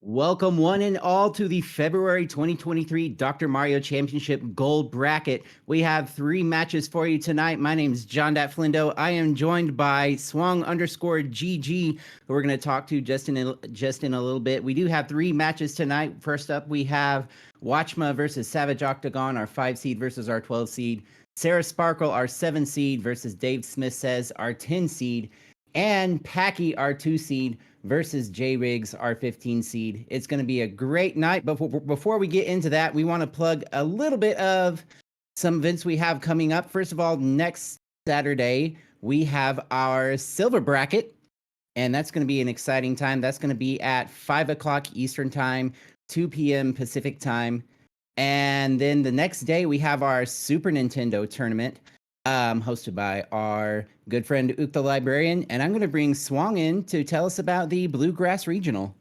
Welcome one and all to the February 2023 Dr. Mario Championship Gold Bracket. We have three matches for you tonight. My name is JonDatFlindo. I am joined by Swung_GG, who we're going to talk to just in a little bit. We do have three matches tonight. First up, we have Watchmuh versus Savage Octagon, our 5 seed versus our 12 seed. Sarasparkle, our 7 seed versus Davesmithsays, our 10 seed. And Packy, our 2 seed, versus xJRigsx, our 15 seed. It's going to be a great night. But before we get into that, we want to plug a little bit of some events we have coming up. First of all, next Saturday, we have our silver bracket, and that's going to be an exciting time. That's going to be at 5 o'clock Eastern time, 2 p.m. Pacific time. And then the next day, we have our Super Nintendo tournament, hosted by our good friend OoktheLibrarian, and I'm going to bring Swung in to tell us about the Bluegrass Regional.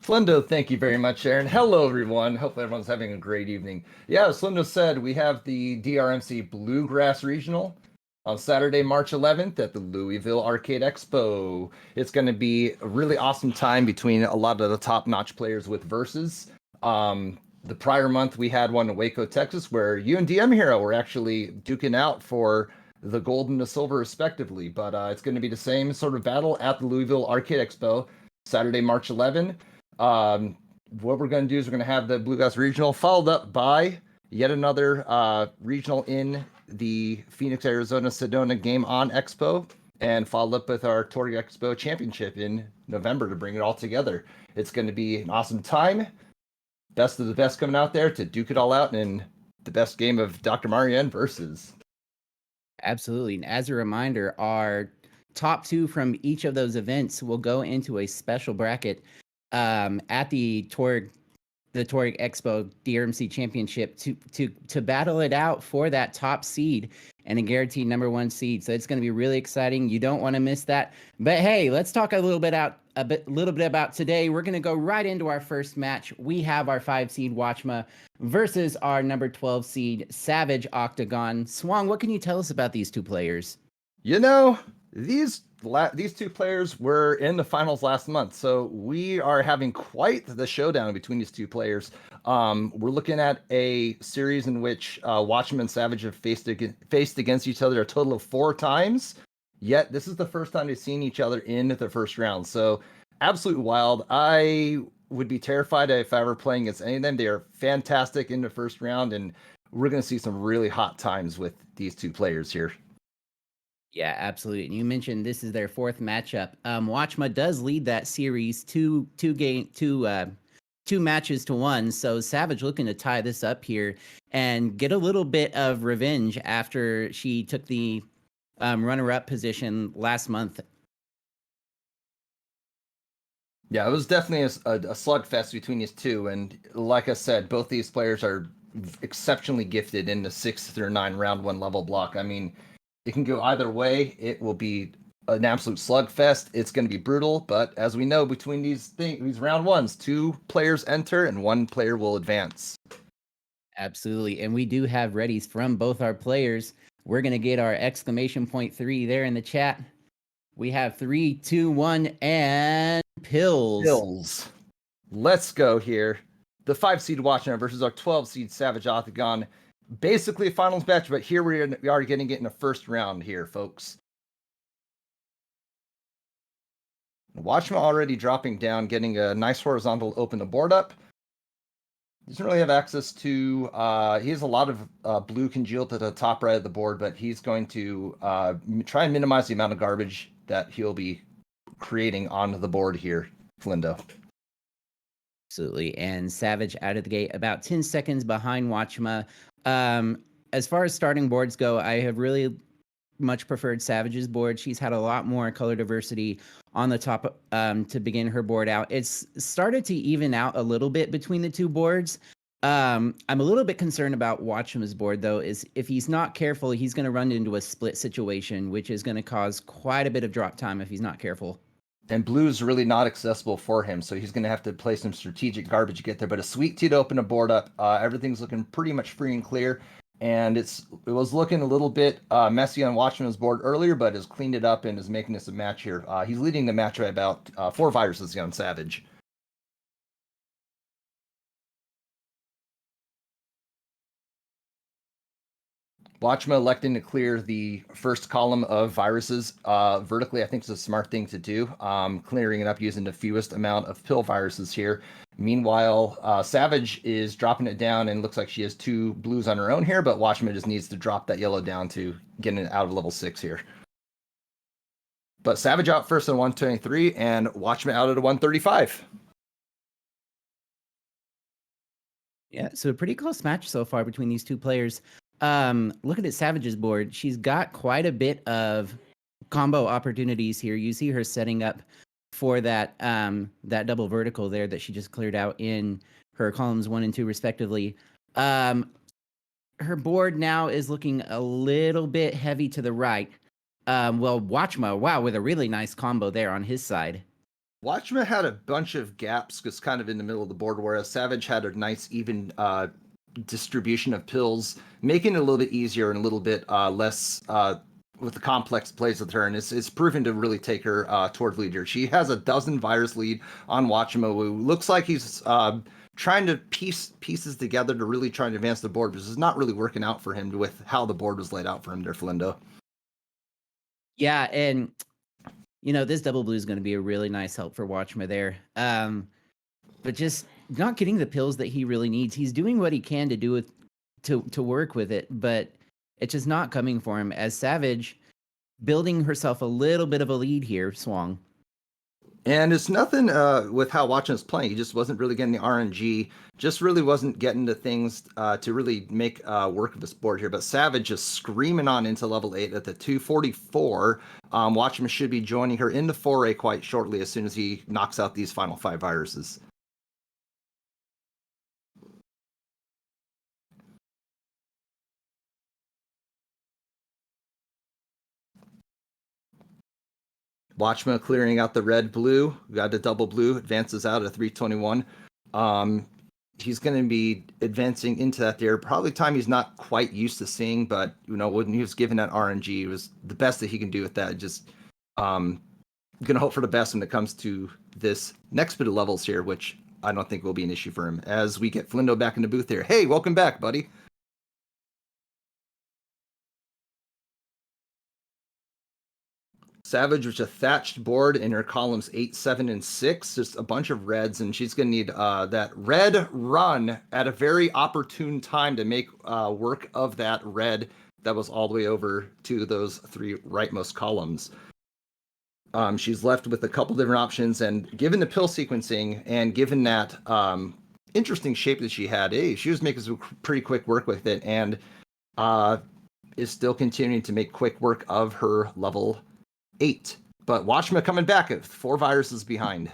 Flindo, thank you very much, Aaron. Hello, everyone. Hopefully everyone's having a great evening. Yeah, as Flindo said, we have the DrMC Bluegrass Regional on Saturday, March 11th at the Louisville Arcade Expo. It's going to be a really awesome time between a lot of the top-notch players with verses. The prior month, we had one in Waco, Texas, where you and DM Hero were actually duking out for the gold and the silver, respectively. But it's going to be the same sort of battle at the Louisville Arcade Expo, Saturday, March 11th. What we're going to do is we're going to have the Bluegrass Regional followed up by yet another regional in the Phoenix, Arizona Sedona Game On Expo, and followed up with our Touring Expo Championship in November to bring it all together. It's going to be an awesome time. Best of the best coming out there to duke it all out in the best game of Dr. Mario versus. Absolutely. And as a reminder, our top 2 from each of those events will go into a special bracket at the Touring Expo DrMC Championship to battle it out for that top seed and a guaranteed number 1 seed. So it's going to be really exciting. You don't want to miss that. But hey, let's talk a little bit about today. We're going to go right into our first match. We have our 5 seed Watchmuh versus our number 12 seed Savage Octagon. Swung, what can you tell us about these two players? You know, these two players were in the finals last month, so we are having quite the showdown between these two players. We're looking at a series in which Watchmuh and Savage have faced against each other a total of 4 times, yet this is the first time they've seen each other in the first round. So absolute wild. I would be terrified if I were playing against any of them. They are fantastic in the first round, and we're going to see some really hot times with these two players here. Yeah, absolutely. And you mentioned this is their 4th matchup. Watchmuh does lead that series two matches to 1. So Savage looking to tie this up here and get a little bit of revenge after she took the runner-up position last month. Yeah, it was definitely a slugfest between these two. And like I said, both these players are exceptionally gifted in the 6 through 9 round 1 level block. I mean, it can go either way. It will be an absolute slugfest. It's going to be brutal, but as we know, between these round 1s, 2 players enter and 1 player will advance. Absolutely, and we do have readies from both our players. We're going to get our !3 there in the chat. We have 3, 2, 1, and pills. Let's go here. The 5 seed Watchmuh versus our 12 seed Savage Octagon. Basically a finals match, but here we are getting it in the first round here, folks. Watchmuh already dropping down, getting a nice horizontal to open the board up. He doesn't really have access to, he has a lot of blue congealed to the top right of the board, but he's going to try and minimize the amount of garbage that he'll be creating on the board here, Flindo. Absolutely, and Savage out of the gate about 10 seconds behind Watchmuh. As far as starting boards go, I have really much preferred Savage's board. She's had a lot more color diversity on the top to begin her board out. It's started to even out a little bit between the two boards. I'm a little bit concerned about Watchmuh's board, though, is if he's not careful, he's going to run into a split situation, which is going to cause quite a bit of drop time if he's not careful. And blue's really not accessible for him, so he's going to have to play some strategic garbage to get there. But a sweet tea to open a board up. Everything's looking pretty much free and clear. And it was looking a little bit messy on Watchmuh's board earlier, but has cleaned it up and is making this a match here. He's leading the match by about 4 viruses on Savage. Watchmuh electing to clear the first column of viruses vertically, I think is a smart thing to do. Clearing it up using the fewest amount of pill viruses here. Meanwhile, Savage is dropping it down and looks like she has 2 blues on her own here, but Watchmuh just needs to drop that yellow down to get it out of level 6 here. But Savage out first at 123 and Watchmuh out at a 135. Yeah, so a pretty close match so far between these two players. Looking at Savage's board, she's got quite a bit of combo opportunities here. You see her setting up for that that double vertical there that she just cleared out in her columns 1 and 2 respectively. Her board now is looking a little bit heavy to the right. Well, Watchmuh, wow, with a really nice combo there on his side. Watchmuh had a bunch of gaps just kind of in the middle of the board, whereas Savage had a nice even distribution of pills, making it a little bit easier and a little bit less with the complex plays with her, and it's proven to really take her towards lead here. She has a 12 virus lead on Watchmuh, who looks like he's trying to piece pieces together to really try and advance the board, but this is not really working out for him with how the board was laid out for him there, Flindo. Yeah, and you know, this double blue is going to be a really nice help for Watchmuh there. But just not getting the pills that he really needs. He's doing what he can to do it to work with it, but it's just not coming for him as Savage building herself a little bit of a lead here, Swang. And it's nothing with how Watchmuh's playing. He just wasn't really getting the RNG. Just really wasn't getting the things to really make work of this board here. But Savage just screaming on into level 8 at the 244. Watchmuh should be joining her in the 4A quite shortly as soon as he knocks out these final 5 viruses. Watchmuh clearing out the red-blue. We got a double blue, advances out at 321. He's going to be advancing into that there. Probably time he's not quite used to seeing, but you know, when he was given that RNG, it was the best that he can do with that. Just going to hope for the best when it comes to this next bit of levels here, which I don't think will be an issue for him. As we get Flindo back in the booth here. Hey, welcome back, buddy. Savage with a thatched board in her columns 8, 7, and 6. Just a bunch of reds, and she's going to need that red run at a very opportune time to make work of that red that was all the way over to those 3 rightmost columns. She's left with a couple different options, and given the pill sequencing and given that interesting shape that she had, she was making some pretty quick work with it, and is still continuing to make quick work of her level 8. But Watchmuh coming back at 4 viruses behind.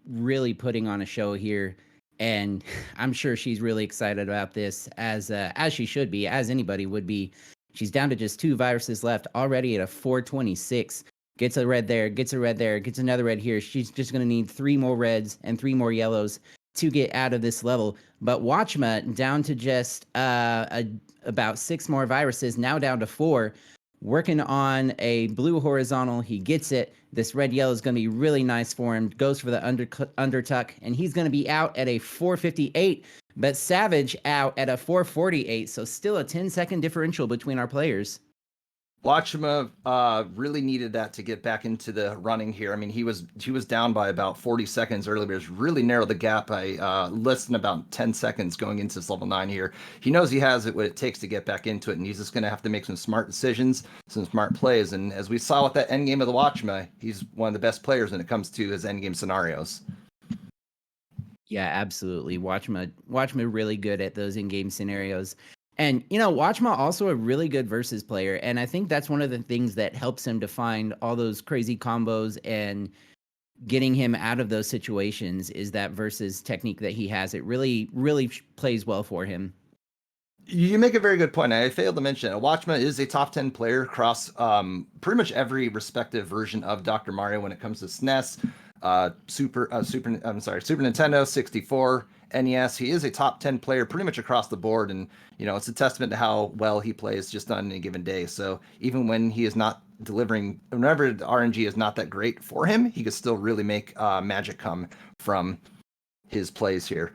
Really putting on a show here, and I'm sure she's really excited about this, as she should be, as anybody would be. She's down to just 2 viruses left, already at a 426. Gets a red there, gets a red there, gets another red here. She's just going to need 3 more reds and 3 more yellows to get out of this level. But Watchmuh down to just about 6 more viruses, now down to 4. Working on a blue horizontal. He gets it. This red yellow is going to be really nice for him. Goes for the undertuck, and he's going to be out at a 458. But Savage out at a 448. So still a 10-second differential between our players. Watchmuh really needed that to get back into the running here. I mean, he was down by about 40 seconds earlier, but it's really narrowed the gap by less than about 10 seconds going into this level 9 here. He knows he has what it takes to get back into it, and he's just going to have to make some smart decisions, some smart plays. And as we saw with that endgame of the Watchmuh, he's one of the best players when it comes to his endgame scenarios. Yeah, absolutely. Watchmuh really good at those in-game scenarios. And, you know, Watchmuh also a really good versus player. And I think that's one of the things that helps him to find all those crazy combos and getting him out of those situations is that versus technique that he has. It really, really plays well for him. You make a very good point. I failed to mention it. Watchmuh is a top 10 player across pretty much every respective version of Dr. Mario when it comes to SNES, Super Nintendo, 64, NES. He is a top 10 player pretty much across the board, and you know, it's a testament to how well he plays just on any given day. So even when he is not delivering, whenever the RNG is not that great for him, he can still really make magic come from his plays here.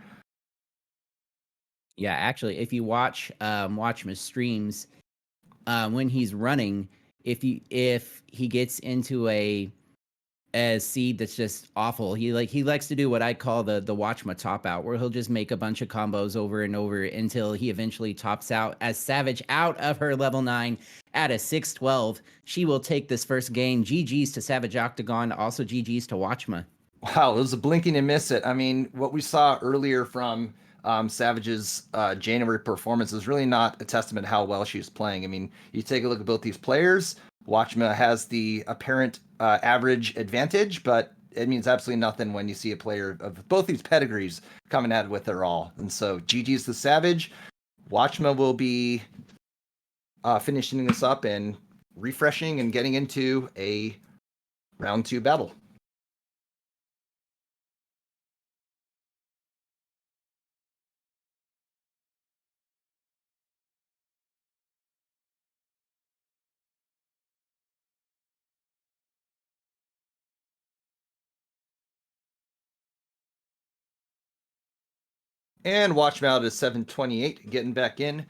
Yeah, actually, if you watch Watchmuh streams, when he's running, if he gets into a seed that's just awful, he likes to do what I call the Watchmuh top out, where he'll just make a bunch of combos over and over until he eventually tops out. As Savage out of her level 9 at a 612, she will take this first game. GG's to Savage Octagon, also GG's to Watchmuh. Wow, it was a blinking and miss it. I mean, what we saw earlier from Savage's January performance is really not a testament to how well she was playing. I mean, you take a look at both these players. Watchmuh has the apparent average advantage, but it means absolutely nothing when you see a player of both these pedigrees coming at it with their all. And so GG's the Savage. Watchmuh will be finishing this up and refreshing and getting into a round 2 battle. And Watchmuh out is 728, getting back in.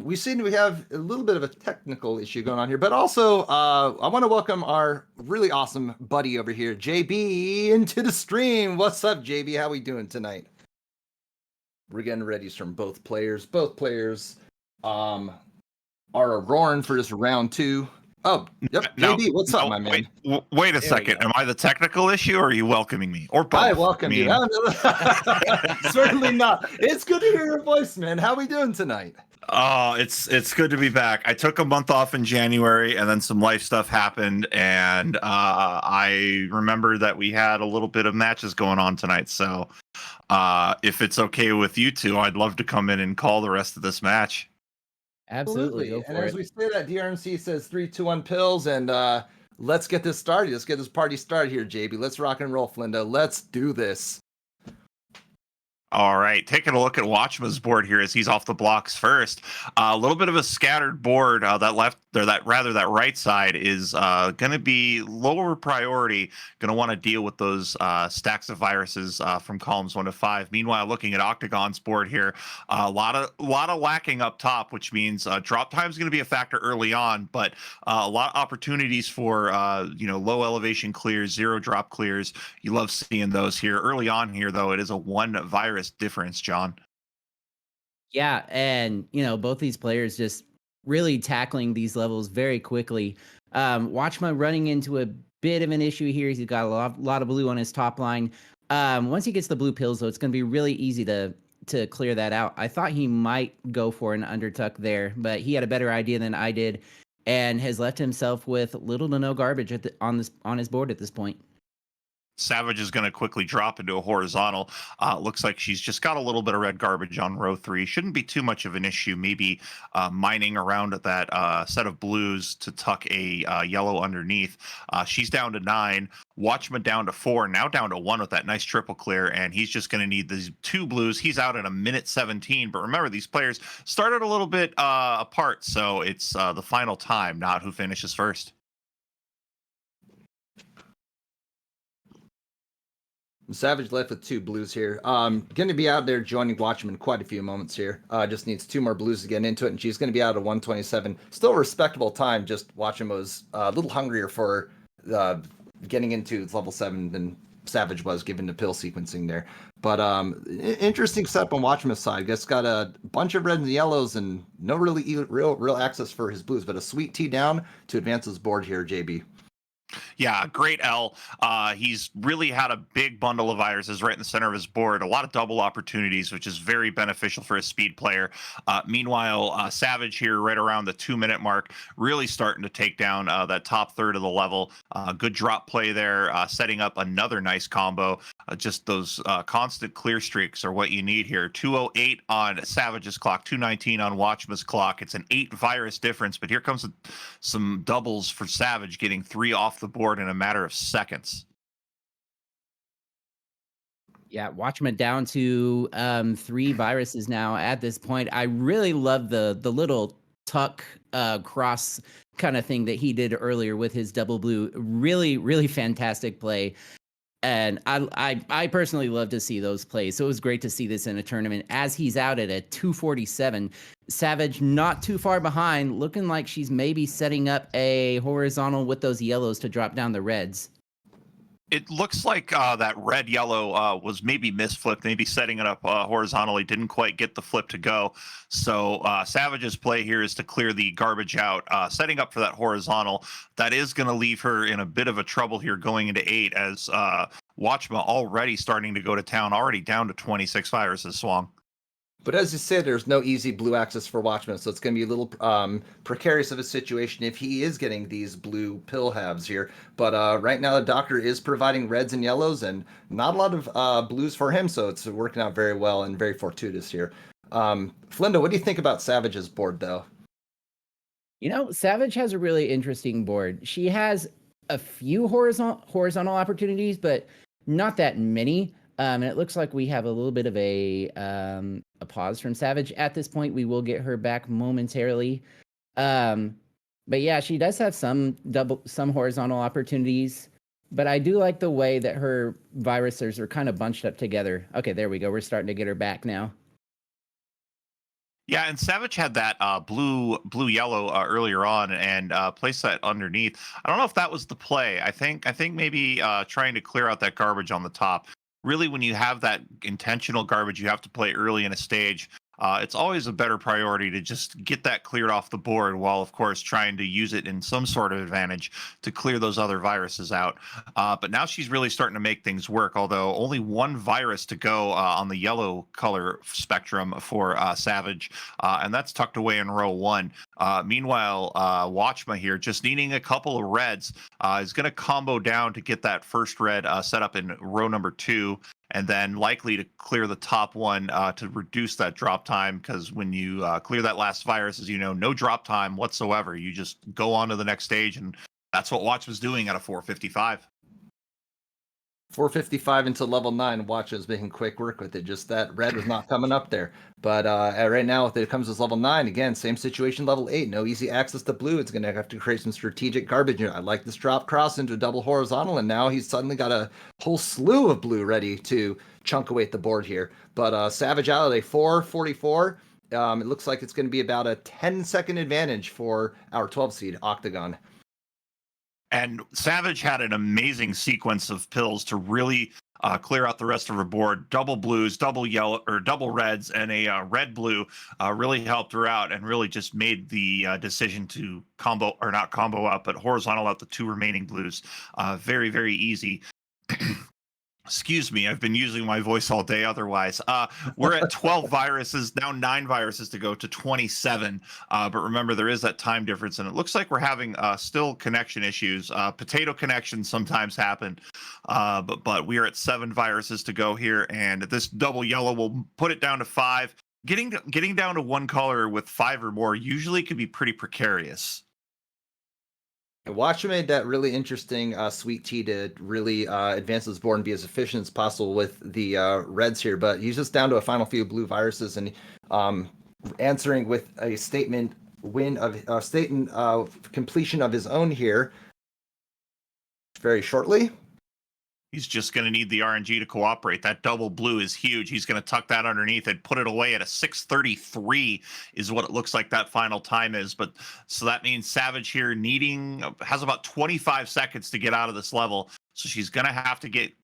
We seem to have a little bit of a technical issue going on here, but also I want to welcome our really awesome buddy over here, JB, into the stream. What's up, JB? How we doing tonight? We're getting ready from both players. Both players are roaring for this round 2. Oh, yep. JB, what's up, my man? Wait a second. Am I the technical issue, or are you welcoming me? Or both? I welcome you. Certainly not. It's good to hear your voice, man. How we doing tonight? It's good to be back. I took a month off in January, and then some life stuff happened, and I remember that we had a little bit of matches going on tonight. So, if it's okay with you two, I'd love to come in and call the rest of this match. Absolutely. Go for and as we say that, DrMC says 3, 2, 1 pills, and let's get this started. Let's get this party started here, JB. Let's rock and roll, Flindo. Let's do this. All right, taking a look at Watchmuh's board here as he's off the blocks first. A little bit of a scattered board. That right side is going to be lower priority. Going to want to deal with those stacks of viruses from columns 1 to 5. Meanwhile, looking at Octagon's board here, a lot of lacking up top, which means drop time is going to be a factor early on, but a lot of opportunities for low elevation clears, 0 drop clears. You love seeing those here early on. Here though, it is a 1 virus difference, John. Yeah, and both these players just really tackling these levels very quickly. Watchmuh running into a bit of an issue here. He's got a lot of blue on his top line. Once he gets the blue pills, though, it's going to be really easy to clear that out. I thought he might go for an undertuck there, but he had a better idea than I did, and has left himself with little to no garbage on his board at this point. Savage is going to quickly drop into a horizontal. Looks like she's just got a little bit of red garbage on row 3. Shouldn't be too much of an issue. Maybe mining around at that set of blues to tuck a yellow underneath. She's down to 9. Watchmuh down to 4. Now down to 1 with that nice triple clear. And he's just going to need these 2 blues. He's out at a minute 17. But remember, these players started a little bit apart. So it's the final time, not who finishes first. Savage left with 2 blues here. Going to be out there joining Watchmuh in quite a few moments here. Just needs 2 more blues to get into it, and she's going to be out at 127. Still a respectable time. Just Watchmuh was a little hungrier for getting into level 7 than Savage was, given the pill sequencing there. But interesting setup on Watchmuh's side. Just got a bunch of reds and yellows, and no really real access for his blues, but a sweet T down to advance his board here, JB. Yeah, great L. He's really had a big bundle of viruses right in the center of his board. A lot of double opportunities, which is very beneficial for a speed player. Meanwhile, Savage here right around the 2-minute mark, really starting to take down that top third of the level. Good drop play there, setting up another nice combo. Just those constant clear streaks are what you need here. 208 on Savage's clock, 219 on Watchmuh's clock. It's an 8 virus difference, but here comes some doubles for Savage, getting 3 off the board in a matter of seconds. Yeah, Watchmuh down to 3 viruses now at this point. I really love the little tuck cross kind of thing that he did earlier with his double blue. Really, really fantastic play. And I personally love to see those plays. So it was great to see this in a tournament as he's out at a 247. Savage not too far behind, looking like she's maybe setting up a horizontal with those yellows to drop down the reds. It looks like that red yellow was maybe misflipped, maybe setting it up horizontally, didn't quite get the flip to go. So Savage's play here is to clear the garbage out, setting up for that horizontal. That is going to leave her in a bit of a trouble here going into 8 as Watchmuh already starting to go to town, already down to 26 viruses, Swang. But as you said, there's no easy blue access for Watchmuh, so it's going to be a little precarious of a situation if he is getting these blue pill halves here. But right now, the doctor is providing reds and yellows, and not a lot of blues for him, so it's working out very well and very fortuitous here. Flindo, what do you think about Savage's board, though? You know, Savage has a really interesting board. She has a few horizontal opportunities, but not that many. And it looks like we have a little bit of a pause from Savage at this point. We will get her back momentarily. But yeah, she does have some horizontal opportunities. But I do like the way that her viruses are kind of bunched up together. Okay, there we go. We're starting to get her back now. Yeah, and Savage had that blue yellow earlier on and placed that underneath. I don't know if that was the play. I think maybe trying to clear out that garbage on the top. Really, when you have that intentional garbage you have to play early in a stage, it's always a better priority to just get that cleared off the board while, of course, trying to use it in some sort of advantage to clear those other viruses out. But now she's really starting to make things work, although only one virus to go on the yellow color spectrum for Savage, and that's tucked away in row 1. Meanwhile, Watchmuh here, just needing a couple of reds, is going to combo down to get that first red set up in row number 2. And then likely to clear the top one to reduce that drop time, because when you clear that last virus, as you know, no drop time whatsoever. You just go on to the next stage, and that's what Watch was doing at a 455. 455 into level 9. Watch is making quick work with it. Just that red was not coming up there. But right now, if it comes as level 9, again, same situation, level 8. No easy access to blue. It's going to have to create some strategic garbage. I like this drop cross into a double horizontal, and now he's suddenly got a whole slew of blue ready to chunk away at the board here. But Savage out at a 444. It looks like it's going to be about a 10-second advantage for our 12 seed Octagon. And Savage had an amazing sequence of pills to really clear out the rest of her board. Double blues, double yellow, or double reds, and a red blue really helped her out and really just made the decision to combo, or not combo up, but horizontal out the 2 remaining blues. Very, very easy. Excuse me, I've been using my voice all day otherwise. We're at 12 viruses, now 9 viruses to go to 27. But remember, there is that time difference, and it looks like we're having still connection issues. Potato connections sometimes happen, but we are at 7 viruses to go here, and this double yellow will put it down to 5. Getting down to 1 color with 5 or more usually can be pretty precarious. Watchmuh made that really interesting sweet tea to really advance his board and be as efficient as possible with the reds here. But he's just down to a final few blue viruses and answering with a statement completion of his own here very shortly. He's just going to need the RNG to cooperate. That double blue is huge. He's going to tuck that underneath and put it away at a 6:33 is what it looks like that final time is. But so that means Savage here has about 25 seconds to get out of this level. So she's going to have to get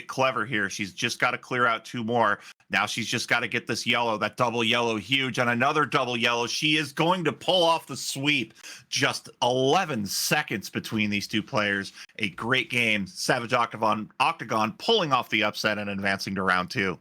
clever here. She's just got to clear out 2 more. Now she's just got to get this yellow, that double yellow huge, and another double yellow. She is going to pull off the sweep. Just 11 seconds between these 2 players. A great game. Savage Octagon pulling off the upset and advancing to round 2.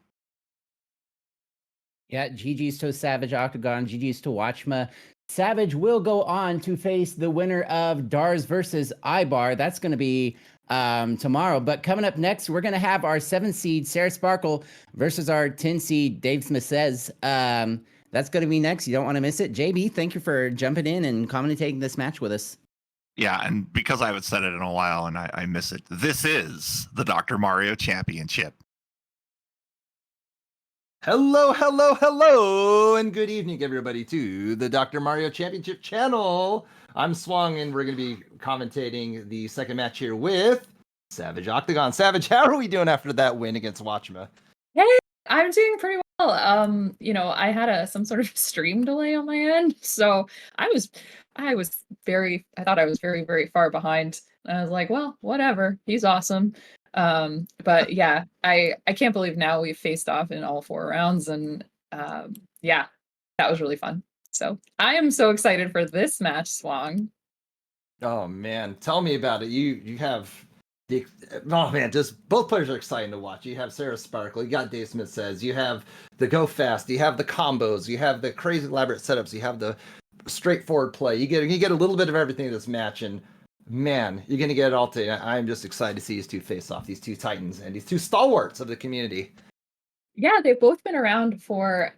Yeah, GG's to Savage Octagon, GG's to Watchmuh. Savage will go on to face the winner of Dars versus Ibar. That's going to be tomorrow. But coming up next, we're going to have our 7 seed Sarasparkle versus our 10 seed Davesmithsays. That's going to be next. You don't want to miss it. JB, thank you for jumping in and commentating this match with us. Yeah, and because I haven't said it in a while and I miss it, this is the Dr. Mario Championship. Hello, and good evening, everybody, to the Dr. Mario Championship channel. I'm Swung, and we're going to be commentating the second match here with Savage Octagon. Savage, how are we doing after that win against Watchmuh? Hey, I'm doing pretty well. I had some sort of stream delay on my end, so I thought I was very, very far behind. And I was like, well, whatever. He's awesome. But yeah, I can't believe now we've faced off in all 4 rounds, and yeah, that was really fun. So I am so excited for this match, Swang. Oh man, tell me about it. You have just both players are exciting to watch. You have Sarasparktacula, you got Davesmithsays, you have the go fast, you have the combos, you have the crazy elaborate setups, you have the straightforward play. You get a little bit of everything in this match, and man, you're gonna get it all today. I'm just excited to see these two face off, these two titans and these two stalwarts of the community. Yeah, they've both been around for,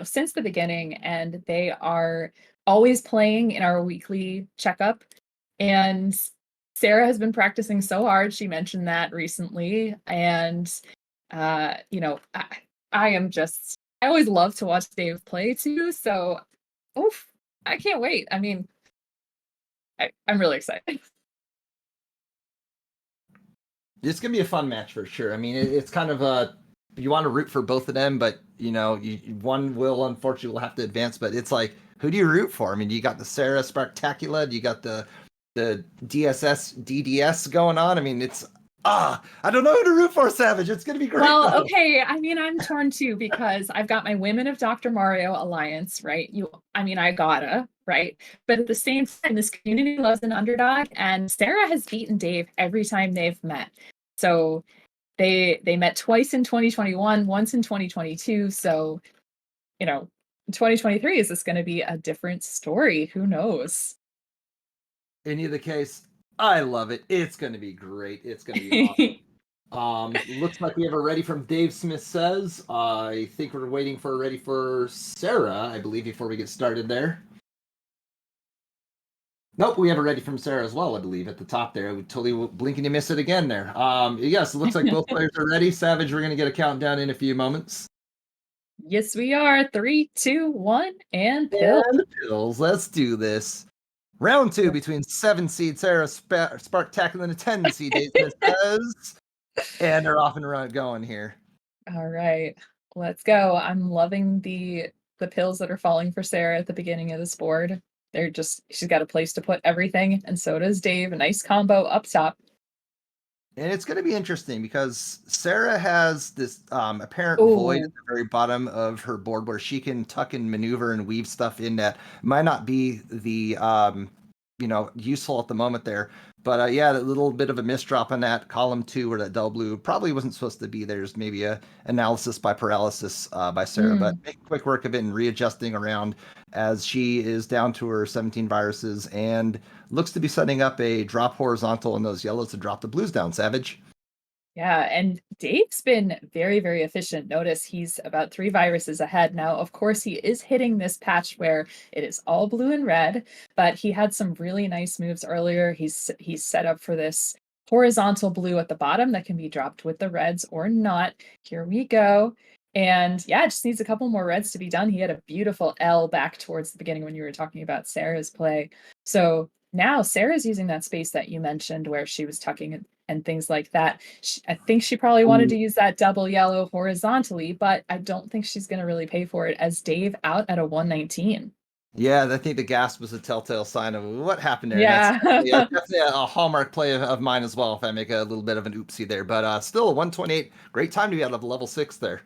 since the beginning, and they are always playing in our weekly checkup. And Sarah has been practicing so hard. She mentioned that recently. And, I always love to watch Dave play too. So, I can't wait. I mean, I'm really excited. It's gonna be a fun match for sure. I mean, it's kind of you want to root for both of them, but one will unfortunately will have to advance. But it's like, who do you root for? I mean, you got the Sarasparktacula, you got the DDS going on. I mean, it's I don't know who to root for, Savage. It's gonna be great. Well, okay. I mean, I'm torn too because I've got my Women of Dr. Mario Alliance, right? I gotta, right? But at the same time, this community loves an underdog, and Sarah has beaten Dave every time they've met. So they met twice in 2021, once in 2022. So, 2023, is this going to be a different story? Who knows? In either case, I love it. It's going to be great. It's going to be awesome. Looks like we have a ready from Davesmithsays. I think we're waiting for a ready for Sarah, I believe, before we get started there. Nope, we have a ready from Sarah as well, I believe, at the top there. We totally blinking to miss it again there. Yes, it looks like both players are ready. Savage, we're going to get a countdown in a few moments. Yes, we are. 3, 2, 1, and pills. And pills. Let's do this. Round 2 between 7-seed Sarasparktacula and a 10-seed Davesmithsays. And they're off and going here. All right, let's go. I'm loving the pills that are falling for Sarah at the beginning of this board. She's got a place to put everything, and so does Dave. A nice combo up top. And it's going to be interesting because Sarah has this apparent void at the very bottom of her board where she can tuck and maneuver and weave stuff in that might not be the useful at the moment there. But that little bit of a misdrop on that column 2 where that double blue probably wasn't supposed to be. There's maybe a analysis by paralysis by Sarah, but make quick work of it and readjusting around as she is down to her 17 viruses and looks to be setting up a drop horizontal in those yellows to drop the blues down, Savage. Yeah, and Dave's been very, very efficient. Notice he's about 3 viruses ahead. Now, of course, he is hitting this patch where it is all blue and red, but he had some really nice moves earlier. He's set up for this horizontal blue at the bottom that can be dropped with the reds or not. Here we go. And yeah, it just needs a couple more reds to be done. He had a beautiful L back towards the beginning when you were talking about Sarah's play. So now Sarah's using that space that you mentioned where she was tucking and things like that. I think she probably wanted to use that double yellow horizontally, but I don't think she's going to really pay for it as Dave out at a 119. Yeah, I think the gasp was a telltale sign of what happened there. Yeah. That's definitely a hallmark play of mine as well, if I make a little bit of an oopsie there. But still, a 128, great time to be out of level 6 there.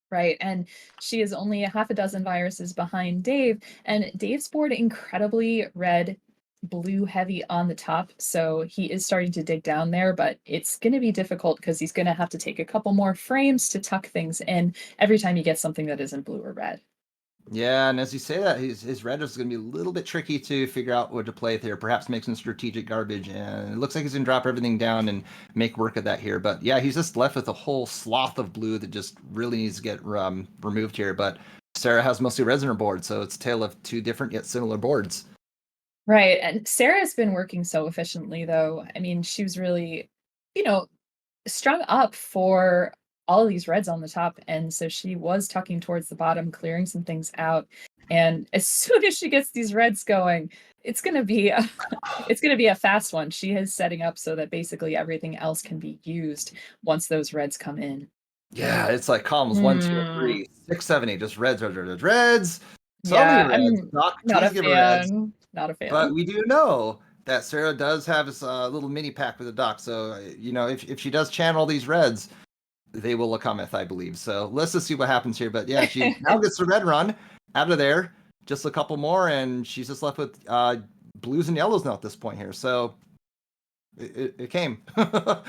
Right, and she is only a half a dozen viruses behind Dave, and Dave's board incredibly red, blue heavy on the top, so he is starting to dig down there, but it's going to be difficult because he's going to have to take a couple more frames to tuck things in every time he gets something that isn't blue or red. Yeah, and as you say that, his red is going to be a little bit tricky to figure out what to play there. Perhaps make some strategic garbage, and it looks like he's going to drop everything down and make work of that here. But yeah, he's just left with a whole sloth of blue that just really needs to get removed here. But Sarah has mostly reds on her board, so it's a tale of 2 different yet similar boards. Right, and Sarah's been working so efficiently, though. I mean, she was really, strung up for all of these reds on the top, and so she was tucking towards the bottom, clearing some things out. And as soon as she gets these reds going, it's gonna be a, it's gonna be a fast one. She is setting up so that basically everything else can be used once those reds come in. Yeah, it's like columns 1, 2, 3, 6, 7, 8, just reds, reds, reds, reds. So Yeah, many reds. I'm Doc, not a please give her reds. fan. Not a But fan. we do know that Sarah does have this little mini pack with the doc. So, if she does channel these reds, they will cometh, I believe. So let's just see what happens here. But yeah, she now gets the red run out of there. Just a couple more, and she's just left with blues and yellows now at this point here. So it came.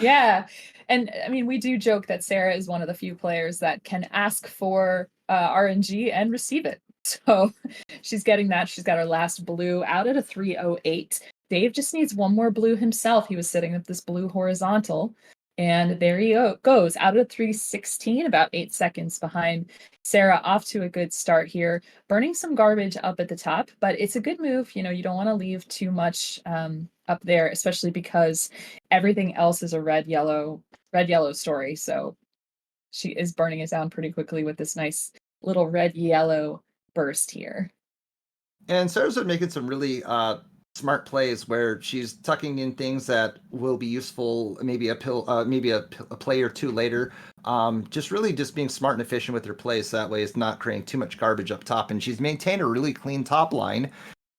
Yeah. And I mean, we do joke that Sarah is one of the few players that can ask for RNG and receive it. So she's getting that. She's got her last blue out at a 308. Dave just needs one more blue himself. He was sitting with this blue horizontal. And there he goes out of 316, about 8 seconds behind Sarah. Off to a good start here, burning some garbage up at the top, but it's a good move. You know, you don't want to leave too much up there, especially because everything else is a red yellow story. So she is burning it down pretty quickly with this nice little red yellow burst here. And Sarah's been making some really smart plays where she's tucking in things that will be useful, maybe a play or two later. Just really just being smart and efficient with her plays. So that way it's not creating too much garbage up top. And she's maintained a really clean top line,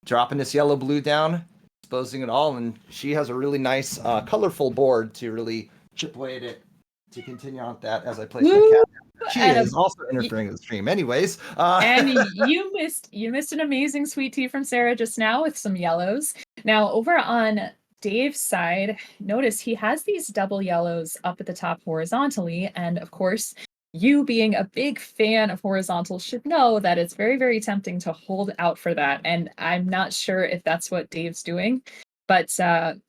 dropping this yellow blue down, exposing it all. And she has a really nice, colorful board to really chip away at it to continue on with that as I place my cat. She is also interfering with the stream anyways. And you missed an amazing sweet tea from Sarah just now with some yellows. Now over on Dave's side, notice he has these double yellows up at the top horizontally. And of course, you being a big fan of horizontal should know that it's very, very tempting to hold out for that. And I'm not sure if that's what Dave's doing. But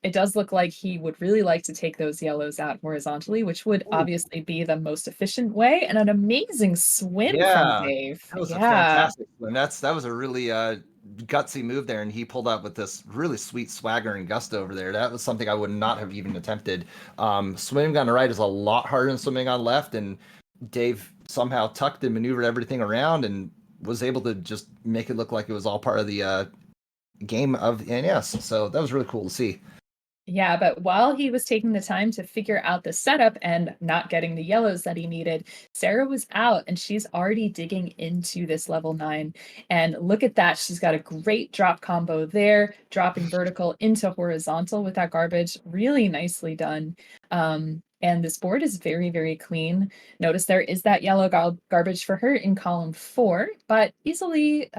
it does look like he would really like to take those yellows out horizontally, which would obviously be the most efficient way. And an amazing swim from Dave. That was a fantastic swim. That was a really gutsy move there, and he pulled out with this really sweet swagger and gusto over there. That was something I would not have even attempted. Swimming on the right is a lot harder than swimming on left, and Dave somehow tucked and maneuvered everything around and was able to just make it look like it was all part of the game of NES. So that was really cool to see. Yeah, but while he was taking the time to figure out the setup and not getting the yellows that he needed, Sarah was out and she's already digging into this level 9. And look at that. She's got a great drop combo there, dropping vertical into horizontal with that garbage. Really nicely done. And this board is very, very clean. Notice there is that yellow garbage for her in column 4, but easily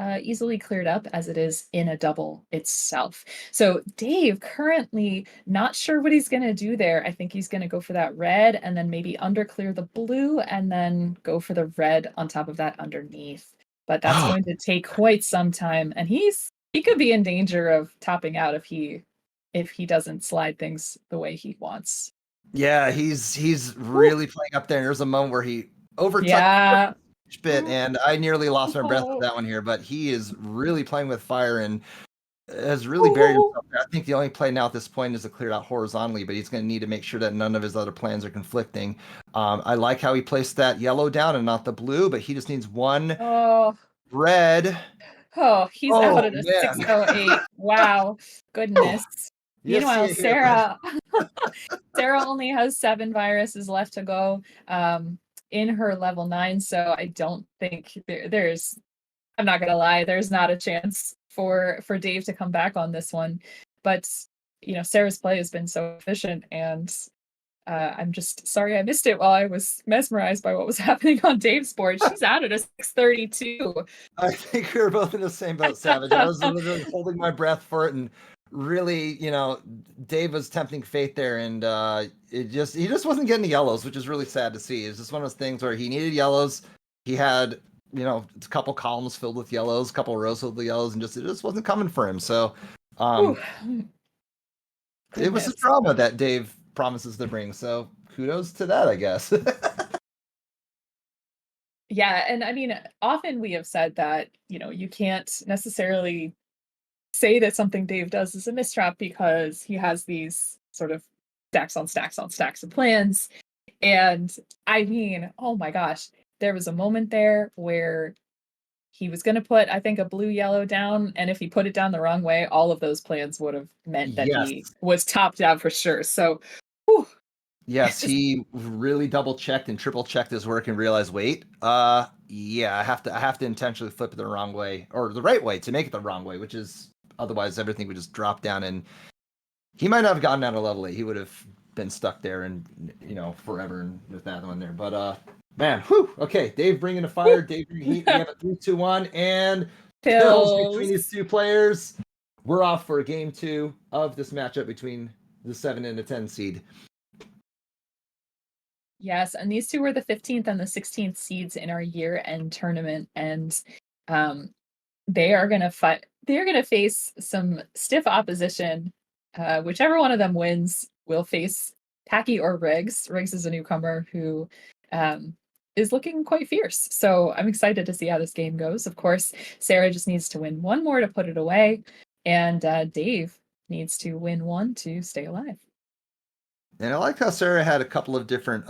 cleared up as it is in a double itself. So Dave currently not sure what he's going to do there. I think he's going to go for that red and then maybe underclear the blue and then go for the red on top of that underneath. But that's going to take quite some time. And he could be in danger of topping out if he doesn't slide things the way he wants. Yeah, he's really playing up there. There's a moment where he overtook a bit, and I nearly lost my breath with that one here. But he is really playing with fire and has really buried himself there. I think the only play now at this point is to clear out horizontally, but he's going to need to make sure that none of his other plans are conflicting. I like how he placed that yellow down and not the blue, but he just needs one red. Oh, he's out at a 608. Wow, goodness. Meanwhile, Sarah only has 7 viruses left to go in her level 9, so I don't think there's, I'm not gonna lie, there's not a chance for Dave to come back on this one. But Sarah's play has been so efficient, and I'm just sorry I missed it while I was mesmerized by what was happening on Dave's board. She's out at a 632. I think we were both in the same boat, Savage. I was literally holding my breath for it, and really, Dave was tempting fate there, and he just wasn't getting the yellows, which is really sad to see. It's just one of those things where he needed yellows. He had, a couple columns filled with yellows, a couple rows filled with yellows, and it just wasn't coming for him. So it was a drama that Dave promises to bring. So kudos to that, I guess. Yeah, and I mean, often we have said that, you can't necessarily say that something Dave does is a mistrap because he has these sort of stacks on stacks on stacks of plans. And I mean, oh my gosh, there was a moment there where he was going to put, I think, a blue yellow down, and if he put it down the wrong way, all of those plans would have meant that Yes. he was topped out for sure. So, whew, Yes, he really double checked and triple checked his work and realized, wait, yeah, I have to intentionally flip it the wrong way or the right way to make it the wrong way, which is otherwise everything would just drop down and he might not have gotten out of level 8. He would have been stuck there and forever and with that one there. But man, whew, okay, Dave bringing the fire, Dave bringing heat. We have a 3-2-1 and pills between these two players. We're off for game 2 of this matchup between the 7 and the 10 seed. Yes, and these two were the 15th and the 16th seeds in our year-end tournament, and they are going to fight. They are going to face some stiff opposition. Whichever one of them wins will face Tacky or Riggs. Riggs is a newcomer who is looking quite fierce. So I'm excited to see how this game goes. Of course, Sarah just needs to win one more to put it away, and Dave needs to win one to stay alive. And I like how Sarah had a couple of different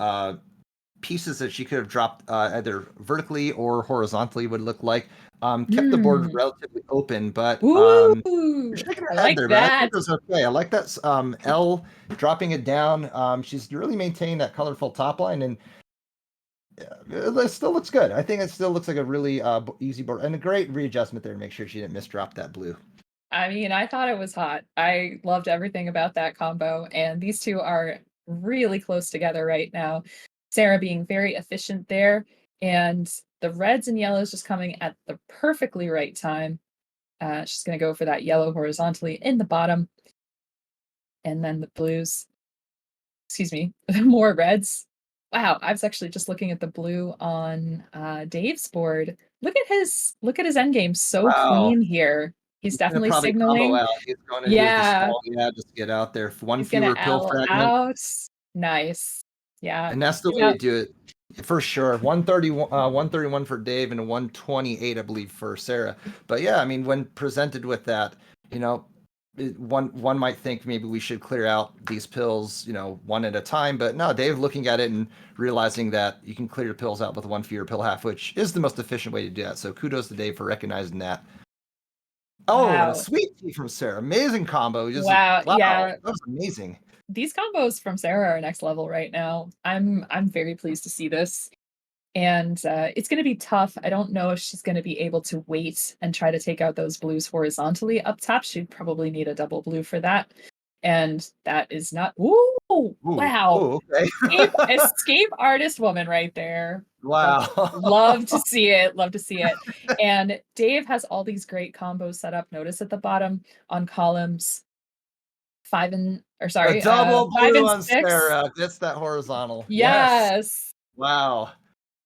pieces that she could have dropped either vertically or horizontally would look like. Kept the board relatively open, but shaking her I head like there, that. but I think it was okay. I like that L dropping it down. She's really maintained that colorful top line, and it still looks good. I think it still looks like a really easy board and a great readjustment there to make sure she didn't misdrop that blue. I mean, I thought it was hot. I loved everything about that combo, and these two are really close together right now. Sarah being very efficient there, and the reds and yellows just coming at the perfectly right time. She's going to go for that yellow horizontally in the bottom, and then the blues. Excuse me, more reds. Wow, I was actually just looking at the blue on Dave's board. Look at his endgame, so clean here. He's definitely signaling. Out. He's going to just get out there. One fewer pill fragment. Out. Nice. Yeah. And that's the way to do it. For sure. 131 for Dave and 128, I believe, for Sarah. But yeah, I mean, when presented with that, one might think maybe we should clear out these pills, one at a time. But no, Dave looking at it and realizing that you can clear your pills out with one fewer pill half, which is the most efficient way to do that. So kudos to Dave for recognizing that. Oh, wow. And a sweet tea from Sarah. Amazing combo. Wow. Yeah. That was amazing. These combos from Sarah are next level right now. I'm very pleased to see this. And it's going to be tough. I don't know if she's going to be able to wait and try to take out those blues horizontally up top. She'd probably need a double blue for that. And that is not... Ooh, wow. Ooh, okay. Escape artist woman right there. Wow. Love to see it. Love to see it. And Dave has all these great combos set up. Notice at the bottom on columns 5 and... Or sorry, a double blue 5 and on 6. Sarah. That's that horizontal. Yes. Wow.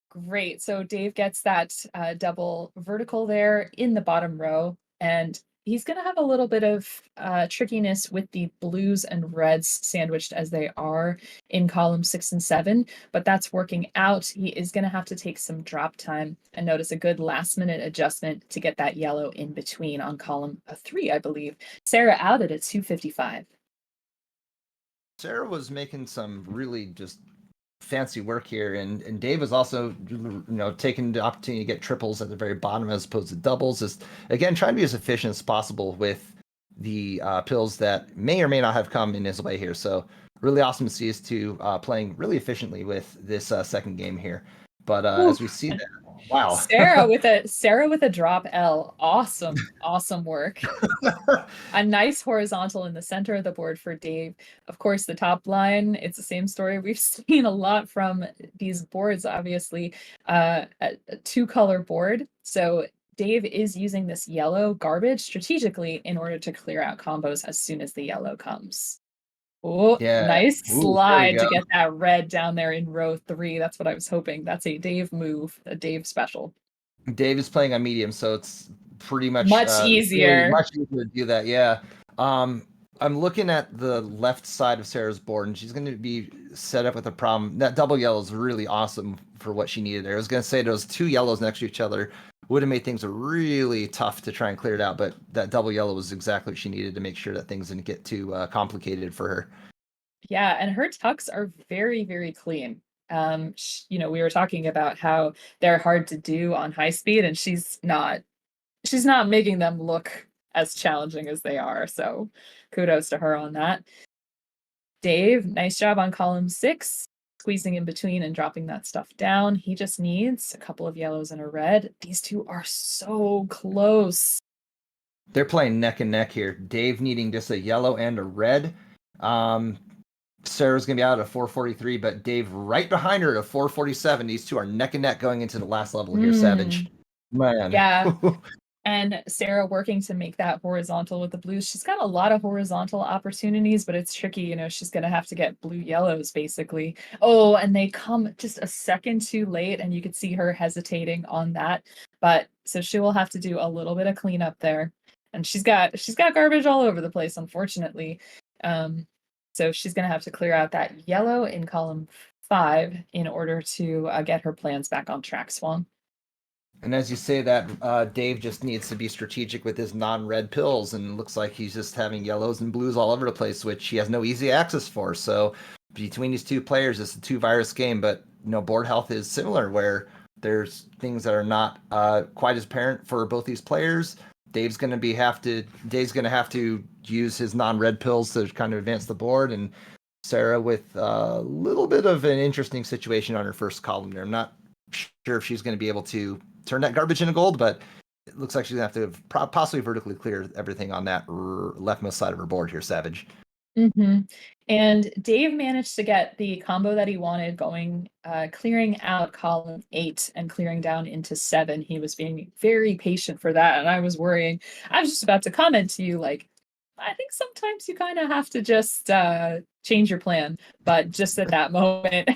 Great. So Dave gets that double vertical there in the bottom row, and he's going to have a little bit of trickiness with the blues and reds sandwiched as they are in column 6 and 7, but that's working out. He is going to have to take some drop time, and notice a good last minute adjustment to get that yellow in between on column 3, I believe. Sarah outed at 255. Sarah was making some really just fancy work here, and Dave was also taking the opportunity to get triples at the very bottom as opposed to doubles. Just again trying to be as efficient as possible with the pills that may or may not have come in his way here. So really awesome to see us two playing really efficiently with this second game here. But as we see that, wow, Sarah with a drop L, awesome work. A nice horizontal in the center of the board for Dave. Of course, the top line, it's the same story we've seen a lot from these boards. Obviously, a 2-color board. So Dave is using this yellow garbage strategically in order to clear out combos as soon as the yellow comes. Oh, yeah. Nice slide to get that red down there in row 3. That's what I was hoping. That's a Dave move, a Dave special. Dave is playing on medium, so it's pretty much easier. Much easier to do that. Yeah. I'm looking at the left side of Sarah's board, and she's going to be set up with a problem. That double yellow is really awesome for what she needed there. I was going to say those 2 yellows next to each other would have made things really tough to try and clear it out, but that double yellow was exactly what she needed to make sure that things didn't get too complicated for her. Yeah, and her tucks are very, very clean. We were talking about how they're hard to do on high speed, and she's not making them look as challenging as they are. So kudos to her on that. Dave, nice job on column 6, squeezing in between and dropping that stuff down. He just needs a couple of yellows and a red. These two are so close. They're playing neck and neck here. Dave needing just a yellow and a red. Sarah's going to be out at 443, but Dave right behind her at a 447. These two are neck and neck going into the last level here, Savage. Man. Yeah. And Sarah working to make that horizontal with the blues. She's got a lot of horizontal opportunities, but it's tricky. She's going to have to get blue yellows, basically. Oh, and they come just a second too late, and you could see her hesitating on that. But so she will have to do a little bit of cleanup there. And she's got garbage all over the place, unfortunately. So she's going to have to clear out that yellow in column 5 in order to get her plans back on track, Swung. And as you say that, Dave just needs to be strategic with his non-red pills, and it looks like he's just having yellows and blues all over the place, which he has no easy access for. So between these two players, it's a 2-virus game, but board health is similar, where there's things that are not quite as apparent for both these players. Dave's going to have to use his non-red pills to kind of advance the board, and Sarah with a little bit of an interesting situation on her first column there. I'm not sure if she's going to be able to turn that garbage into gold, but it looks like she's going to have to possibly vertically clear everything on that leftmost side of her board here, Savage. Mm-hmm. And Dave managed to get the combo that he wanted going, clearing out column 8 and clearing down into 7. He was being very patient for that, and I was worrying. I was just about to comment to you, like, I think sometimes you kind of have to just change your plan. But just at that moment,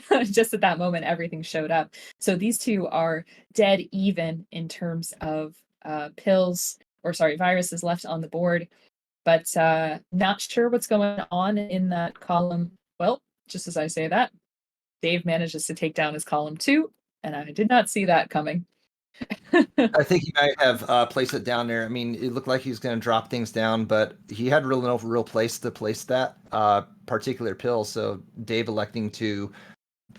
everything showed up. So these two are dead even in terms of viruses left on the board. But not sure what's going on in that column. Well, just as I say that, Dave manages to take down his column 2, and I did not see that coming. I think he might have placed it down there. I mean, it looked like he was going to drop things down, but he had no real place to place that particular pill. So Dave electing to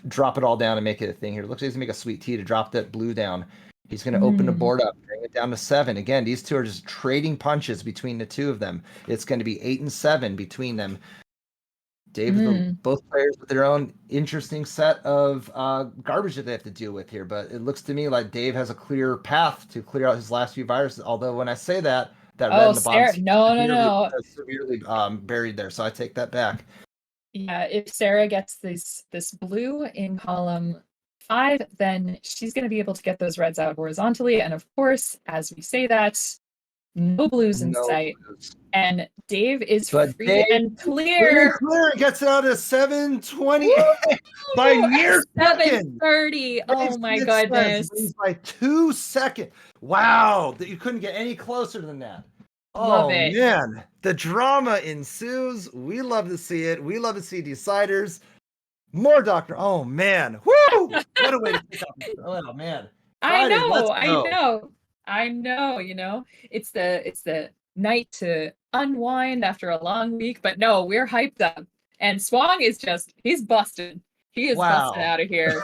drop it all down and make it a thing here. It looks like he's going to make a sweet tea to drop that blue down. He's going to open the board up, bring it down to 7. Again, these two are just trading punches between the two of them. It's going to be 8 and 7 between them. Dave, both players with their own interesting set of garbage that they have to deal with here. But it looks to me like Dave has a clear path to clear out his last few viruses. Although when I say that red in the bottom no, severely buried there. So I take that back. Yeah, if Sarah gets this blue in column 5, then she's going to be able to get those reds out horizontally. And of course, as we say that, no blues in sight. Blues. And Dave is free and clear. Gets out of 720 by near 730. Oh my goodness. By 2 seconds. Wow. You couldn't get any closer than that. Love it. Man. The drama ensues. We love to see it. We love to see deciders. More Doctor. Oh man. Woo! What a way to kick off. Oh man. Friday, I know, it's the night to unwind after a long week, but no, we're hyped up. And Swang is he's busted. He is busted out of here.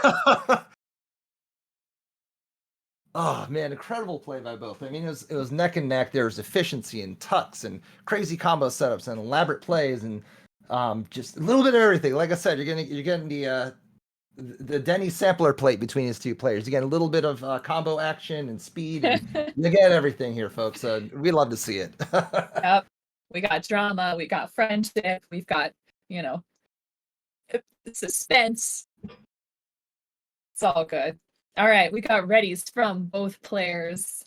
Oh man, incredible play by both. I mean, it was neck and neck. There was efficiency and tucks and crazy combo setups and elaborate plays and just a little bit of everything. Like I said, you're getting the Denny sampler plate between these two players. You get a little bit of combo action and speed. And you get everything here, folks. We love to see it. Yep. We got drama. We got friendship. We've got, suspense. It's all good. All right. We got readies from both players.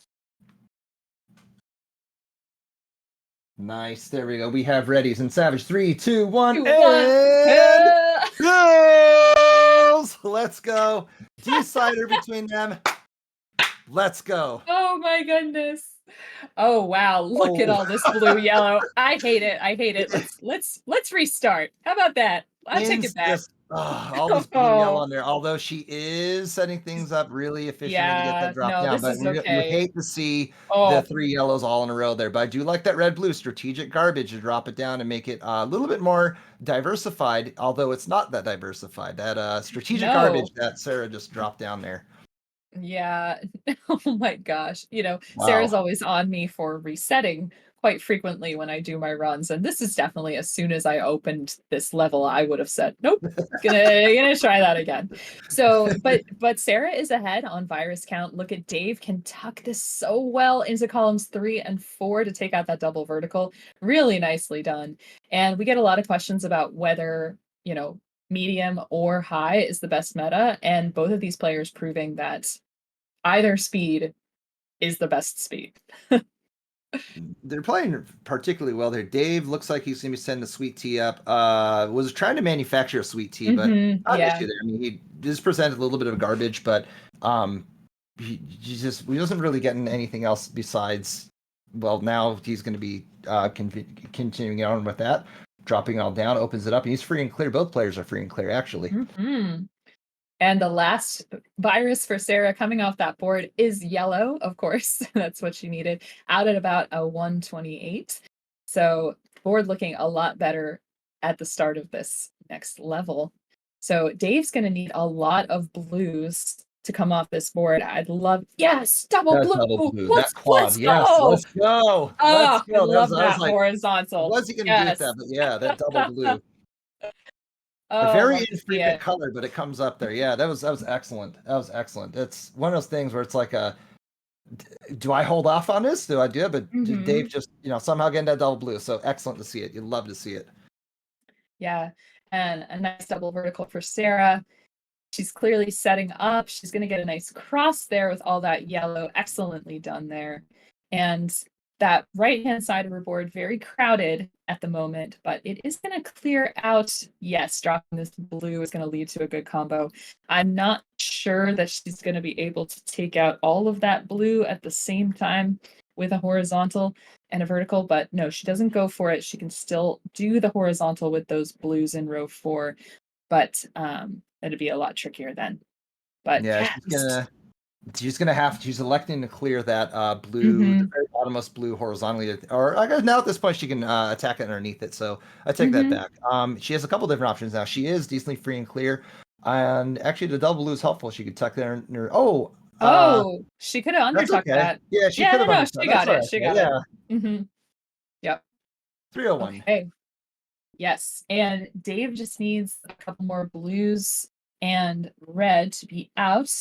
Nice. There we go. We have readies and Savage. 3, 2, 1. Goes! Let's go. Decider between them. Let's go. Oh my goodness. Oh wow. Look at all this blue yellow. I hate it. Let's restart. How about that? I'll take it back. All this blue and yellow on there. Although she is setting things up really efficiently to get Yeah, that drop no, down, this but is you okay. hate to see the Oh, 3 yellows all in a row there. But I do like that red blue strategic garbage to drop it down and make it a little bit more diversified. Although it's not that diversified. That strategic no. garbage that Sarah just dropped down there. Yeah. Oh my gosh. Sarah's Wow. always on me for resetting quite frequently when I do my runs. And this is definitely as soon as I opened this level, I would have said, nope, gonna try that again. So, but Sarah is ahead on virus count. Look at Dave can tuck this so well into columns 3 and 4 to take out that double vertical. Really nicely done. And we get a lot of questions about whether, medium or high is the best meta. And both of these players proving that either speed is the best speed. They're playing particularly well there. Dave looks like he's going to be sending the sweet tea up. Was trying to manufacture a sweet tea, but not an Yeah. issue there. I mean, he just presented a little bit of garbage, but he wasn't really getting anything else besides. Well, now he's going to be continuing on with that, dropping it all down, opens it up, and he's free and clear. Both players are free and clear, actually. And the last virus for Sarah coming off that board is yellow, of course. That's what she needed, out at about a 128. So board looking a lot better at the start of this next level. So Dave's going to need a lot of blues to come off this board. I'd love, yes, double That's blue. double blue. Let's, That quad. let's Yes, go. let's go. Oh, Let's go. I love I was that like, horizontal. what's he going to do with Yes. that? But yeah, that double blue. Oh, A very love to see infrequent it. color, but it comes up there. Yeah, that was excellent. That was excellent. It's one of those things where it's like do I hold off on this? Do I do it? But Dave just somehow getting that double blue. So excellent to see it. You love to see it. Yeah, and a nice double vertical for Sarah. She's clearly setting up. She's going to get a nice cross there with all that yellow. Excellently done there. And that right-hand side of her board, very crowded at the moment, but it is going to clear out. Yes, dropping this blue is going to lead to a good combo. I'm not sure that she's going to be able to take out all of that blue at the same time with a horizontal and a vertical, but no, she doesn't go for it. She can still do the horizontal with those blues in row 4, but it'd be a lot trickier then. But yeah, she's electing to clear that blue, the very bottommost blue horizontally, or I guess now at this point she can attack it underneath it. So I take that back. She has a couple different options now. She is decently free and clear, and actually the double blue is helpful. She could tuck there in her. She could have undertucked okay. that. Yeah, she could have undertucked. She got it. She got it. Yep. 301. Okay. Yes, and Dave just needs a couple more blues and red to be out.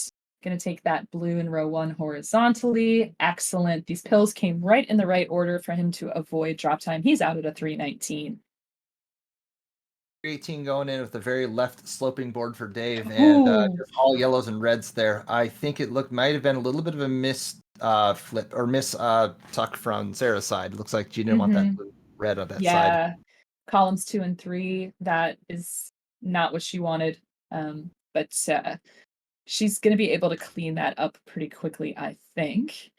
Going to take that blue in row 1 horizontally. Excellent. These pills came right in the right order for him to avoid drop time. He's out at a 319. 318 going in with the very left sloping board for Dave, and just all yellows and reds there. I think it might have been a little bit of a miss flip or miss tuck from Sarah's side. It looks like she didn't want that blue red on that side. Yeah, columns 2 and 3, that is not what she wanted. But she's going to be able to clean that up pretty quickly, I think.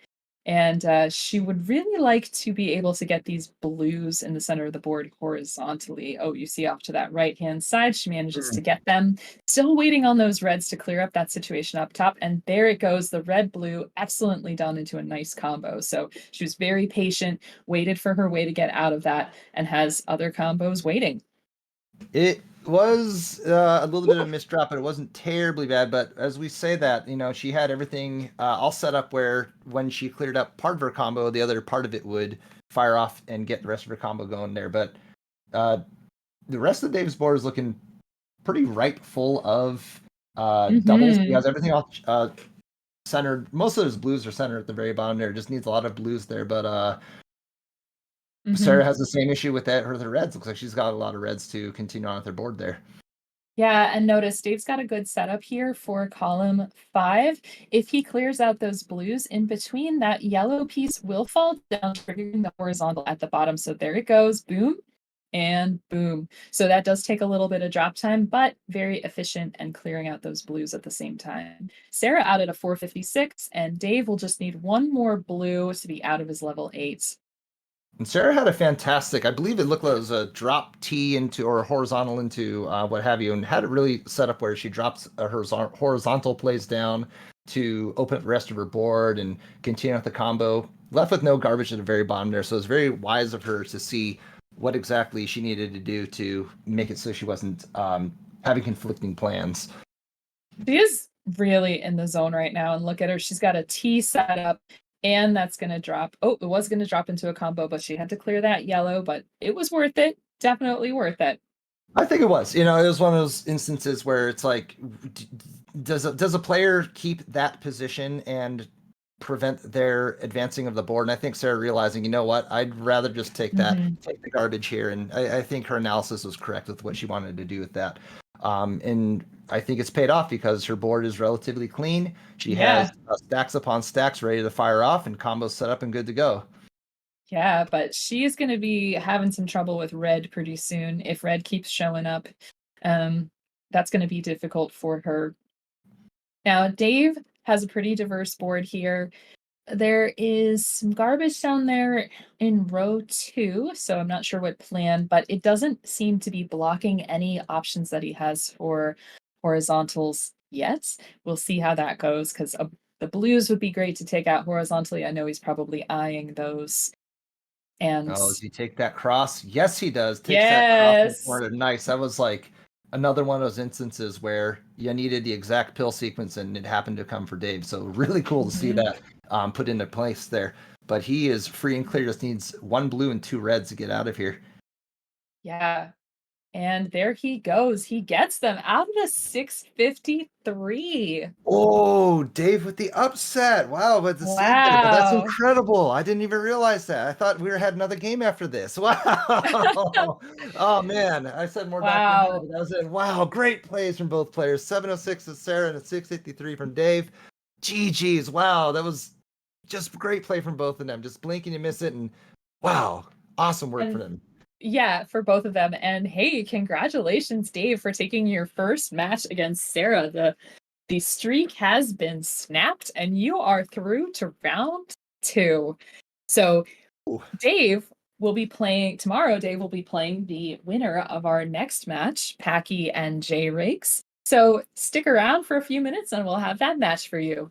And she would really like to be able to get these blues in the center of the board horizontally. Oh, you see off to that right-hand side, she manages to get them. Still waiting on those reds to clear up that situation up top. And there it goes, the red-blue, excellently done into a nice combo. So she was very patient, waited for her way to get out of that, and has other combos waiting. It was a little bit of a misdrop, but it wasn't terribly bad. But as we say that, she had everything all set up where when she cleared up part of her combo, the other part of it would fire off and get the rest of her combo going there. But the rest of the Dave's board is looking pretty ripe, full of doubles. He has everything all centered. Most of his blues are centered at the very bottom there. Just needs a lot of blues there, but Sarah has the same issue with that. The reds. Looks like she's got a lot of reds to continue on with her board there. Yeah, and notice Dave's got a good setup here for column 5. If he clears out those blues in between, that yellow piece will fall down, triggering the horizontal at the bottom. So there it goes, boom and boom. So that does take a little bit of drop time, but very efficient and clearing out those blues at the same time. Sarah out at a 456, and Dave will just need one more blue to be out of his level 8. And Sarah had a fantastic, I believe it looked like it was a drop T into or horizontal into what have you, and had it really set up where she drops her horizontal plays down to open up the rest of her board and continue with the combo. Left with no garbage at the very bottom there, so it was very wise of her to see what exactly she needed to do to make it so she wasn't having conflicting plans. She is really in the zone right now, and look at her. She's got a T set up, and that's going to drop. Oh, it was going to drop into a combo, but she had to clear that yellow, but it was worth it. Definitely worth it. I think it was. You know, it was one of those instances where it's like, does a player keep that position and prevent their advancing of the board? And I think Sarah realizing, you know what, I'd rather just take that, take the garbage here. And I think her analysis was correct with what she wanted to do with that. And I think it's paid off because her board is relatively clean. She has stacks upon stacks ready to fire off and combos set up and good to go. Yeah, but she's going to be having some trouble with red pretty soon. If red keeps showing up, that's going to be difficult for her. Now, Dave has a pretty diverse board here. There is some garbage down there in row 2, so I'm not sure what plan, but it doesn't seem to be blocking any options that he has for horizontals yet. We'll see how that goes, because the blues would be great to take out horizontally. I know he's probably eyeing those. And does he take that cross? Yes, he does. Takes that cross forward. Nice. That was like another one of those instances where you needed the exact pill sequence and it happened to come for Dave. So really cool to see that put into place there. But he is free and clear. Just needs 1 blue and 2 reds to get out of here. Yeah. And there he goes. He gets them out of the 653. Oh, Dave with the upset. Wow, but that's incredible. I didn't even realize that. I thought we had another game after this. Wow. Oh, man. I said more back than that. I was wow, great plays from both players. 706 is Sarah and a 653 from Dave. GG's. Wow, that was just great play from both of them. Just blink and you miss it. And wow, awesome work for them. Yeah, for both of them. And hey, congratulations, Dave, for taking your first match against Sarah. The streak has been snapped and you are through to round 2. So Dave will be playing tomorrow. Dave will be playing the winner of our next match, Packy and xJRigsx. So stick around for a few minutes and we'll have that match for you.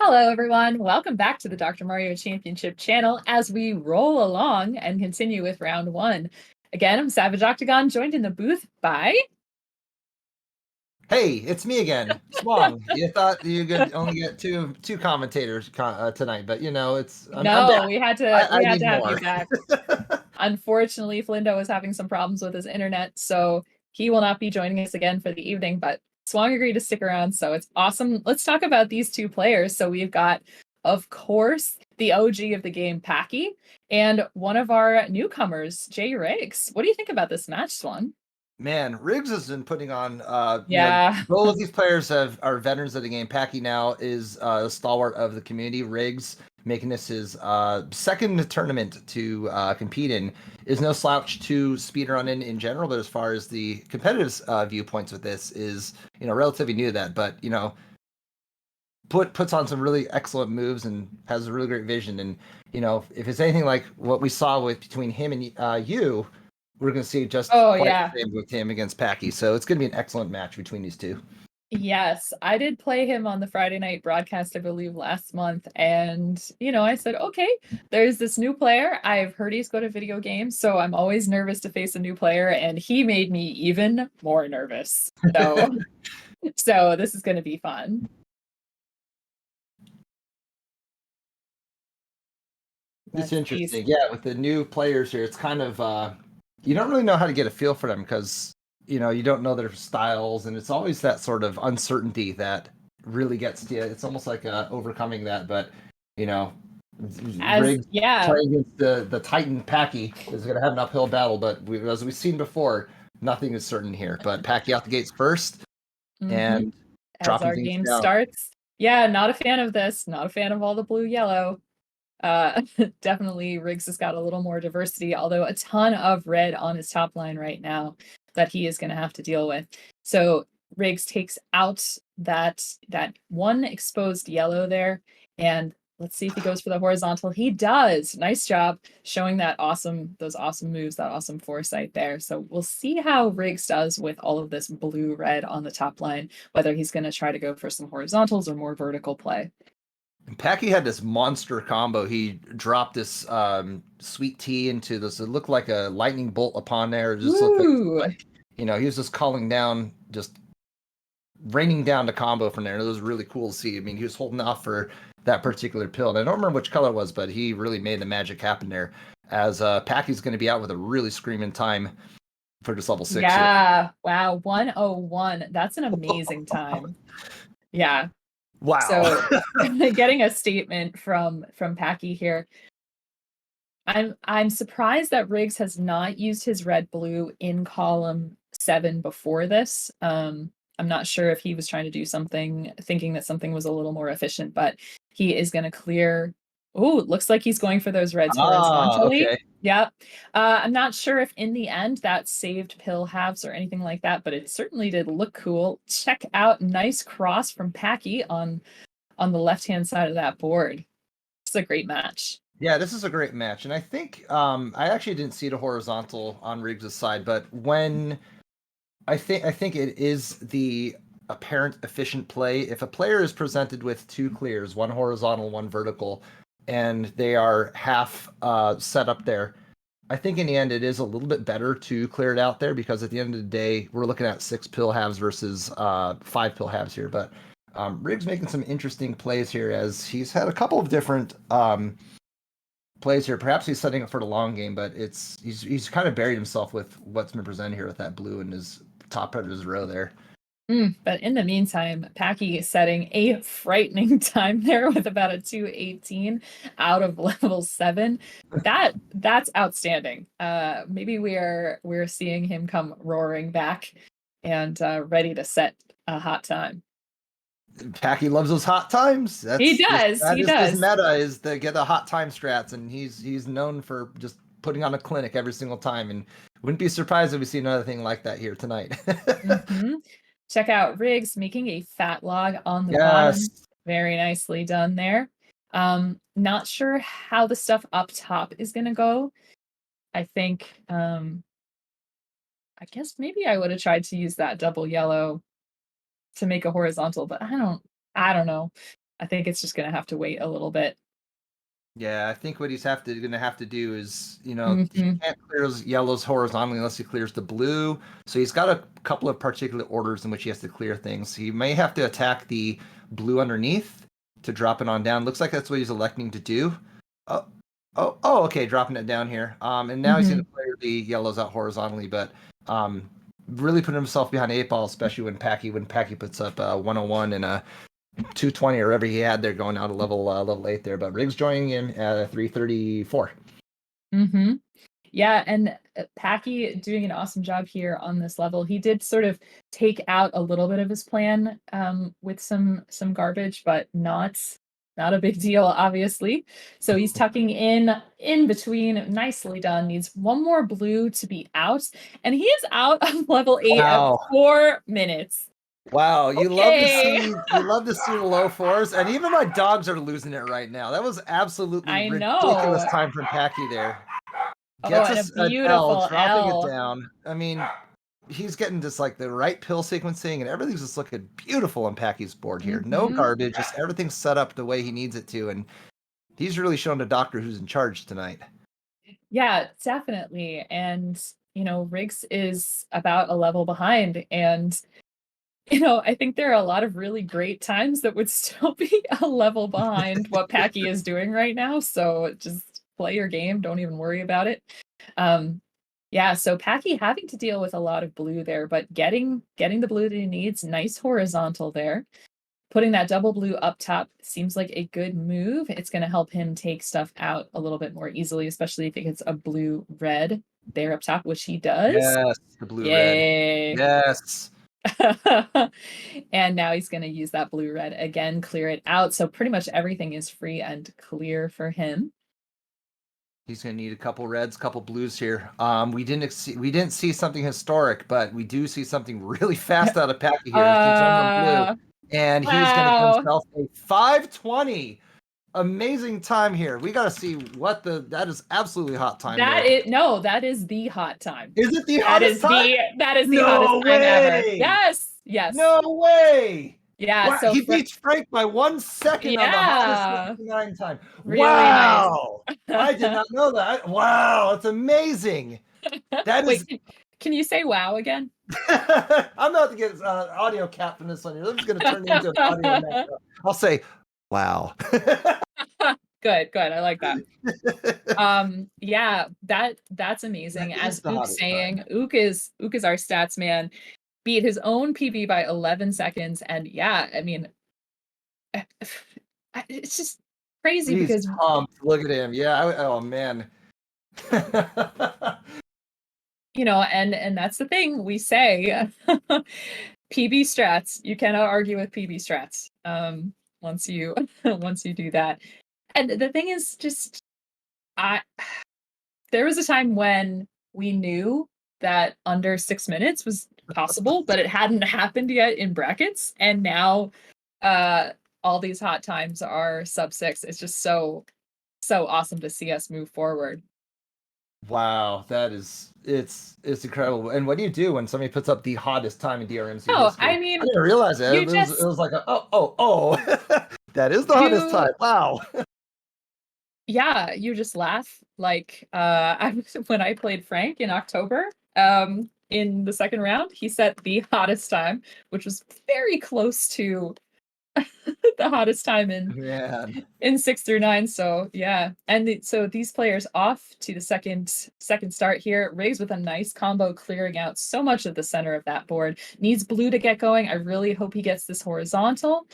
Hello, everyone. Welcome back to the Dr. Mario Championship channel as we roll along and continue with round 1. Again, I'm Savage Octagon, joined in the booth by... Hey, it's me again, Swang. You thought you could only get two commentators tonight, but you know, we had to have you back. Unfortunately, Flindo was having some problems with his internet, so he will not be joining us again for the evening, but Swang agreed to stick around, so it's awesome. Let's talk about these 2 players. So we've got, of course, the OG of the game, Packy, and one of our newcomers, xJRigsx. What do you think about this match, Swang? Man, Riggs has been putting on. Both of these players are veterans of the game. Packy now is a stalwart of the community. Riggs, making this his second tournament to compete in, is no slouch to speedrunning in general. But as far as the competitive viewpoints with this, is relatively new to that. But puts on some really excellent moves and has a really great vision. And if it's anything like what we saw between him and you. We're going to see just the same with him against Packy. So it's going to be an excellent match between these 2. Yes, I did play him on the Friday night broadcast, I believe, last month. And, I said, okay, there's this new player. I've heard he's good at video games, so I'm always nervous to face a new player. And he made me even more nervous. So, so this is going to be fun. It's interesting. Yeah, with the new players here, it's kind of... you don't really know how to get a feel for them because, you don't know their styles. And it's always that sort of uncertainty that really gets to you. It's almost like overcoming that. But, Riggs playing against the Titan Packy is going to have an uphill battle. But as we've seen before, nothing is certain here. But Packy out the gates first. And as our game starts. Yeah, not a fan of this. Not a fan of all the blue-yellow. Definitely Riggs has got a little more diversity, although a ton of red on his top line right now that he is going to have to deal with. So Riggs takes out that one exposed yellow there, and Let's see if he goes for the horizontal. He does. Nice job showing those awesome moves, that awesome foresight there. So we'll see how Riggs does with all of this blue-red on the top line, whether he's going to try to go for some horizontals or more vertical play. Packy had this monster combo. He dropped this sweet tea into this. It looked like a lightning bolt upon there. It just looked like, he was just calling down, just raining down the combo from there. It was really cool to see. I mean, he was holding off for that particular pill. And I don't remember which color it was, but he really made the magic happen there. As Packy's going to be out with a really screaming time for this level 6. Yeah. Here. Wow. 101. That's an amazing time. Yeah. Wow. So getting a statement from Packy here. I'm surprised that Riggs has not used his red blue in column 7 before this. I'm not sure if he was trying to do something, thinking that something was a little more efficient, but he is going to clear. Oh, it looks like he's going for those reds horizontally. Okay. Yep. I'm not sure if in the end that saved pill halves or anything like that, but it certainly did look cool. Check out, nice cross from Packy on the left-hand side of that board. It's a great match. Yeah, this is a great match. And I think I actually didn't see the horizontal on Riggs' side, but when I think it is the apparent efficient play. If a player is presented with 2 clears, one horizontal, one vertical, and they are half set up there, I think in the end it is a little bit better to clear it out there, because at the end of the day, we're looking at 6 pill halves versus 5 pill halves here. But Riggs making some interesting plays here, as he's had a couple of different plays here. Perhaps he's setting up for the long game, but he's kind of buried himself with what's been presented here with that blue in his top part of his row there. But in the meantime, Packy setting a frightening time there with about a 218 out of level 7. That's outstanding. Maybe we're seeing him come roaring back and ready to set a hot time. Packy loves those hot times. He does. His meta is to get the hot time strats, and he's known for just putting on a clinic every single time. And wouldn't be surprised if we see another thing like that here tonight. Mm-hmm. Check out Riggs making a fat log on the bottom. Very nicely done there. Not sure how the stuff up top is gonna go. I think I guess maybe I would have tried to use that double yellow to make a horizontal, but I don't know. I think it's just gonna have to wait a little bit. Yeah, I think what he's gonna have to do is, he Mm-hmm. can't clear his yellows horizontally unless he clears the blue. So he's got a couple of particular orders in which he has to clear things. He may have to attack the blue underneath to drop it on down. Looks like that's what he's electing to do. Okay, dropping it down here. And now he's gonna clear the yellows out horizontally, but really putting himself behind 8 ball, especially when Packy puts up 101 and a 220 or whatever he had there going out of level 8 there. But Riggs joining him at 334. Yeah, and Packy doing an awesome job here on this level. He did sort of take out a little bit of his plan with some garbage, but not a big deal, obviously. So he's tucking in between. Nicely done. Needs one more blue to be out, and he is out of level 8 at 4 minutes. Wow, you love to see the low 4s, and even my dogs are losing it right now. That was absolutely ridiculous time from Packy there. Gets us a beautiful L, dropping it down. I mean, he's getting just like the right pill sequencing, and everything's just looking beautiful on Packy's board here. No garbage, just everything's set up the way he needs it to, and he's really shown the doctor who's in charge tonight. Yeah, definitely. And Riggs is about a level behind, and I think there are a lot of really great times that would still be a level behind what Packy is doing right now. So just play your game. Don't even worry about it. Yeah, so Packy having to deal with a lot of blue there, but getting the blue that he needs. Nice horizontal there. Putting that double blue up top seems like a good move. It's going to help him take stuff out a little bit more easily, especially if he gets a blue-red there up top, which he does. Yes, the blue-red. Yes. And now he's going to use that blue-red again, clear it out. So pretty much everything is free and clear for him. He's going to need a couple reds, couple blues here. We didn't see something historic, but we do see something really fast out of Packy here. He's on blue, and he's going to give himself a 520 amazing time here. We got to see what that is absolutely hot time. That is the hot time. Is it the hottest time? That is the No hottest time ever. way! Yes. No way. Yeah. Wow, So he beats Frank by 1 second on the hottest 69 time. Really Wow. nice. I did not know that. Wow, it's amazing. That is. Wait, can you say wow again? I'm about to get audio cap from this one. I'm just going to turn it into an audio mess. I'll say, wow. Good. I like that. Yeah, that's amazing. As Ook's saying, Ook is our stats man. Beat his own PB by 11 seconds, and yeah, I mean, it's just crazy because look at him. Yeah. Oh man. You know, and that's the thing we say. PB strats, you cannot argue with PB strats. Once you do that. And the thing is just there was a time when we knew that under 6 minutes was possible, but it hadn't happened yet in brackets. And now all these hot times are sub 6. It's just so awesome to see us move forward. Wow, it's incredible. And what do you do when somebody puts up the hottest time in DrMC history? I mean, I didn't realize it. It was like that is the hottest time. Wow. Yeah, you just laugh. Like when I played Frank in October, in the second round, he set the hottest time, which was very close to the hottest time in 6 through 9. So yeah, and so these players off to the second start here. Riggs with a nice combo, clearing out so much of the center of that board. Needs blue to get going. I really hope he gets this horizontal.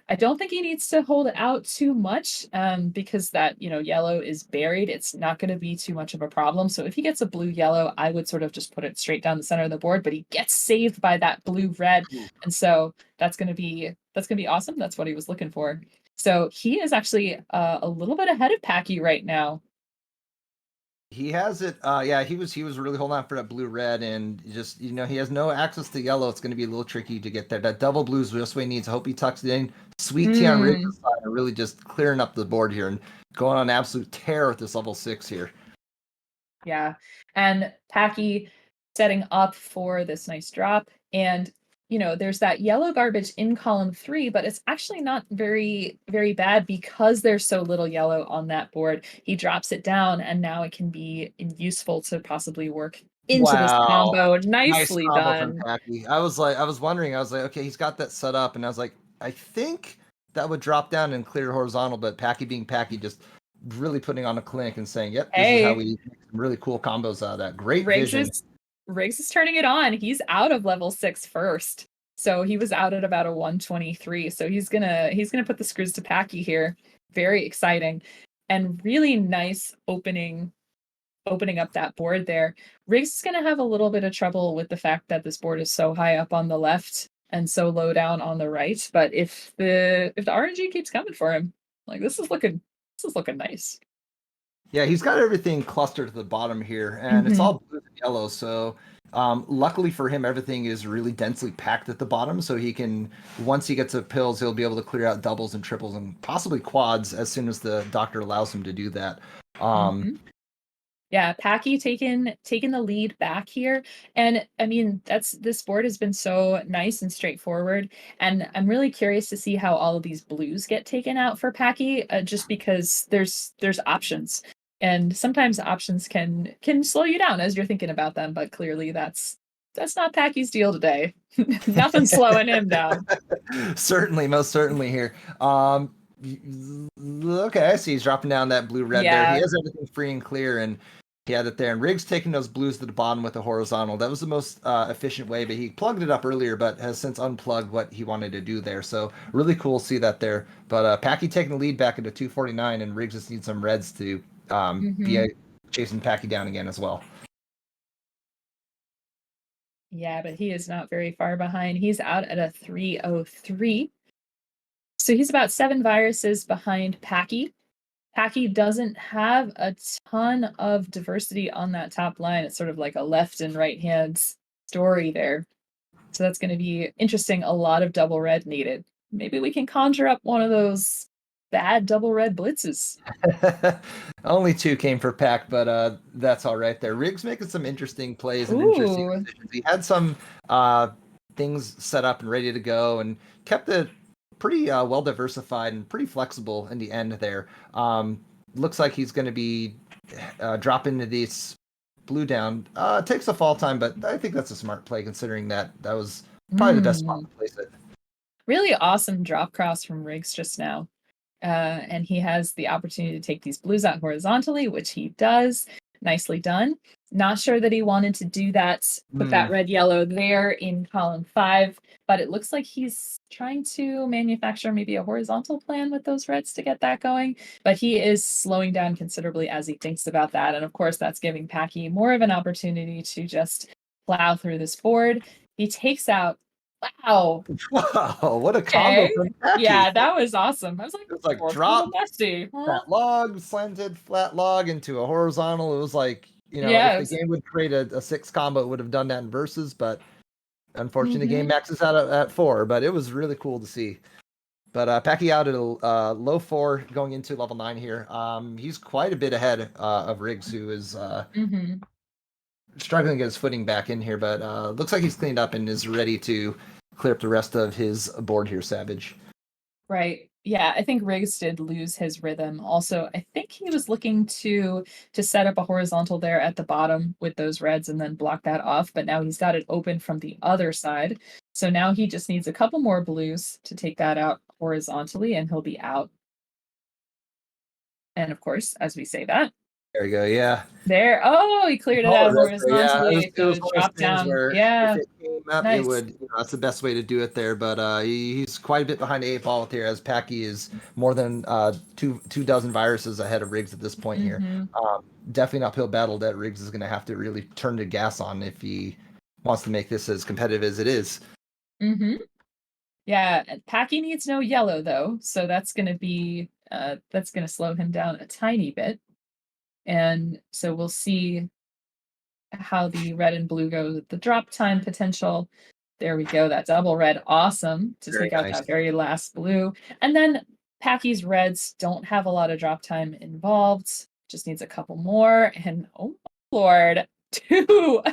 I don't think he needs to hold it out too much, because that, yellow is buried. It's not going to be too much of a problem. So if he gets a blue-yellow, I would sort of just put it straight down the center of the board, but he gets saved by that blue-red. And so that's going to be awesome. That's what he was looking for. So he is actually a little bit ahead of Packy right now. He has it. Yeah, he was really holding on for that blue-red, and just he has no access to yellow. It's going to be a little tricky to get there. That double blue is just what he needs. I hope he tucks it in. Sweet tea on Riggs' side, and really just clearing up the board here and going on an absolute tear with this level 6 here. Yeah, and Packy setting up for this nice drop, and there's that yellow garbage in column 3, but it's actually not very, very bad because there's so little yellow on that board. He drops it down, and now it can be useful to possibly work into this combo. Nicely done. From Packy. I was wondering, okay, he's got that set up, and I was like, I think that would drop down and clear horizontal, but Packy being Packy, just really putting on a clinic and saying, yep, this is how we make some really cool combos out of that. Great vision. Riggs is turning it on. He's out of level 6 first. So he was out at about a 123. So he's gonna put the screws to Packy here. Very exciting. And really nice opening up that board there. Riggs is gonna have a little bit of trouble with the fact that this board is so high up on the left and so low down on the right. But if the RNG keeps coming for him, like this is looking nice. Yeah, he's got everything clustered to the bottom here, and it's all blue and yellow. So luckily for him, everything is really densely packed at the bottom. So he can, once he gets to pills, he'll be able to clear out doubles and triples and possibly quads as soon as the doctor allows him to do that. Yeah, Packy taking the lead back here. And I mean, this board has been so nice and straightforward. And I'm really curious to see how all of these blues get taken out for Packy, just because there's options. And sometimes options can slow you down as you're thinking about them, but clearly that's not Packy's deal today. Nothing's slowing him down. Certainly, most certainly here. Okay, I see he's dropping down that blue-red there. He has everything free and clear, and he had it there. And Riggs taking those blues to the bottom with the horizontal. That was the most efficient way, but he plugged it up earlier, but has since unplugged what he wanted to do there. So really cool to see that there. But Packy taking the lead back into 249, and Riggs just needs some reds to be chasing Packy down again as well. Yeah, but he is not very far behind. He's out at a 303. So he's about 7 viruses behind Packy. Packy doesn't have a ton of diversity on that top line. It's sort of like a left and right hand story there. So that's going to be interesting. A lot of double red needed. Maybe we can conjure up one of those bad double red blitzes. Only 2 came for Pack, but that's all right there. Riggs making some interesting plays and interesting Ooh. decisions. He had some things set up and ready to go and kept it pretty well diversified and pretty flexible in the end there. Looks like he's going to be dropping this blue down. Takes a fall time, but I think that's a smart play considering that was probably the best spot to place it. Really awesome drop cross from Riggs just now. And he has the opportunity to take these blues out horizontally, which he does. Nicely done. Not sure that he wanted to do that, put that red yellow there in column 5, but it looks like he's trying to manufacture maybe a horizontal plan with those reds to get that going. But he is slowing down considerably as he thinks about that. And of course, that's giving Packy more of an opportunity to just plow through this board. He takes out, wow, what a combo from Packy. Yeah, that was awesome. I was It was like drop, flat log, slanted, flat log into a horizontal. It was like, if the game would create a 6 combo, it would have done that in versus, but unfortunately, the game maxes out at 4, but it was really cool to see. But Packy out at a low 4 going into level 9 here. He's quite a bit ahead of Riggs, who is struggling to get his footing back in here, but looks like he's cleaned up and is ready to clear up the rest of his board here, Savage. Right. Yeah, I think Riggs did lose his rhythm. Also, I think he was looking to set up a horizontal there at the bottom with those reds and then block that off, but now he's got it open from the other side. So now he just needs a couple more blues to take that out horizontally and he'll be out. And of course, as we say that, there we go. Yeah. There. Oh, he cleared it out horizontally. It was drop down. Yeah. If it came up, it would. That's the best way to do it there. But he's quite a bit behind the 8 ball here, as Packy is more than two dozen viruses ahead of Riggs at this point here. Definitely an uphill battle that Riggs is going to have to really turn the gas on if he wants to make this as competitive as it is. Yeah, Packy needs no yellow though, so that's going to be that's going to slow him down a tiny bit. And so we'll see how the red and blue goes with the drop time potential. There we go. That double red. Awesome to take out that very last blue. And then Packy's reds don't have a lot of drop time involved. Just needs a couple more. And oh my Lord, two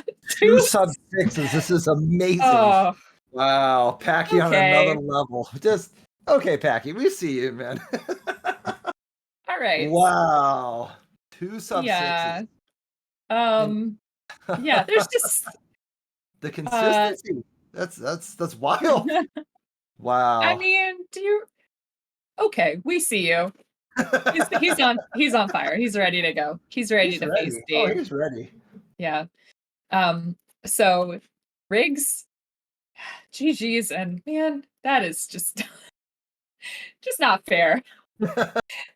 sub 6s. This is amazing. Oh, wow. Packy on another level. Just okay, Packy. We see you, man. All right. Wow. 2 sub 6s. Yeah. Yeah, there's just the consistency. That's wild. Wow. I mean, okay, we see you. He's on fire. He's ready to go. He's ready to face Dave. Oh, he's ready. Yeah. So Riggs, GG's, and man, that is just not fair.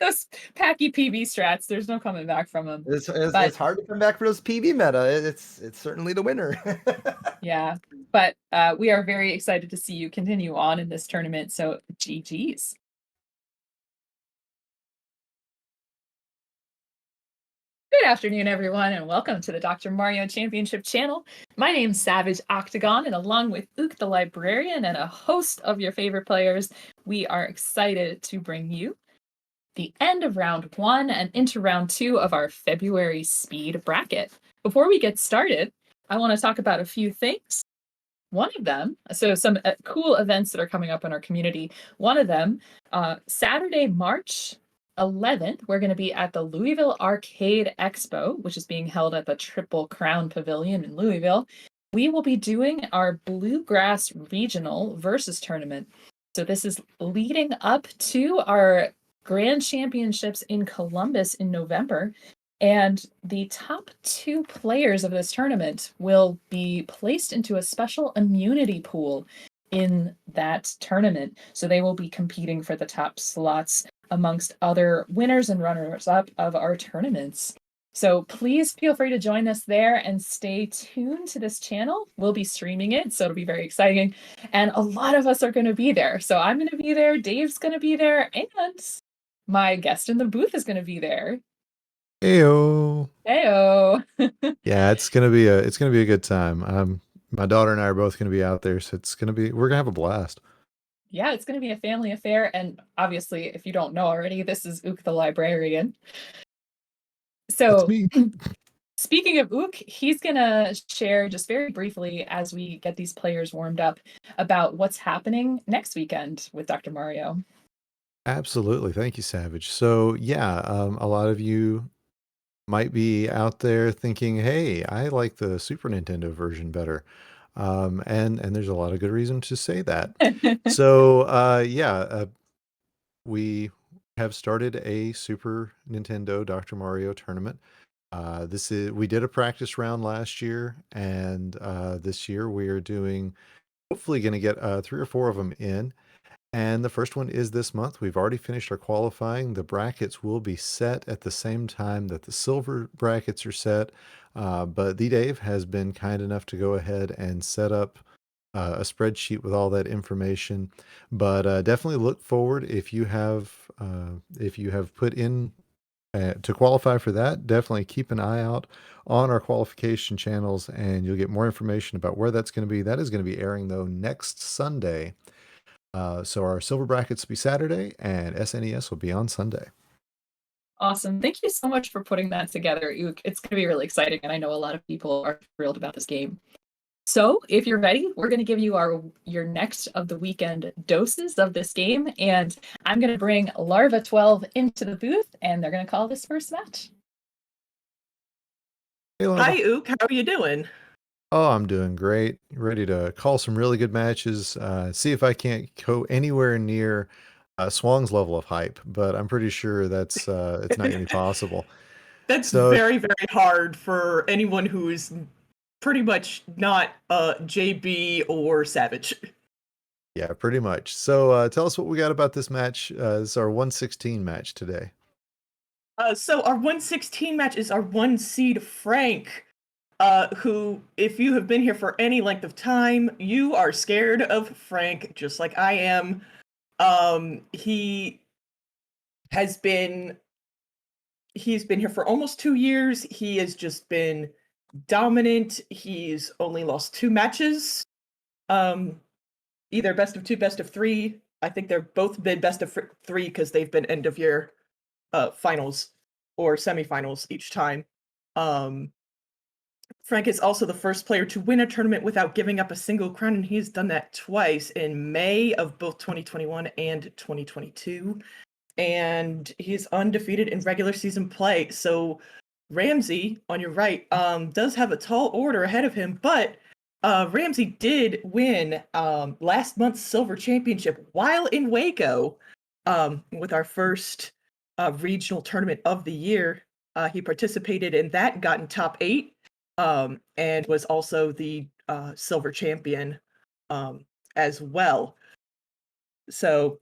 Those Packy PB strats, there's no coming back from them. It's hard to come back for those PB meta. It's certainly the winner. Yeah, but we are very excited to see you continue on in this tournament. So GG's. Good afternoon, everyone, and welcome to the Dr. Mario Championship channel. My name's Savage Octagon, and along with OoktheLibrarian and a host of your favorite players, we are excited to bring you the end of round 1 and into round 2 of our February speed bracket. Before we get started, I want to talk about a few things. One of them, so some cool events that are coming up in our community. One of them, Saturday, March 11th, we're going to be at the Louisville Arcade Expo, which is being held at the Triple Crown Pavilion in Louisville. We will be doing our Bluegrass Regional Versus Tournament. So this is leading up to our Grand Championships in Columbus in November. And the top 2 players of this tournament will be placed into a special immunity pool in that tournament. So they will be competing for the top slots amongst other winners and runners-up of our tournaments. So please feel free to join us there and stay tuned to this channel. We'll be streaming it, so it'll be very exciting. And a lot of us are going to be there. So I'm going to be there, Dave's going to be there, and my guest in the booth is going to be there. Heyo. Heyo. Yeah, it's gonna be a good time. My daughter and I are both gonna be out there, so we're gonna have a blast. Yeah, it's going to be a family affair. And obviously, if you don't know already, this is OoktheLibrarian. That's So, me. speaking of Ook, he's going to share just very briefly as we get these players warmed up about what's happening next weekend with Dr. Mario. Absolutely. Thank you, Savage. So, yeah, a lot of you might be out there thinking, hey, I like the Super Nintendo version better. And there's a lot of good reason to say that. So, we have started a Super Nintendo Dr. Mario tournament. We did a practice round last year, and this year we are hopefully going to get 3 or 4 of them in. And the first one is this month. We've already finished our qualifying. The brackets will be set at the same time that the silver brackets are set. But the Dave has been kind enough to go ahead and set up a spreadsheet with all that information. But definitely look forward if you have put in to qualify for that. Definitely keep an eye out on our qualification channels, and you'll get more information about where that's going to be. That is going to be airing though next Sunday. So our silver brackets will be Saturday, and SNES will be on Sunday. Awesome. Thank you so much for putting that together, Ook. It's going to be really exciting, and I know a lot of people are thrilled about this game. So if you're ready, we're going to give you your next of the weekend doses of this game, and I'm going to bring Larva 12 into the booth, and they're going to call this first match. Hey, Larva. Hi, Ook. How are you doing? Oh, I'm doing great. Ready to call some really good matches. See if I can't go anywhere near Swang's level of hype, but I'm pretty sure that's it's not going to be possible. That's So- very, very hard for anyone who is pretty much not JB or Savage. Yeah, pretty much. So tell us what we got about this match. This is our 116 match today. So our 116 match is our 1 seed Frank, who, if you have been here for any length of time, you are scared of Frank, just like I am. He's been here for almost 2 years. He has just been dominant. He's only lost 2 matches. Either best of 2, best of 3. I think they're both been best of 3 because they've been end of year finals or semifinals each time. Frank is also the first player to win a tournament without giving up a single crown, and he's done that twice in May of both 2021 and 2022. And he's undefeated in regular season play. So Ramsey, on your right, does have a tall order ahead of him, but Ramsey did win last month's silver championship while in Waco with our first regional tournament of the year. He participated in that, got in top 8, and was also the silver champion as well. So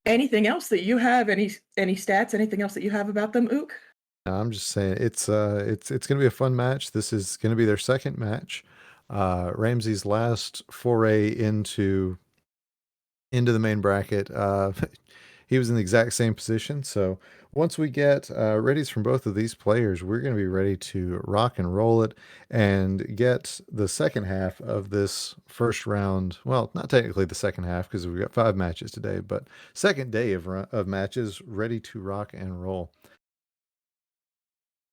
anything else that you have, any stats, anything else that you have about them, Ook? No, I'm just saying it's going to be a fun match. This is going to be their second match. Ramsey's last foray into the main bracket. He was in the exact same position. So once we get readies from both of these players, we're going to be ready to rock and roll it and get the second half of this first round. Well, not technically the second half because we've got 5 matches today, but second day of matches ready to rock and roll.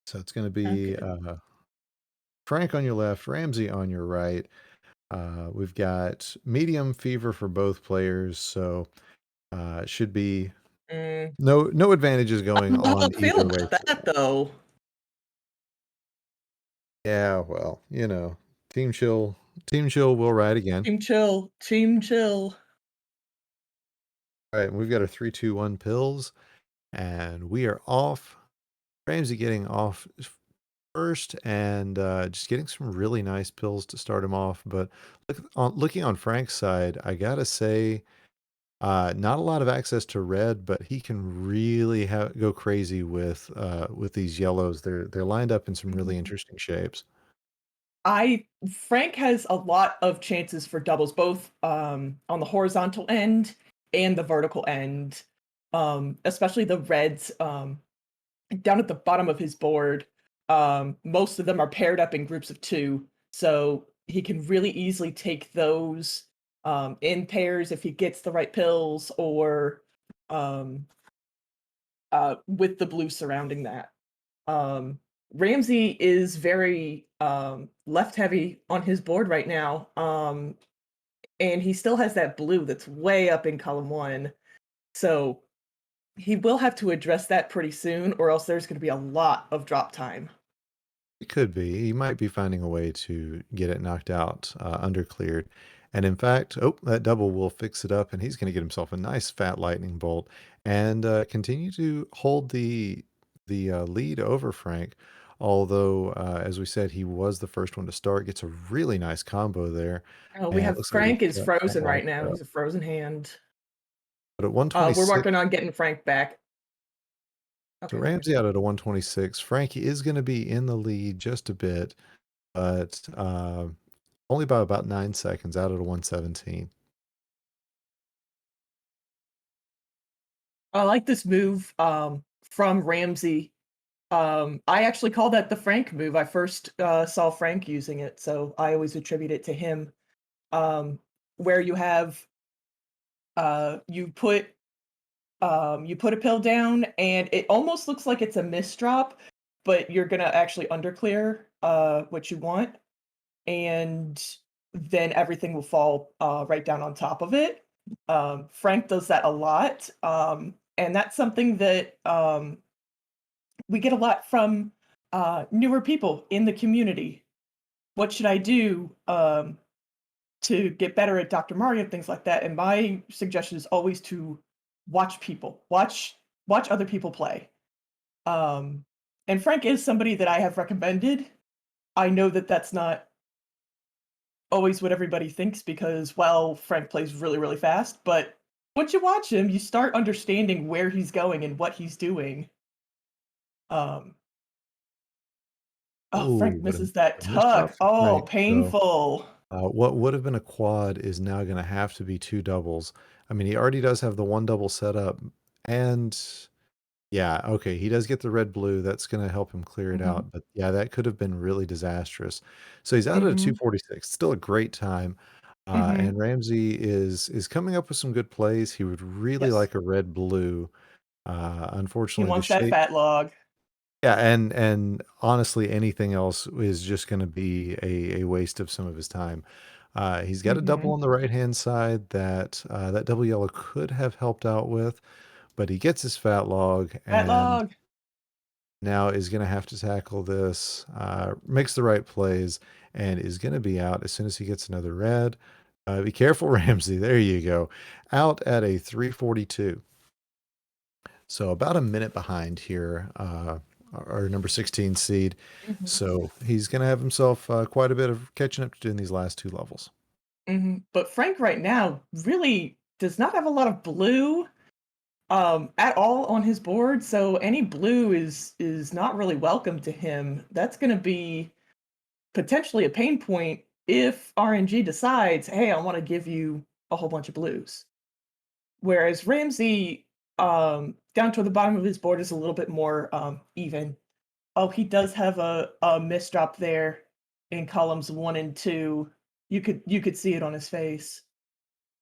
So it's going to be Frank on your left, Ramsey on your right. We've got medium fever for both players, so it should be no advantages going How on do you feel either way. about that, though? Yeah, well, Team Chill will ride again. Team chill. All right, we've got our 3, 2, 1 pills, and we are off. Ramsey getting off first, and just getting some really nice pills to start him off. But looking on Frank's side, I gotta say, not a lot of access to red, but he can really go crazy with these yellows. They're lined up in some really interesting shapes. Frank has a lot of chances for doubles, both on the horizontal end and the vertical end. Especially the reds down at the bottom of his board. Most of them are paired up in groups of 2, so he can really easily take those in pairs if he gets the right pills, or um, with the blue surrounding that. Ramsey is very left heavy on his board right now, and he still has that blue that's way up in column 1. So he will have to address that pretty soon, or else there's going to be a lot of drop time. It could be. He might be finding a way to get it knocked out, undercleared. And in fact, oh, that double will fix it up, and he's going to get himself a nice fat lightning bolt and continue to hold the lead over Frank. Although, as we said, he was the first one to start. Gets a really nice combo there, Oh, we and it have looks like Frank is got frozen that right locked now. up. He's a frozen hand. But at We're 126, working on getting Frank back. so Okay, there. Ramsey out at a 126. Frank is going to be in the lead just a bit, but only by about 9 seconds out at a 117. I like this move from Ramsey. I actually call that the Frank move. I first saw Frank using it, so I always attribute it to him. Where you have you put a pill down, and it almost looks like it's a misdrop, but you're gonna actually underclear what you want, and then everything will fall right down on top of it. Frank does that a lot, and that's something that we get a lot from newer people in the community. What should I do to get better at Dr. Mario, things like that? And my suggestion is always to watch people, watch other people play. And Frank is somebody that I have recommended. I know that that's not always what everybody thinks, because, well, Frank plays really, really fast. But once you watch him, you start understanding where he's going and what he's doing. Oh, Oh, Frank what misses that a missed drop tuck. for Oh, Frank. So painful. what would have been a quad is now going to have to be two doubles. I mean, he already does have the one double set up, and yeah, okay, he does get the red blue. That's going to help him clear it Hmm. out. But yeah, that could have been really disastrous. So he's out at a Hmm. 246. Still a great time. Hmm. And Ramsey is coming up with some good plays. He would really Yes. like a red blue. He Unfortunately, the wants that shape. fat log. Yeah, and honestly, anything else is just going to be a waste of some of his time. He's got a double Hmm. on the right hand side that that double yellow could have helped out with, but he gets his fat log Fat and log. now is going to have to tackle this. Makes the right plays and is going to be out as soon as he gets another red. Be careful, Ramsey. There you go. Out at a 342. So about a minute behind here, our number 16 seed. Hmm. So he's going to have himself quite a bit of catching up to do in these last two levels. Hmm. But Frank right now really does not have a lot of blue at all on his board, so any blue is not really welcome to him. That's going to be potentially a pain point if RNG decides, hey, I want to give you a whole bunch of blues. Whereas Ramsey, down toward the bottom of his board, is a little bit more even. Oh, he does have a misdrop there in columns 1 and 2. You could see it on his face.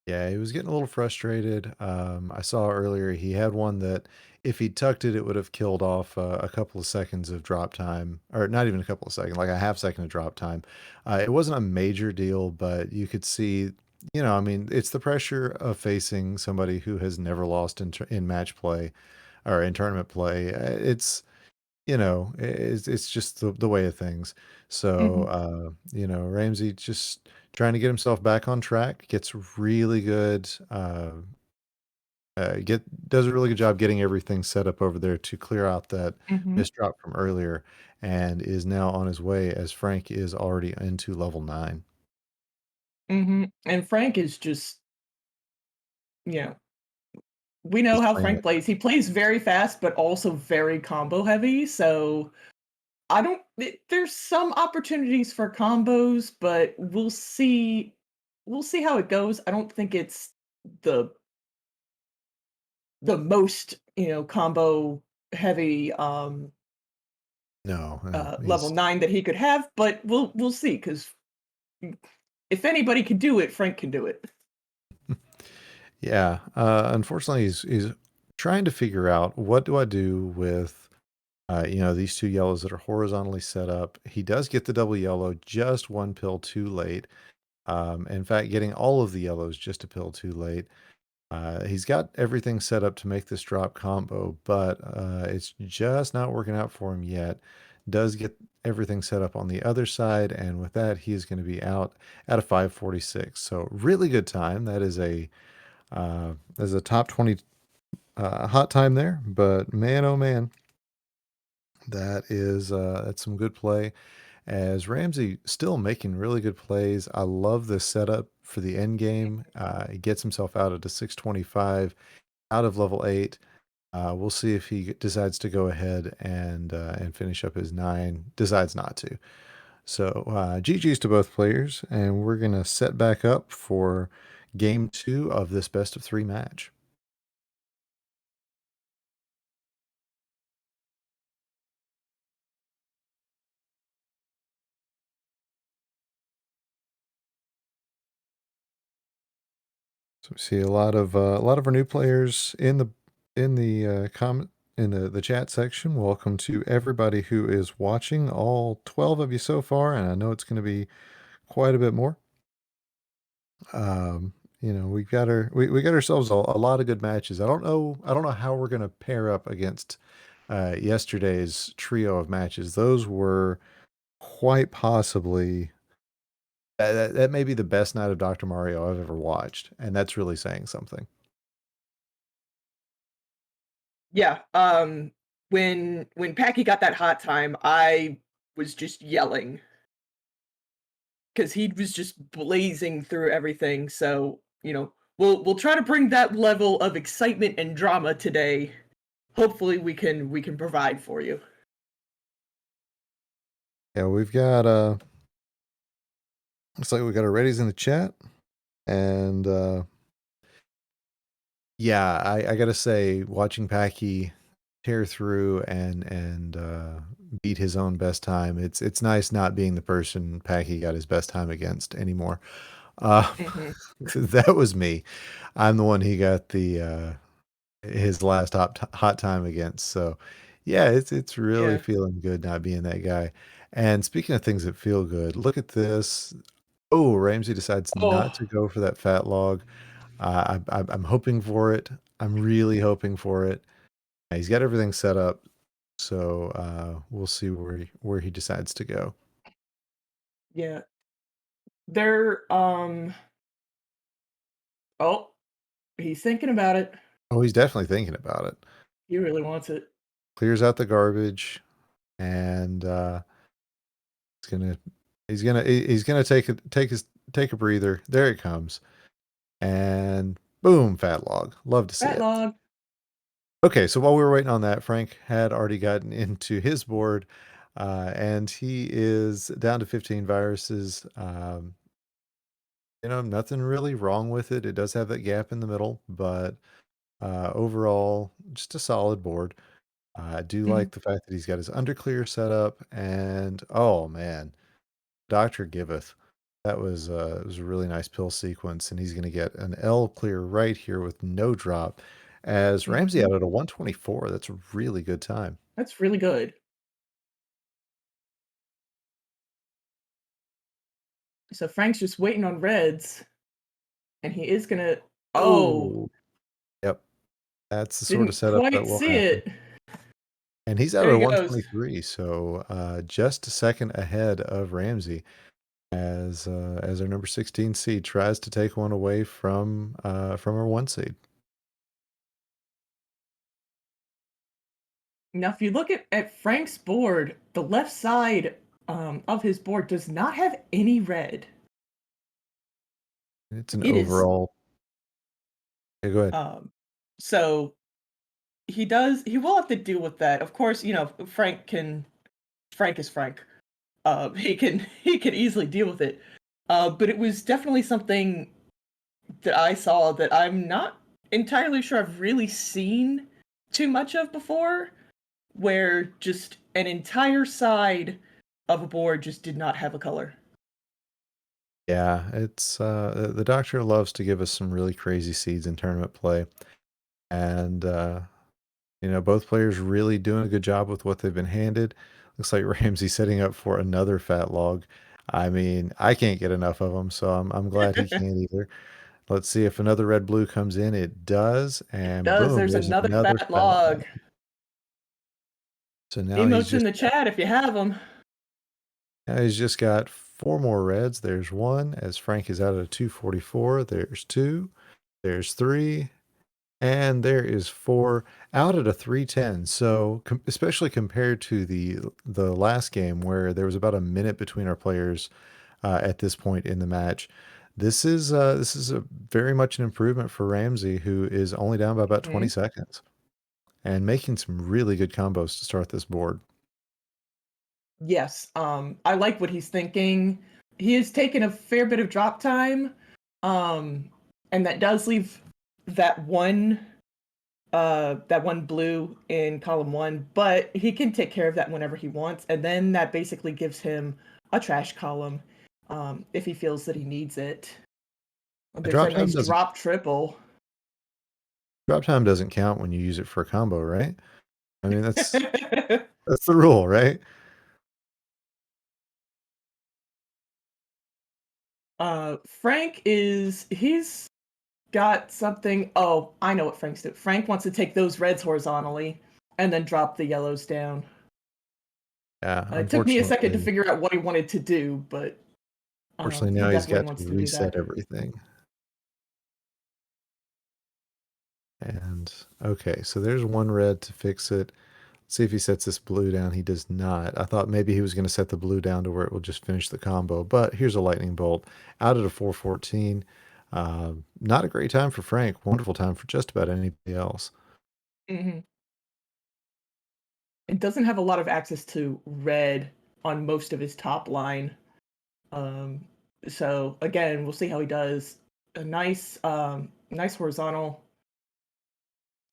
Yeah, he was getting a little frustrated. I saw earlier he had one that if he tucked it, it would have killed off a couple of seconds of drop time, or not even a couple of seconds, like a half second of drop time. It wasn't a major deal, but you could see, I mean, it's the pressure of facing somebody who has never lost in match play or in tournament play. It's just the way of things. So, Hmm. Ramsey just trying to get himself back on track, gets really good, does a really good job getting everything set up over there to clear out that Hmm. missed drop from earlier, and is now on his way as Frank is already into level 9. Hmm. And Frank is just, you know, we know He's how playing Frank like plays. He plays very fast, but also very combo heavy. So I don't. There's some opportunities for combos, but we'll see. We'll see how it goes. I don't think it's the the most combo heavy no, no, level he's 9 that he could have, but we'll see, because if anybody can do it, Frank can do it. Yeah. Unfortunately, he's trying to figure out what do I do with these two yellows that are horizontally set up. He does get the double yellow just one pill too late. In fact, getting all of the yellows just a pill too late. He's got everything set up to make this drop combo, but it's just not working out for him yet. Does get everything set up on the other side, and with that, he is going to be out at a 546. So really good time. That is a top 20 hot time there. But man, oh man, that's some good play. As Ramsey still making really good plays. I love the setup for the end game. He gets himself out at a 625 out of level 8. We'll see if he decides to go ahead and finish up his 9. Decides not to. So GG's to both players, and we're going to set back up for game 2 of this best of 3 match. So we see a lot of our new players in the comment in the chat section. Welcome to everybody who is watching, all 12 of you so far, and I know it's going to be quite a bit more. We got ourselves a lot of good matches. I don't know how we're going to pair up against yesterday's trio of matches. Those were quite possibly that may be the best night of Dr. Mario I've ever watched, and that's really saying something. Yeah. When Packy got that hot time, I was just yelling because he was just blazing through everything. So we'll try to bring that level of excitement and drama today. Hopefully, we can provide for you. Yeah, we've got looks like we got our readies in the chat, and yeah, I gotta say, watching Packy tear through and beat his own best time, it's nice not being the person Packy got his best time against anymore. That was me. I'm the one he got the his last hot time against. So yeah, it's really Yeah. feeling good not being that guy. And speaking of things that feel good, look at this. Oh, Ramsey decides not Oh, to go for that fat log. I'm hoping for it. I'm really hoping for it. He's got everything set up, so we'll see where he decides to go. yeah. They're Oh, he's thinking about it. Oh, he's definitely thinking about it. He really wants it. Clears out the garbage, and he's gonna take a breather. There it comes, and boom, fat log. Love to see Fat it. log. Okay, so while we were waiting on that, Frank had already gotten into his board, and he is down to 15 viruses. Nothing really wrong with it. It does have that gap in the middle, but overall, just a solid board. I do Mhm. like the fact that he's got his underclear set up, and oh man, Doctor Giveth. That was it was a really nice pill sequence, and he's going to get an L clear right here with no drop. As Ramsey Mhm. out at a 124, that's a really good time. That's really good. So Frank's just waiting on reds, and he is gonna. Oh, Oh, yep, that's the sort of didn't setup that quite will see happen. it. And he's out There at a he goes. 123, so just a second ahead of Ramsey as our number 16 seed tries to take one away from our 1 seed. Now, if you look at Frank's board, the left side of his board does not have any red. It's an It is overall. Yeah, go ahead. so he will have to deal with that. Of course, Frank is Frank. He can easily deal with it. But it was definitely something that I saw that I'm not entirely sure I've really seen too much of before, where just an entire side of a board just did not have a color. Yeah, it's the doctor loves to give us some really crazy seeds in tournament play, and both players really doing a good job with what they've been handed. Looks like Ramsey setting up for another fat log. I mean, I can't get enough of them, so I'm glad he can't either. Let's see if another red blue comes in. It does, and Does boom, there's there's another another fat fat log. log. So Emotes in the chat if you have them. now he's just got 4 more reds. There's 1 as Frank is out of 244. There's 2. There's 3. And there is 4 out at a 310. So especially compared to the last game where there was about a minute between our players at this point in the match, this is a very much an improvement for Ramsey, who is only down by about 20 seconds and making some really good combos to start this board. Yes, I like what he's thinking. He has taken a fair bit of drop time, and that does leave that one blue in column 1, but he can take care of that whenever he wants, and then that basically gives him a trash column if he feels that he needs it. There's a nice drop triple. Drop time doesn't count when you use it for a combo, right? I mean, that's that's the rule, right? He's got something. Oh, I know what Frank's doing. Frank wants to take those reds horizontally and then drop the yellows down. Yeah, It took me a second to figure out what he wanted to do, but unfortunately now he's got to reset everything. And okay, so there's 1 red to fix it. Let's see if he sets this blue down. He does not. I thought maybe he was going to set the blue down to where it will just finish the combo, but here's a lightning bolt out at a 414. Not a great time for Frank. Wonderful time for just about anybody else. Mm-hmm. It doesn't have a lot of access to red on most of his top line. So again, we'll see how he does. A nice horizontal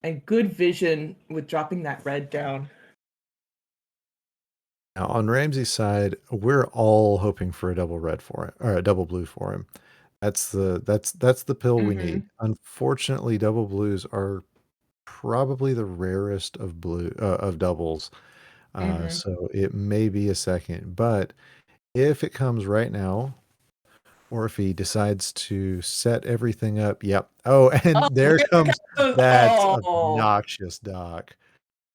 and good vision with dropping that red down. Now on Ramsey's side, we're all hoping for a double red for him, or a double blue for him. That's the pill we need. Unfortunately, double blues are probably the rarest of doubles. So it may be a second, but if it comes right now, or if he decides to set everything up, yep. Oh, and there comes that's obnoxious, Doc.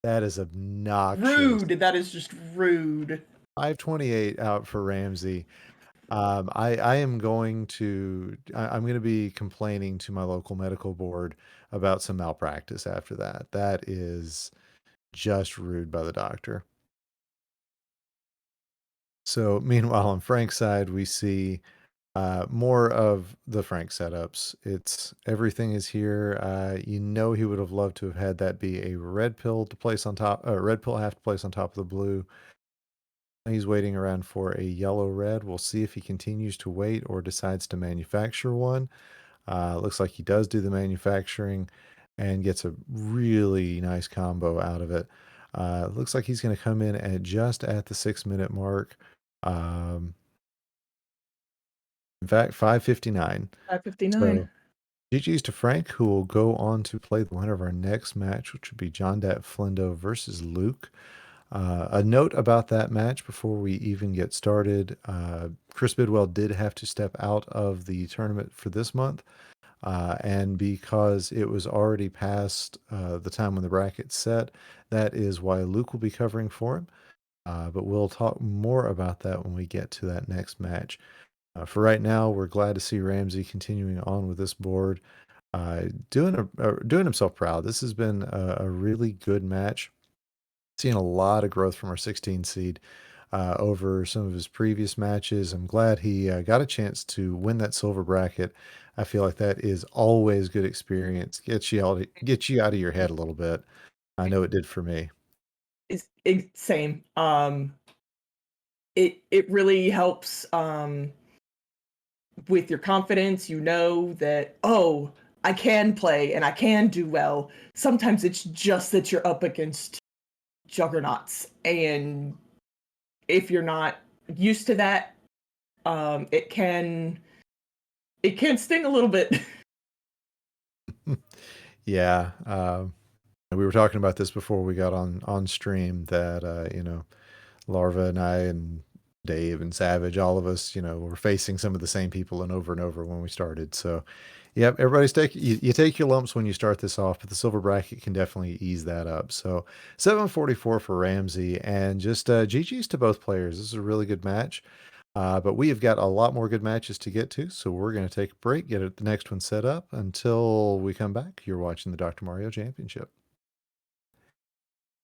That is obnoxious. Rude. That is just rude. 528 out for Ramsey. I am going to I'm going to be complaining to my local medical board about some malpractice after that. That is just rude by the doctor. So meanwhile, on Frank's side, we see more of the Frank setups. It's everything is here. He would have loved to have had that be a red pill to place on top, red pill half to place on top of the blue. He's waiting around for a yellow red. We'll see if he continues to wait or decides to manufacture one. Looks like he does do the manufacturing and gets a really nice combo out of it. Looks like he's going to come in at just at the 6-minute mark. In fact, 5:59. 5:59. So, GG's to Frank, who will go on to play the winner of our next match, which would be JonDatFlindo versus Luke. A note about that match before we even get started. Chris Bidwell did have to step out of the tournament for this month. And because it was already past the time when the bracket's set, that is why Luke will be covering for him. But we'll talk more about that when we get to that next match. For right now, we're glad to see Ramsey continuing on with this board, doing himself proud. This has been a really good match. Seeing a lot of growth from our 16 seed over some of his previous matches. I'm glad he got a chance to win that silver bracket. I feel like that is always good experience. Get you out of your head a little bit. I know it did for me. It's same. It really helps with your confidence. You know that, oh, I can play and I can do well. Sometimes it's just that you're up against juggernauts, and if you're not used to that, it can sting a little bit. Yeah. We were talking about this before we got on stream that, you know, Larva and I and Dave and Savage, all of us, you know, were facing some of the same people and over when we started. So, yep, everybody's you take your lumps when you start this off, but the silver bracket can definitely ease that up. So, 744 for Ramsey, and just GG's to both players. This is a really good match. But we have got a lot more good matches to get to, so we're going to take a break, get the next one set up. Until we come back, you're watching the Dr. Mario Championship.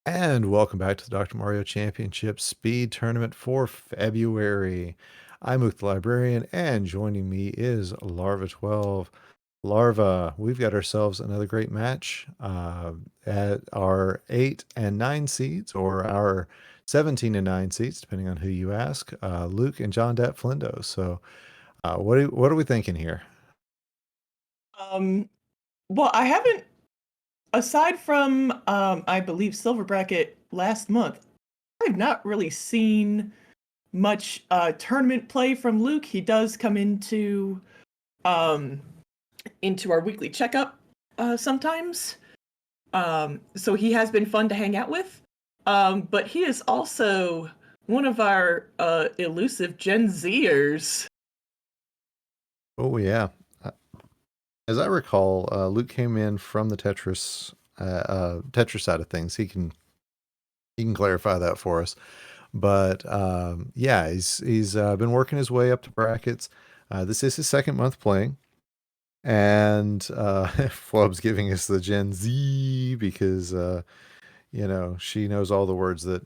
And welcome back to the Dr. Mario Championship Speed Tournament for February. I'm OoktheLibrarian, and joining me is Larva12. Larva, we've got ourselves another great match at our 8 and 9 seeds, or our 17 and 9 seeds, depending on who you ask, Luke and JonDatFlindo. So what are we thinking here? Well, I haven't, aside from I believe silver bracket last month, I've not really seen much tournament play from Luke. He does come into our weekly checkup sometimes. So he has been fun to hang out with. But he is also one of our elusive Gen Zers. Oh, yeah. As I recall, Luke came in from the Tetris side of things. He can clarify that for us. But yeah, he's been working his way up to brackets. This is his second month playing. And Flub's giving us the Gen Z because, you know, she knows all the words that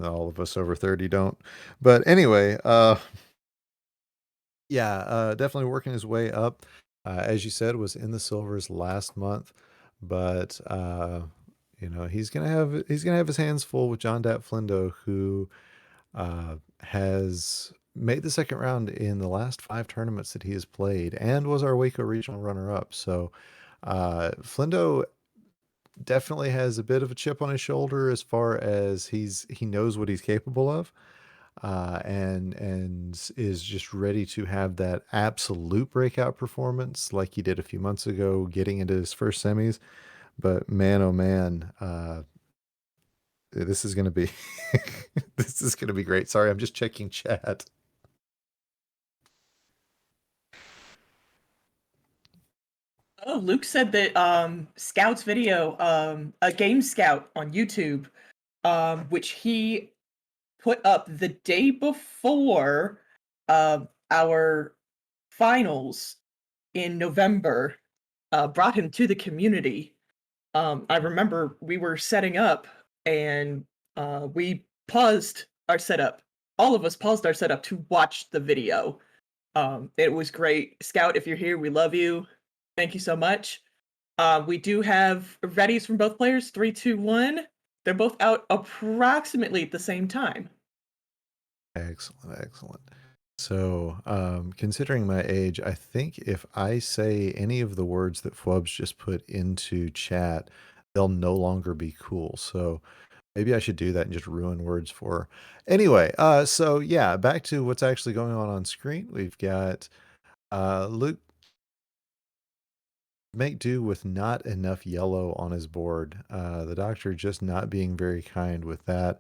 all of us over 30 don't. But anyway, yeah, definitely working his way up. As you said, was in the silvers last month, but you know, he's gonna have his hands full with JonDatFlindo, who has made the second round in the last 5 tournaments that he has played and was our Waco regional runner-up. So Flindo definitely has a bit of a chip on his shoulder as far as he knows what he's capable of, and is just ready to have that absolute breakout performance like he did a few months ago, getting into his first semis. But man, oh man, this is gonna be this is gonna be great. Sorry, I'm just checking chat. Oh, Luke said that Scout's video, a game Scout on YouTube, which he put up the day before our finals in November, brought him to the community. I remember we were setting up and we paused our setup. All of us paused our setup to watch the video. It was great. Scout, if you're here, we love you. Thank you so much. We do have readies from both players, 3, 2, 1. They're both out approximately at the same time. Excellent, excellent. So, considering my age, I think if I say any of the words that Flubs just put into chat, they'll no longer be cool. So maybe I should do that and just ruin words for her. Anyway, so yeah, back to what's actually going on screen. We've got Luke make do with not enough yellow on his board. The doctor just not being very kind with that.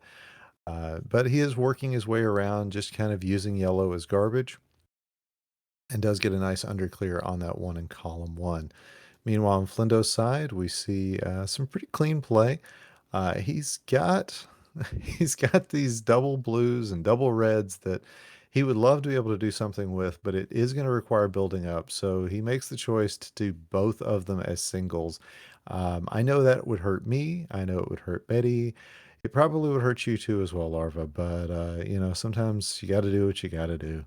But he is working his way around, just kind of using yellow as garbage, and does get a nice underclear on that one in column 1. Meanwhile, on Flindo's side, we see some pretty clean play. He's got these double blues and double reds that he would love to be able to do something with, but it is going to require building up. So he makes the choice to do both of them as singles. I know that would hurt me. I know it would hurt Betty. It probably would hurt you too as well, Larva. But you know, sometimes you got to do what you got to do.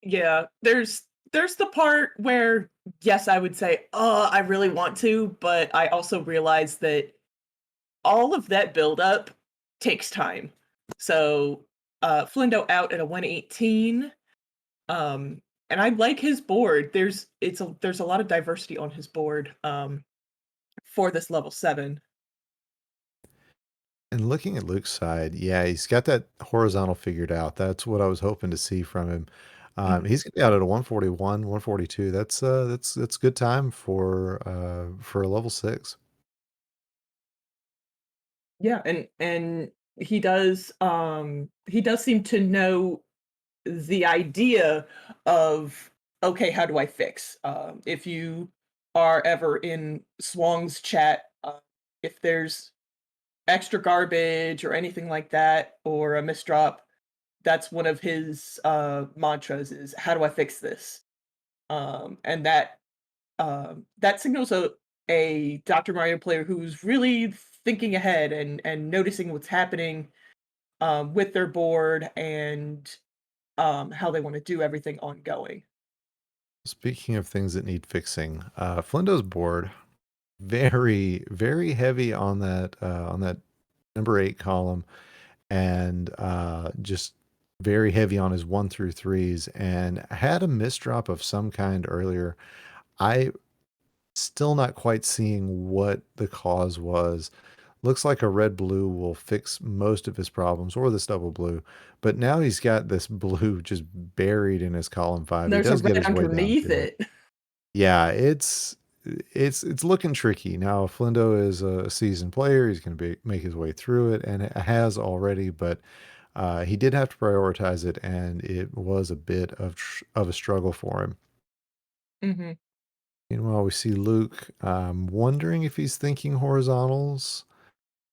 Yeah, there's the part where, yes, I would say, oh, I really want to, but I also realize that all of that buildup takes time. So Flindo out at a 118. And I like his board. There's a lot of diversity on his board for this level 7. And looking at Luke's side, yeah, he's got that horizontal figured out. That's what I was hoping to see from him. He's gonna be out at a 141, 142. That's good time for a level 6. Yeah, and he does seem to know the idea of, okay, how do I fix? If you are ever in Swong's chat, if there's extra garbage or anything like that, or a misdrop, that's one of his mantras is, how do I fix this? And that signals a Dr. Mario player who's really thinking ahead and noticing what's happening with their board and how they want to do everything ongoing. Speaking of things that need fixing, Flindo's board very very heavy on that number 8 column, and just very heavy on his 1 through 3s, and had a misdrop of some kind earlier. I still not quite seeing what the cause was. Looks like a red blue will fix most of his problems, or this double blue. But now he's got this blue just buried in his column 5. He There's a does get red his way down underneath to it. it. Yeah, it's looking tricky. Now, if Flindo is a seasoned player, he's going to make his way through it, and has already, but he did have to prioritize it, and it was a bit of a struggle for him. Hmm. Meanwhile, we see Luke wondering if he's thinking horizontals.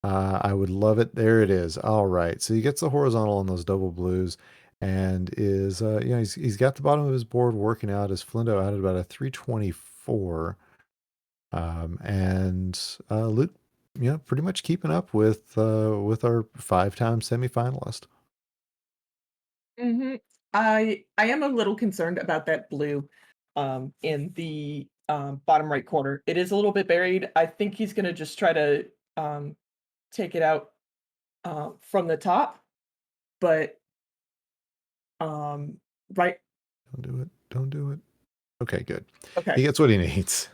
I would love it. There it is. All right. So he gets the horizontal on those double blues, and is he's got the bottom of his board working out as Flindo out at about a 324. And Luke, pretty much keeping up with our 5-time semifinalist. Hmm. I am a little concerned about that blue in the bottom right corner. It is a little bit buried. I think he's going to just try to take it out from the top, but right. Don't do it. Don't do it. Okay, good. Okay. He gets what he needs.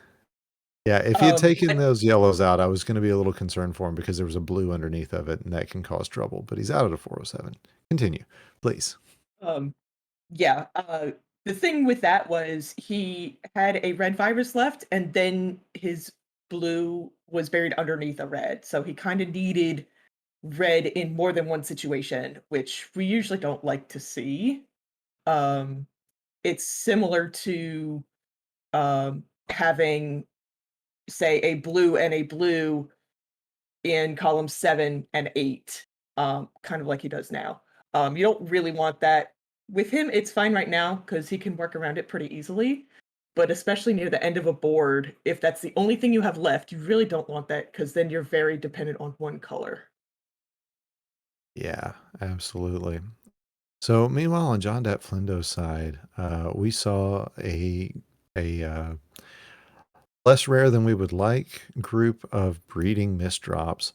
Yeah, if he had taken But those yellows out, I was going to be a little concerned for him because there was a blue underneath of it, and that can cause trouble. But he's out at a 407. Continue, please. yeah, the thing with that was he had a red virus left, and then his blue was buried underneath a red. So he kind of needed red in more than one situation, which we usually don't like to see. Um, it's similar to having, say, a blue and a blue in column 7 and 8, kind of like he does now. You don't really want that. With him, it's fine right now because he can work around it pretty easily. But especially near the end of a board, if that's the only thing you have left, you really don't want that because then you're very dependent on one color. Yeah, absolutely. So meanwhile, on JonDatFlindo's side, we saw a less rare than we would like group of breeding misdrops.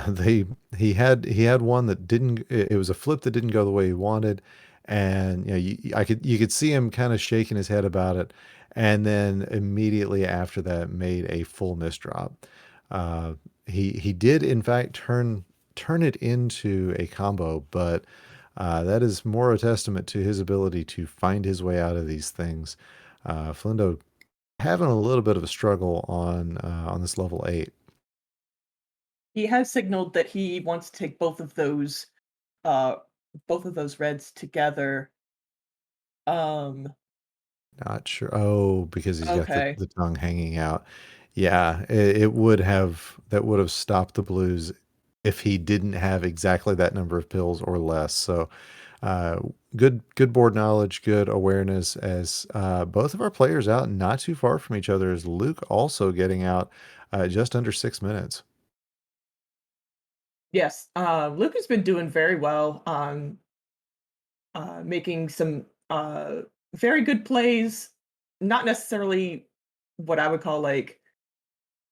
They he had one that didn't. It was a flip that didn't go the way he wanted, and you could see him kind of shaking his head about it, and then immediately after that made a full misdrop. He did in fact turn it into a combo, but that is more a testament to his ability to find his way out of these things. Flindo having a little bit of a struggle on this level 8. He has signaled that he wants to take uh, both of those reds together. Um, Not sure. Oh, because he's got okay. the tongue hanging out. Yeah, it would have that would have stopped the blues if he didn't have exactly that number of pills or less. So, good board knowledge, good awareness as both of our players out not too far from each other. Is Luke also getting out just under 6 minutes? Yes, Luke has been doing very well on making some very good plays. Not necessarily what I would call like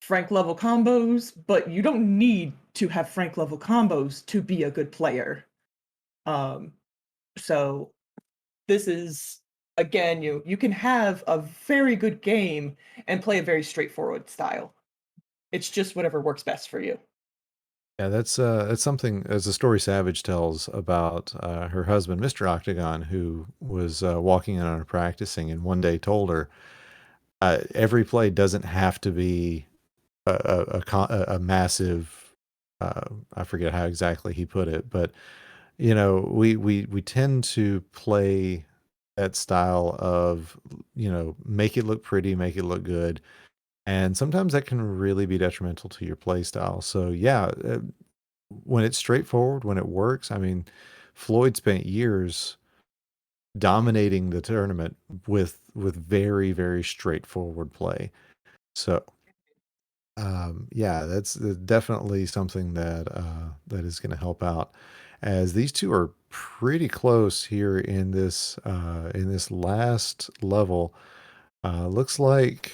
Frank level combos, but you don't need to have Frank level combos to be a good player. Um, so this is, again, you can have a very good game and play a very straightforward style. It's just whatever works best for you. Yeah, that's something as the story Savage tells about her husband, Mr. Octagon, who was walking in on her practicing, and one day told her, every play doesn't have to be a massive. I forget how exactly he put it, but we tend to play that style of make it look pretty, make it look good, and sometimes that can really be detrimental to your play style. So yeah, when it's straightforward, when it works, I mean, Floyd spent years dominating the tournament with very, very straightforward play. So yeah, that's definitely something that is going to help out, as these two are pretty close here in this last level. Looks like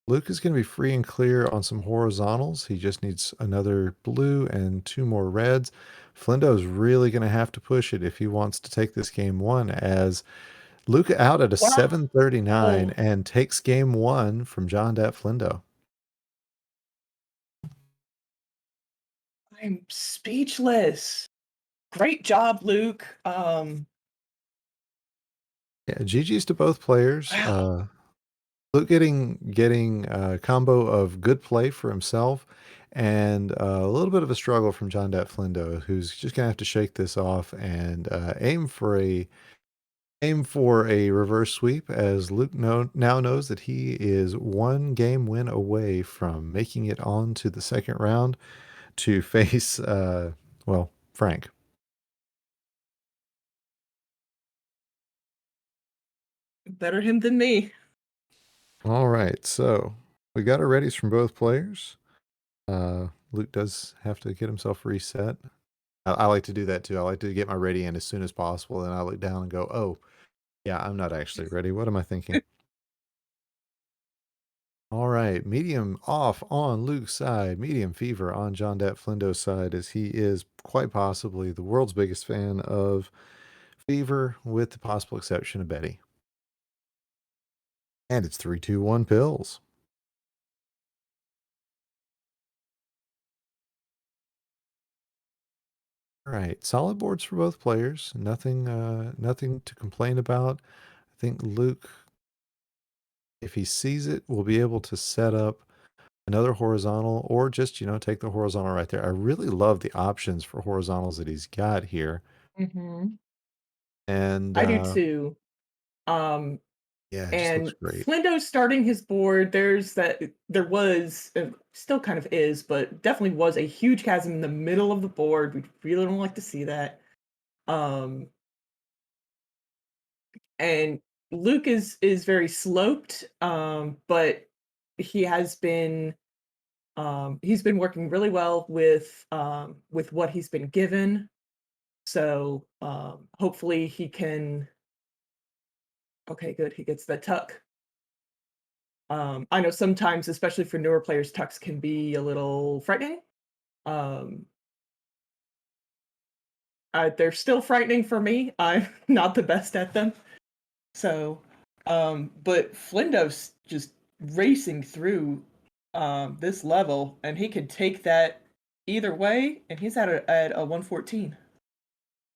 Luke is going to be free and clear on some horizontals. He just needs another blue and two more reds. Flindo's really going to have to push it if he wants to take this game one, as Luke out at a Wow. 739 and takes game one from JonDatFlindo. I'm speechless. Great job, Luke. Yeah, GG's to both players. Wow. Luke getting a combo of good play for himself and a little bit of a struggle from JonDatFlindo, who's just gonna have to shake this off and aim for a reverse sweep, as Luke now knows that he is one game win away from making it on to the second round to face Frank. Better him than me. All right, so we got our readies from both players. Luke does have to get himself reset. I like to do that too. I like to get my ready in as soon as possible. Then I look down and go, oh, yeah, I'm not actually ready. What am I thinking? All right, medium off on Luke's side, medium fever on JonDatFlindo's side, as he is quite possibly the world's biggest fan of Fever, with the possible exception of Betty. And it's 3, 2, 1 pills. All right, solid boards for both players. Nothing to complain about. I think Luke, if he sees it, will be able to set up another horizontal, or just, take the horizontal right there. I really love the options for horizontals that he's got here. Mm-hmm. And I do too. Yeah, it just looks And great. Flindo's starting his board. There was, still kind of is, but definitely was a huge chasm in the middle of the board. We really don't like to see that. Um, and Luke is very sloped, but he has been he's been working really well with what he's been given. So hopefully he can. Okay, good. He gets the tuck. I know sometimes, especially for newer players, tucks can be a little frightening. Um, they're still frightening for me. I'm not the best at them. So, but Flindo's just racing through this level, and he can take that either way, and he's at a 114.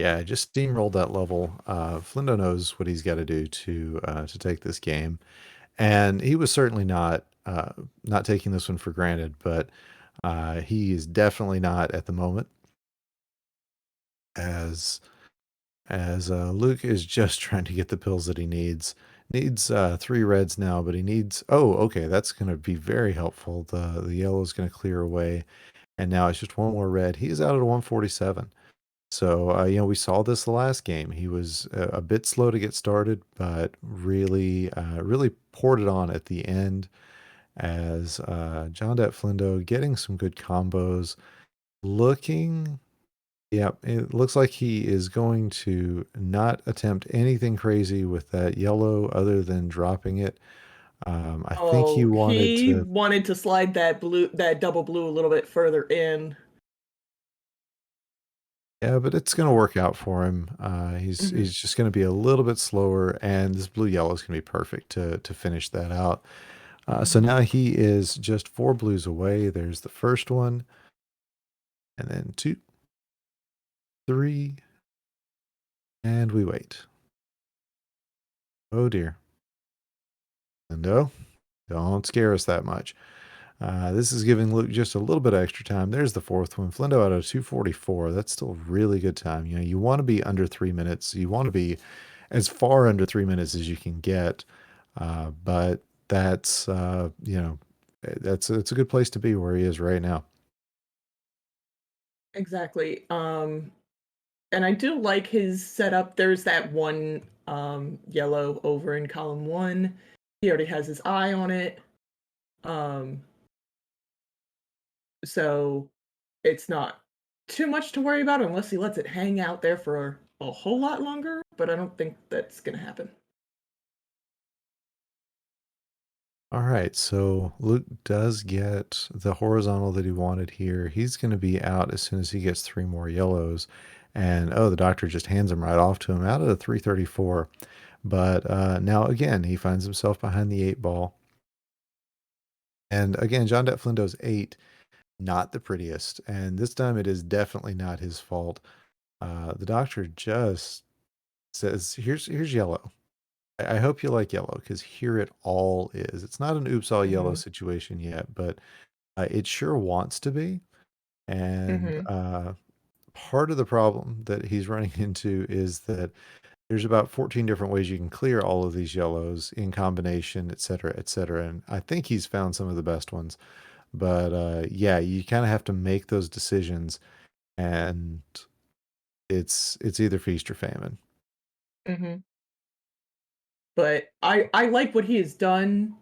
Yeah, just steamrolled that level. Flindo knows what he's got to do to take this game, and he was certainly not taking this one for granted. But he is definitely not at the moment, as Luke is just trying to get the pills that he needs. Needs 3 reds now, but he needs. Oh, okay, that's going to be very helpful. The yellow is going to clear away, and now it's just one more red. He is out at a 147. So, we saw this the last game. He was a bit slow to get started, but really poured it on at the end, as JonDatFlindo getting some good combos. Yeah, it looks like he is going to not attempt anything crazy with that yellow other than dropping it. I think he wanted to slide that double blue a little bit further in. Yeah, but it's going to work out for him. He's just going to be a little bit slower, and this blue yellow is going to be perfect to finish that out. So now he is just 4 blues away. There's the first one, And then 2, 3, and we wait. Oh dear. Lindo, don't scare us that much. This is giving Luke just a little bit of extra time. There's the fourth one. Flindo out of 2:44. That's still really good time. You know, you want to be under 3 minutes. You want to be as far under 3 minutes as you can get. But that's, it's a good place to be where he is right now. Exactly. And I do like his setup. There's that one yellow over in column 1. He already has his eye on it. So it's not too much to worry about unless he lets it hang out there for a whole lot longer, but I don't think that's going to happen. All right, so Luke does get the horizontal that he wanted here. He's going to be out as soon as he gets 3 more yellows. And, oh, the doctor just hands him right off to him out of the 334. But now, again, he finds himself behind the 8 ball. And, again, JonDatFlindo's 8, not the prettiest. And this time it is definitely not his fault. The doctor just says, here's yellow. I hope you like yellow, because here it all is. It's not an oops all yellow situation yet, but it sure wants to be. And part of the problem that he's running into is that there's about 14 different ways you can clear all of these yellows in combination, et cetera, et cetera. And I think he's found some of the best ones. But yeah, you kind of have to make those decisions, and it's either feast or famine. But I like what he has done.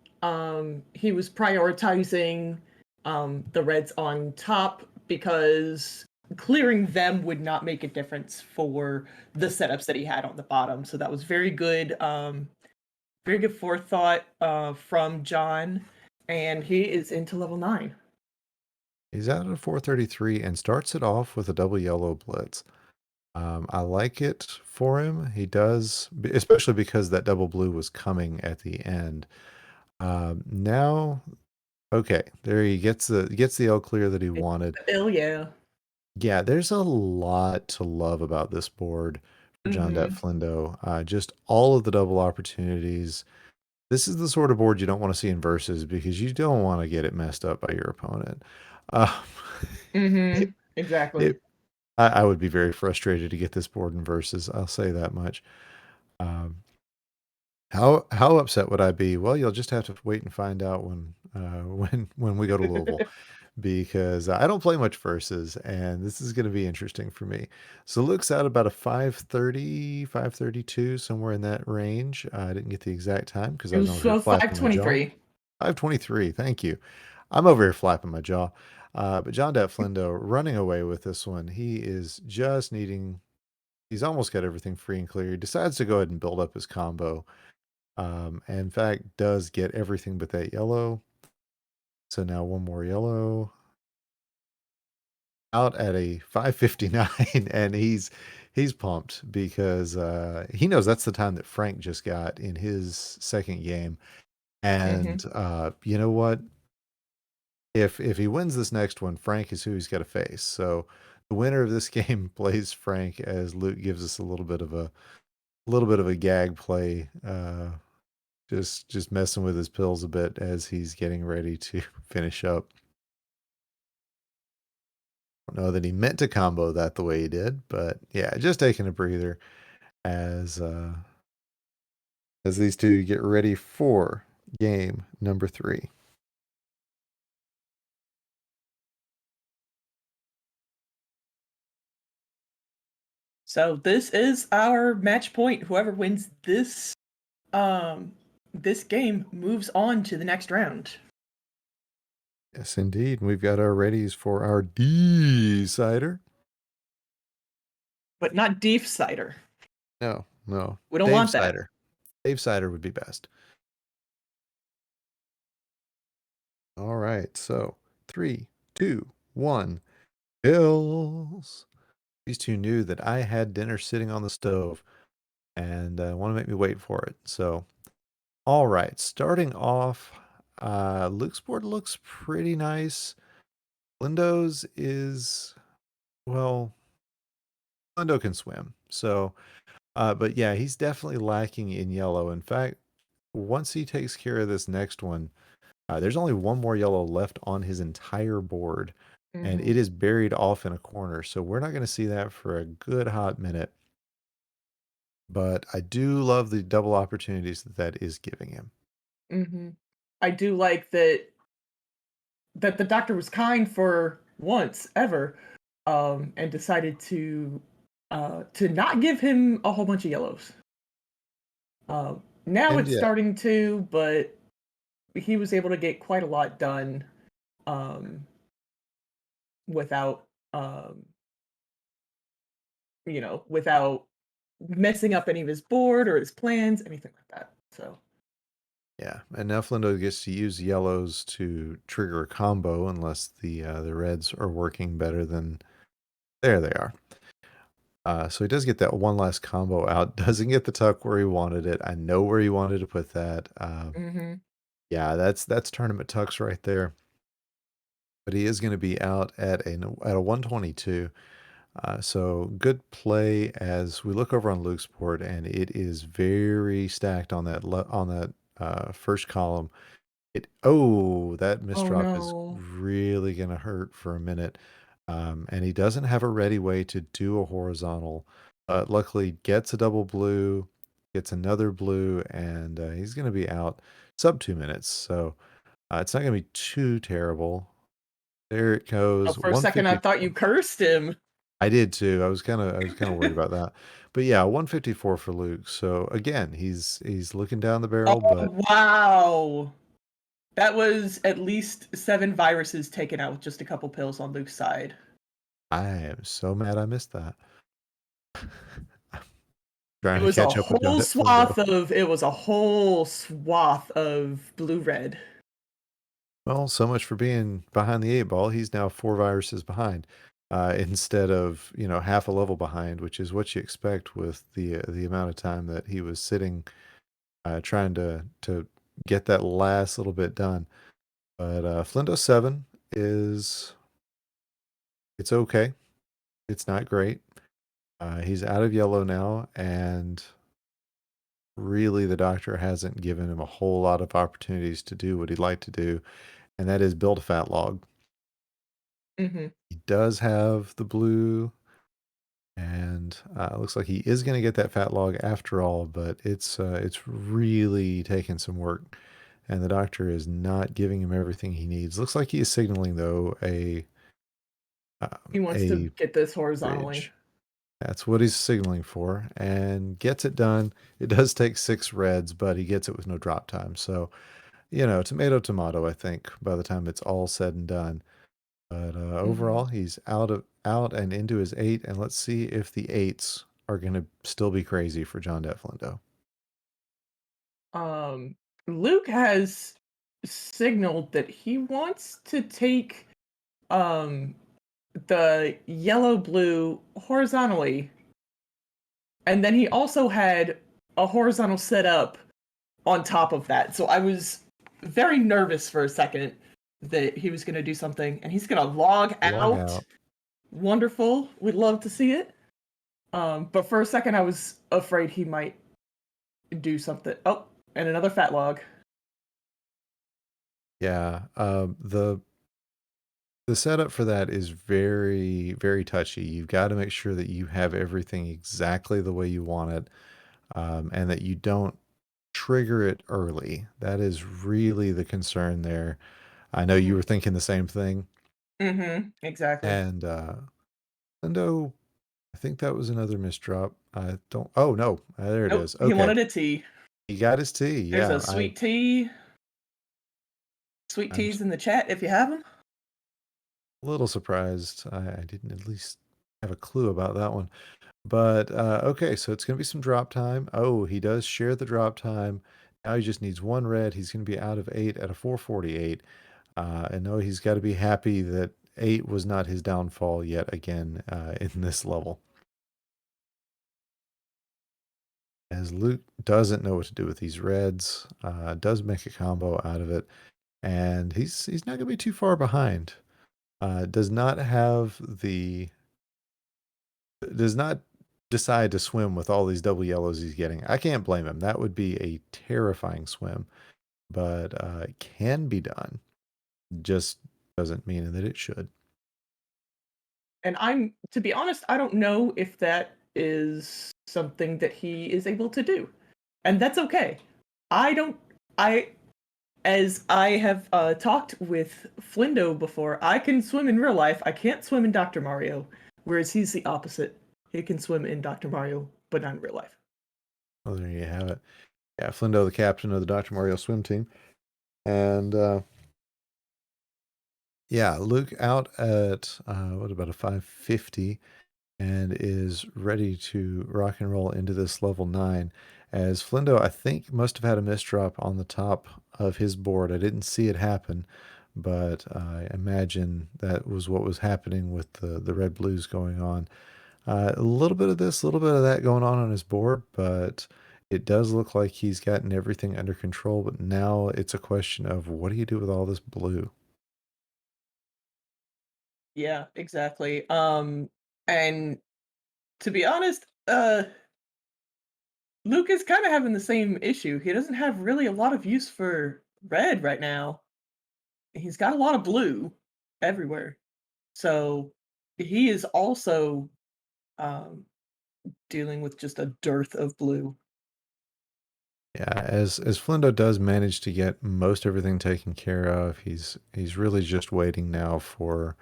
He was prioritizing the reds on top because clearing them would not make a difference for the setups that he had on the bottom. So that was very good forethought from John, and he is into level 9. He's out at 433 and starts it off with a double yellow blitz. I like it for him. He does, especially because that double blue was coming at the end. Now, okay, there he gets the L clear that he wanted. Oh yeah. Yeah, there's a lot to love about this board for JonDatFlindo. Just all of the double opportunities. This is the sort of board you don't want to see in versus, because you don't want to get it messed up by your opponent. Exactly. I would be very frustrated to get this board in versus. I'll say that much. How upset would I be? Well, you'll just have to wait and find out when we go to Louisville, because I don't play much versus, and this is going to be interesting for me. So Luke's out about a 5:30, 5:32, somewhere in that range. I didn't get the exact time because I was over here flapping my jaw. 5:23. 5:23. Thank you. I'm over here flapping my jaw. But JonDatFlindo running away with this one. He is just needing. He's almost got everything free and clear. He decides to go ahead and build up his combo. And in fact, does get everything but that yellow. So now one more yellow. Out at a 5:59, and he's pumped because he knows that's the time that Frank just got in his second game. And you know what? If he wins this next one, Frank is who he's got to face. So the winner of this game plays Frank, as Luke gives us a little bit of a gag play, just messing with his pills a bit as he's getting ready to finish up. I don't know that he meant to combo that the way he did, but yeah, just taking a breather as these two get ready for game number 3. So this is our match point. Whoever wins this this game moves on to the next round. Yes, indeed. We've got our readies for our D-cider. But not Deef cider. No. We don't want that. Cider. Dave cider would be best. All right, so 3, 2, 1. Bills. These two knew that I had dinner sitting on the stove and want to make me wait for it. So, all right, starting off, Luke's board looks pretty nice. Lindo's is Well, Lindo can swim. So, but yeah, he's definitely lacking in yellow. In fact, once he takes care of this next one, there's only one more yellow left on his entire board, and Mhm. it is buried off in a corner. So we're not going to see that for a good hot minute. But I do love the double opportunities that that is giving him. Mhm. I do like that the doctor was kind for once ever, and decided to not give him a whole bunch of yellows. Now And it's yeah, starting to, but he was able to get quite a lot done, um, without, without messing up any of his board or his plans, anything like that. So, yeah, and now Flindo gets to use yellows to trigger a combo unless the reds are working better than. There they are. So he does get that one last combo out. Doesn't get the tuck where he wanted it. I know where he wanted to put that. mhm. Yeah, that's tournament tucks right there. But he is going to be out at a 122. So good play as we look over on Luke's board, and it is very stacked on that first column. That Oh misdrop is no. really going to hurt for a minute. And he doesn't have a ready way to do a horizontal. Luckily, gets a double blue, gets another blue, and he's going to be out sub 2 minutes. So it's not going to be too terrible. There it Oh, goes. for a second, I thought you 154. cursed him. I did too. I was kind of worried about that. But yeah, 154 for Luke. So again, he's looking down the barrel, Oh but wow. That was at least 7 viruses taken out with just a couple pills on Luke's side. I am so mad I missed that. It Trying to was a catch up with whole JonDatFlindo. swath of blue red. Well, so much for being behind the eight ball. He's now 4 viruses behind, instead of half a level behind, which is what you expect with the amount of time that he was sitting, trying to get that last little bit done. But Flindo 7 is it's okay. It's not great. He's out of yellow now, and really the doctor hasn't given him a whole lot of opportunities to do what he'd like to do, and that is build a fat log. Mhm. He does have the blue, and looks like he is going to get that fat log after all, but it's really taking some work, and the doctor is not giving him everything he needs. Looks like he is signaling though He wants to a get this horizontally. bridge. That's what he's signaling for, and gets it done. It does take 6 reds, but he gets it with no drop time. So, tomato, tomato, I think, by the time it's all said and done. But Mhm. overall, he's out and into his 8, and let's see if the 8s are going to still be crazy for JonDatFlindo. Um, Luke has signaled that he wants to take um the yellow blue horizontally, and then he also had a horizontal setup on top of that. So I was very nervous for a second that he was going to do something, and he's going to log Log out. out. Wonderful. We'd love to see it. But for a second, I was afraid he might do something. Oh, and another fat log. Yeah. The setup for that is very, very touchy. You've got to make sure that you have everything exactly the way you want it, and that you don't trigger it early. That is really the concern there. I know you Mhm. were thinking the same thing. Exactly. And Lindo, I think that was another misdrop. I don't. Oh no, there it Nope. is. He Okay, wanted a tea. he got his T. There's Yeah, a sweet tea. Sweet I'm teas in the chat if you have them. a little surprised. I didn't at least have a clue about that one. But okay, so it's gonna be some drop time. Oh, he does share the drop time. Now he just needs 1 red. He's gonna be out of 8 at a 448. And no, he's got to be happy that 8 was not his downfall yet again in this level. As Luke doesn't know what to do with these reds, does make a combo out of it, and he's not going to be too far behind. Does not have the does not decide to swim with all these double yellows he's getting. I can't blame him. That would be a terrifying swim, but it can be done. Just doesn't mean that it should. And to be honest, I don't know if that is something that he is able to do. And that's okay. As I have talked with Flindo before, I can swim in real life. I can't swim in Dr. Mario, whereas he's the opposite. He can swim in Dr. Mario, but not in real life. Well, there you have it. Yeah, Flindo, the captain of the Dr. Mario swim team. And yeah, Luke out at what about a 550 and is ready to rock and roll into this level 9. As Flindo, I think, must have had a misdrop on the top of his board. I didn't see it happen, but I imagine that was what was happening with the red blues going on. A little bit of this, a little bit of that going on his board, but it does look like he's gotten everything under control. But now it's a question of what do you do with all this blue? Yeah, exactly. And to be honest, Luke is kind of having the same issue. He doesn't have really a lot of use for red right now. He's got a lot of blue everywhere. So he is also dealing with just a dearth of blue. Yeah, as Flindo does manage to get most everything taken care of, he's really just waiting now for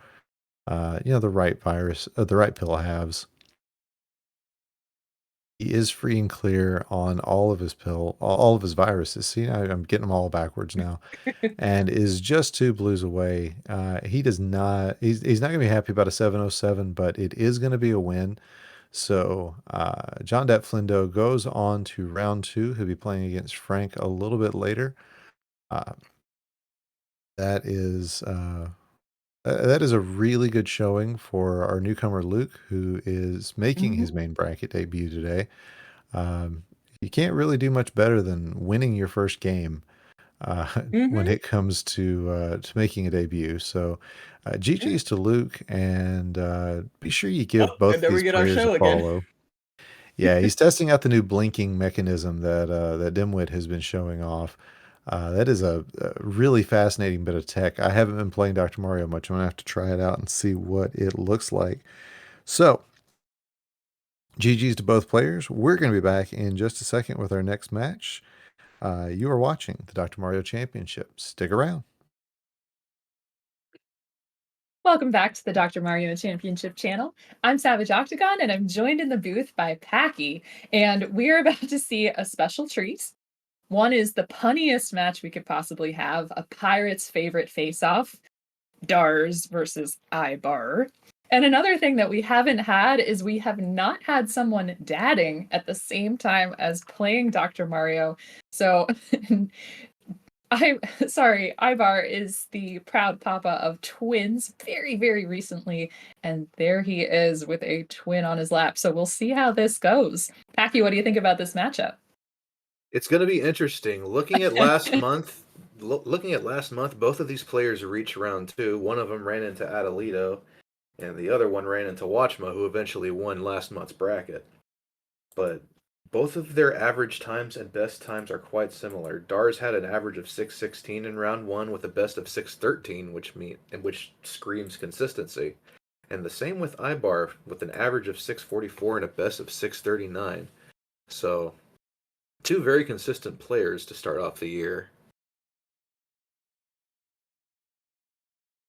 the right virus, the right pill halves. He is free and clear on all of his all of his viruses. See, I'm getting them all backwards now, and is just 2 blues away. He does not. He's not gonna be happy about a 707, but it is gonna be a win. So JonDatFlindo goes on to round 2. He'll be playing against Frank a little bit later. That is a really good showing for our newcomer Luke, who is making his main bracket debut today. You can't really do much better than winning your first game when it comes to making a debut. So GG's to Luke, and be sure you give both and there we these get our players show a again. follow. Yeah, he's testing out the new blinking mechanism that Dimwit has been showing off. That is a really fascinating bit of tech. I haven't been playing Dr. Mario much. I'm going to have to try it out and see what it looks like. So, GG's to both players. We're going to be back in just a second with our next match. You are watching the Dr. Mario Championship. Stick around. Welcome back to the Dr. Mario Championship channel. I'm Savage Octagon, and I'm joined in the booth by Packy, and we're about to see a special treat. One is the punniest match we could possibly have, a pirate's favorite face-off, Dars versus Ibar. And another thing that we haven't had is we have not had someone dadding at the same time as playing Dr. Mario. So Ibar is the proud papa of twins very, very recently, and there he is with a twin on his lap. So we'll see how this goes. Packy, what do you think about this matchup? It's going to be interesting. Looking at last month, both of these players reached round 2. One of them ran into Atalito, and the other one ran into Watchmuh, who eventually won last month's bracket. But both of their average times and best times are quite similar. Dars had an average of 6:16 in round 1 with a best of 6:13, which screams consistency. And the same with Ibar with an average of 6:44 and a best of 6:39. So 2 very consistent players to start off the year.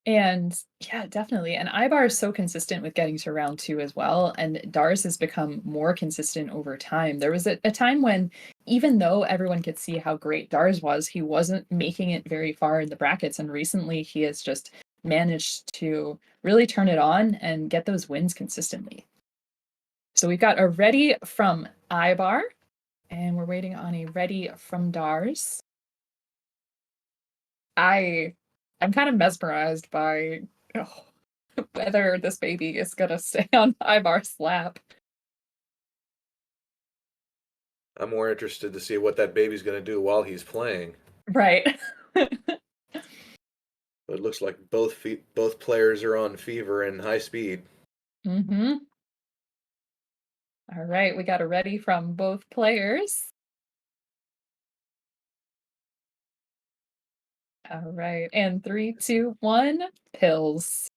And yeah, definitely. And Ibar is so consistent with getting to round 2 as well. And Dars has become more consistent over time. There was a time when, even though everyone could see how great Dars was, he wasn't making it very far in the brackets. And recently he has just managed to really turn it on and get those wins consistently. So we've got a ready from Ibar, and we're waiting on a ready from Dars. I'm kind of mesmerized by whether this baby is going to stay on Ibar's lap. I'm more interested to see what that baby's going to do while he's playing. Right. But it looks like both players are on fever and high speed. Mm-hmm. All right, we got a ready from both players. All right, and 3, 2, 1, pills.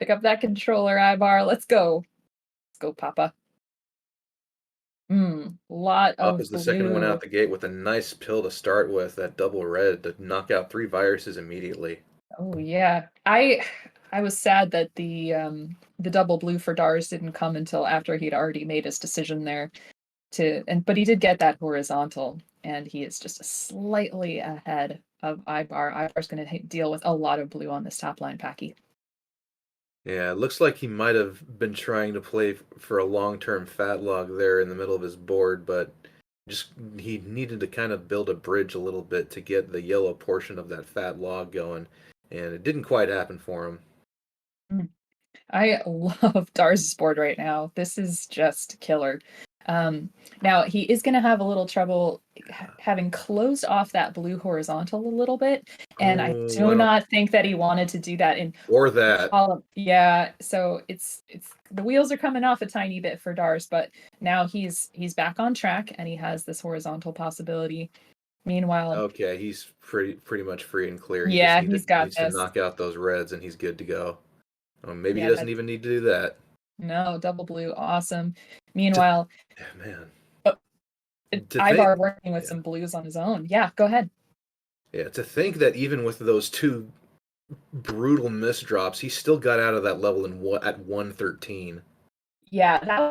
Pick up that controller, Ibar. Let's go. Let's go, Papa. Lot Up of is the second one out blue. the gate with a nice pill to start with, that double red to knock out 3 viruses immediately. Oh yeah. I was sad that the double blue for Dars didn't come until after he'd already made his decision there but he did get that horizontal, and he is just slightly ahead of Ibar. Ibar's going to deal with a lot of blue on this top line, Packy. Yeah, it looks like he might have been trying to play for a long-term fat log there in the middle of his board, but just he needed to kind of build a bridge a little bit to get the yellow portion of that fat log going, and it didn't quite happen for him. I love Dars's board right now. This is just killer. Now he is going to have a little trouble having closed off that blue horizontal a little bit, and I do not think that he wanted to do that in or that. Yeah, so it's the wheels are coming off a tiny bit for Dars, but now he's back on track and he has this horizontal possibility. Meanwhile, okay, he's pretty much free and clear. Yeah, He just got needs to this. knock out those reds, and he's good to go. Maybe Yeah, he doesn't even need to do that. No, double blue, awesome. Meanwhile, man, Ibar working with some blues on his own. Yeah, go ahead. Yeah, to think that even with those 2 brutal misdrops, he still got out of that level at 113. Yeah, that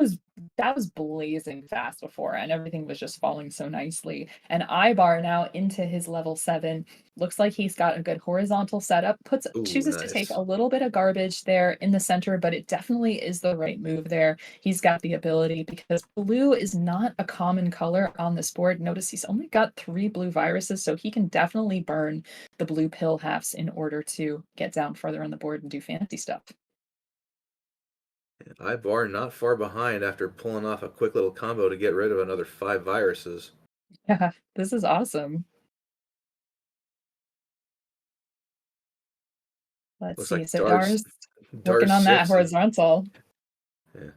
was blazing fast before, and everything was just falling so nicely. And Ibar now into his level 7. Looks like he's got a good horizontal setup. Chooses to take a little bit of garbage there in the center, but it definitely is the right move there. He's got the ability, because blue is not a common color on this board. Notice he's only got 3 blue viruses, so he can definitely burn the blue pill halves in order to get down further on the board and do fancy stuff. Ibar not far behind after pulling off a quick little combo to get rid of another 5 viruses. Yeah, this is awesome. Let's see. So Dars working on that horizontal. Yeah.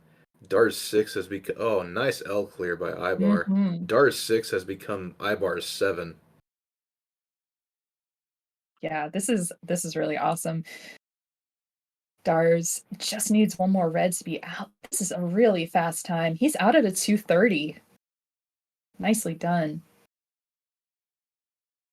Dars 6 has become... Oh, nice L clear by Ibar. Dars 6 has become Ibar's 7. Yeah, this is really awesome. Dars just needs one more red to be out. This is a really fast time. He's out at a 2:30. Nicely done.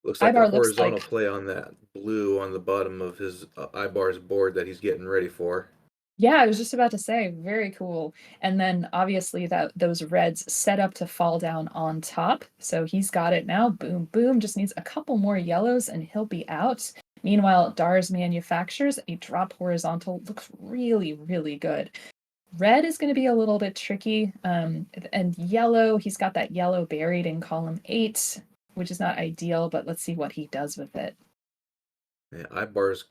Looks like a horizontal play on that blue on the bottom of his Ibar's board that he's getting ready for. Yeah, I was just about to say, very cool. And then obviously those reds set up to fall down on top. So he's got it now. Boom, boom. Just needs a couple more yellows and he'll be out. Meanwhile, Dars manufactures a drop horizontal. Looks really, really good. Red is going to be a little bit tricky. And yellow, he's got that yellow buried in column 8, which is not ideal, but let's see what he does with it. Yeah, Dars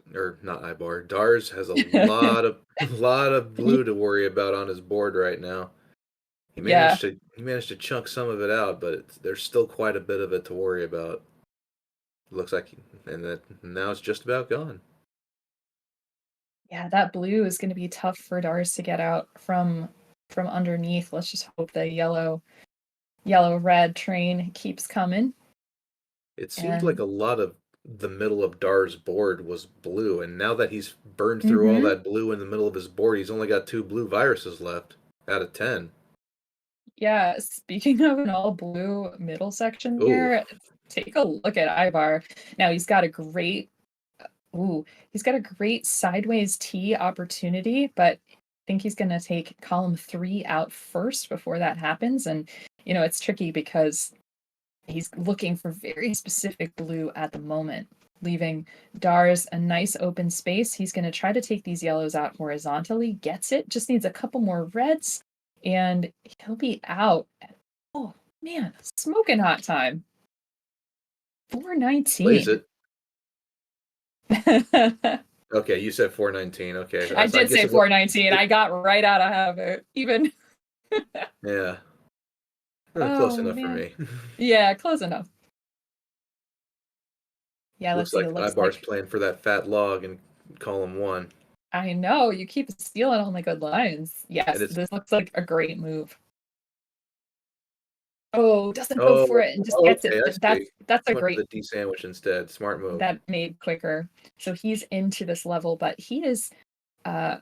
has a lot of blue to worry about on his board right now. He managed to chunk some of it out, but there's still quite a bit of it to worry about. Looks like, now it's just about gone. Yeah, that blue is going to be tough for Dars to get out from underneath. Let's just hope the yellow red train keeps coming. It seemed like a lot of the middle of Dars' board was blue, and now that he's burned through all that blue in the middle of his board, he's only got 2 blue viruses left out of 10. Yeah, speaking of an all blue middle section here, take a look at Ibar. Now he's got a great sideways T opportunity, but I think he's going to take column 3 out first before that happens. And it's tricky because he's looking for very specific blue at the moment, leaving Dars a nice open space. He's going to try to take these yellows out horizontally, gets it, just needs a couple more reds, and he'll be out. Oh, man, smoking hot time. 419. Plays it. Okay, you said 419. Okay. I did say 419. I got right out of habit. Even. Yeah. Close enough for me. Yeah, close enough. Yeah, Looks like Ibar's playing for that fat log in column 1. I know, you keep stealing on the good lines. Yes, it's this looks like a great move. Oh, doesn't go oh, for it and just oh, gets it. okay, I But that's see. that's a Went for great the D sandwich instead. Smart move. that made quicker. So he's into this level, but he is uh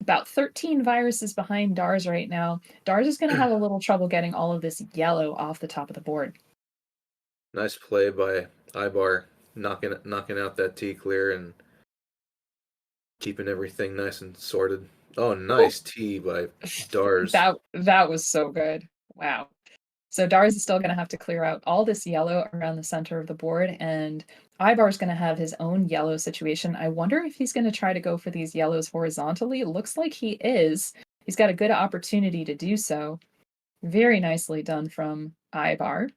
about 13 viruses behind Dars right now. Dars is going to have a little trouble getting all of this yellow off the top of the board. Nice play by Ibar, knocking out that T clear and keeping everything nice and sorted. Oh, nice T by Dars. That was so good. Wow. So Dars is still going to have to clear out all this yellow around the center of the board, and Ibar is going to have his own yellow situation. I wonder if he's going to try to go for these yellows horizontally. It looks like he is. He's got a good opportunity to do so. Very nicely done from Ibar,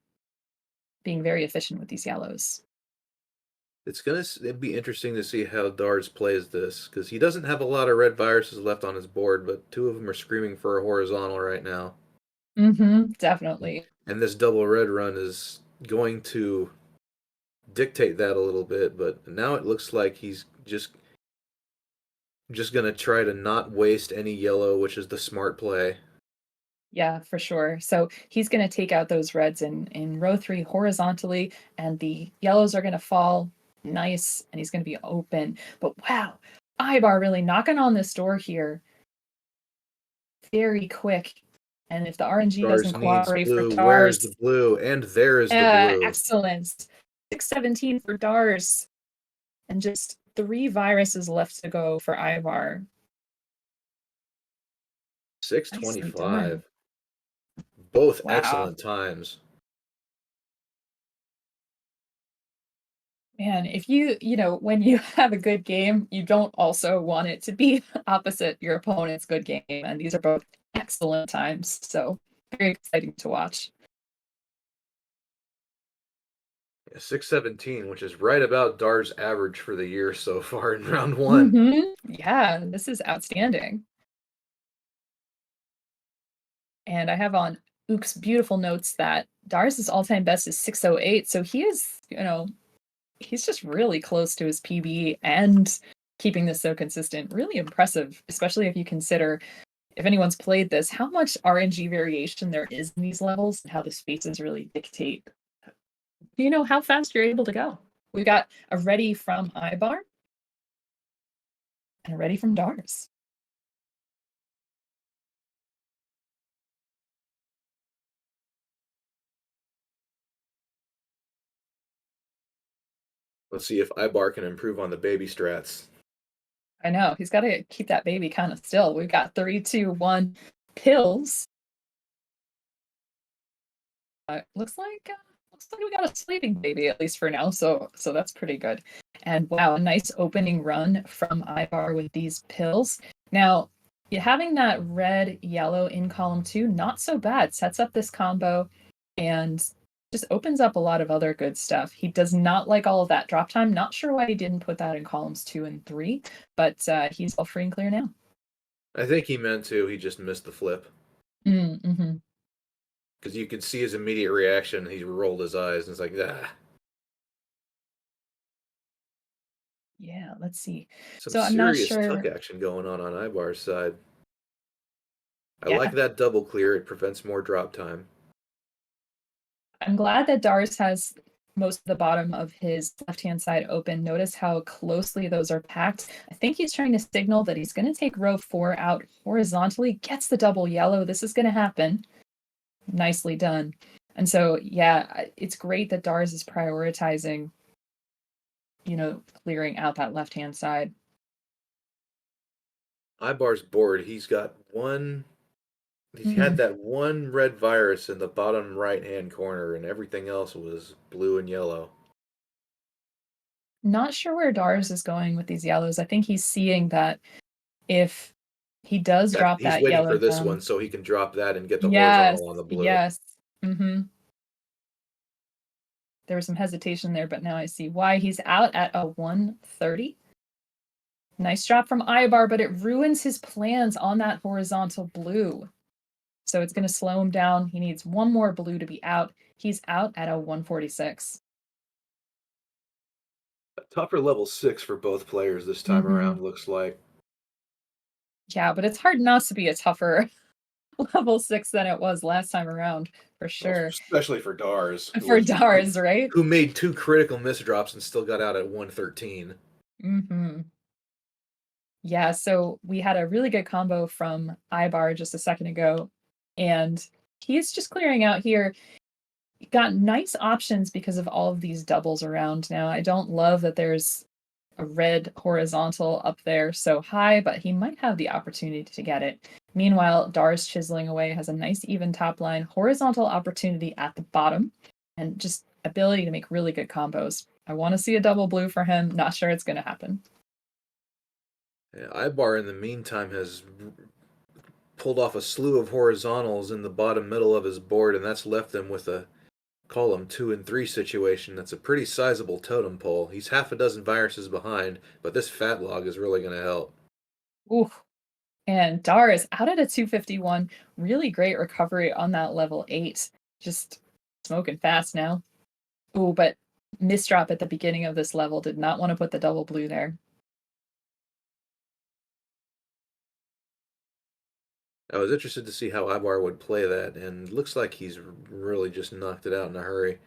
being very efficient with these yellows. It'd be interesting to see how Dars plays this, because he doesn't have a lot of red viruses left on his board, but two of them are screaming for a horizontal right now. Definitely. And this double red run is going to dictate that a little bit, but now it looks like he's just going to try to not waste any yellow, which is the smart play. Yeah, for sure. So he's going to take out those reds in row 3 horizontally, and the yellows are going to fall nice, and he's going to be open. But wow, Ibar really knocking on this door here. Very quick. And if the RNG Dars doesn't needs cooperate blue. for Where is Dars, the blue? And there is the blue. excellent. 617 for Dars. And just 3 viruses left to go for Ivar. 625. Both Wow. excellent times. Man, if you when you have a good game, you don't also want it to be opposite your opponent's good game. And these are both excellent times. So very exciting to watch. 617, which is right about Dars' average for the year so far in round 1. Yeah, this is outstanding. And I have on Ook's beautiful notes that Dars' all-time best is 608. So he is, he's just really close to his PB and keeping this so consistent. Really impressive, especially if you consider, if anyone's played this, how much RNG variation there is in these levels and how the spaces really dictate, how fast you're able to go. We've got a ready from Ibar and a ready from Dars. Let's see if Ibar can improve on the baby strats. I know, he's got to keep that baby kind of still. We've got 3, 2, 1 pills. Looks like we got a sleeping baby, at least for now, so that's pretty good. And wow, a nice opening run from Ivar with these pills. Now, having that red yellow in column 2, not so bad. Sets up this combo and just opens up a lot of other good stuff. He does not like all of that drop time. Not sure why he didn't put that in columns 2 and 3, but he's all free and clear now. I think he meant to. He just missed the flip. Mm-hmm. Because you could see his immediate reaction. He rolled his eyes and it's like, ah. Yeah, let's see. Some So I'm not serious sure. tuck action going on Ibar's side. I Yeah. like that double clear. It prevents more drop time. I'm glad that Dars has most of the bottom of his left-hand side open. Notice how closely those are packed. I think he's trying to signal that he's going to take row 4 out horizontally, gets the double yellow. This is going to happen. Nicely done. And so, yeah, it's great that Dars is prioritizing, clearing out that left-hand side. Ibar's board, he's got one. He had that one red virus in the bottom right-hand corner, and everything else was blue and yellow. Not sure where Dars is going with these yellows. I think he's seeing that if he does drop that he's waiting yellow for this down, one so he can drop that and get the yes, horizontal on the blue. yes. There was some hesitation there, but now I see why. He's out at a 130. Nice drop from Ibar, but it ruins his plans on that horizontal blue. So it's going to slow him down. He needs one more blue to be out. He's out at a 146. Tougher level 6 for both players this time around, looks like. Yeah, but it's hard not to be a tougher level 6 than it was last time around, for sure. Especially for Dars, For Dars, right? who made 2 critical misdrops and still got out at 113. Mm-hmm. Yeah, so we had a really good combo from Ibar just a second ago, and he's just clearing out here. Got nice options because of all of these doubles around now. I don't love that there's a red horizontal up there so high, but he might have the opportunity to get it. Meanwhile, Dars chiseling away has a nice even top line, horizontal opportunity at the bottom, and just ability to make really good combos. I want to see a double blue for him. Not sure it's going to happen. Yeah, Ibar, in the meantime, has pulled off a slew of horizontals in the bottom middle of his board, and that's left him with a column 2 and 3 situation. That's a pretty sizable totem pole. He's half a dozen viruses behind, but this fat log is really going to help. Ooh. And Dar is out at a 251. Really great recovery on that level 8. Just smoking fast now. Ooh, but misdrop at the beginning of this level. Did not want to put the double blue there. I was interested to see how Ibar would play that, and looks like he's really just knocked it out in a hurry.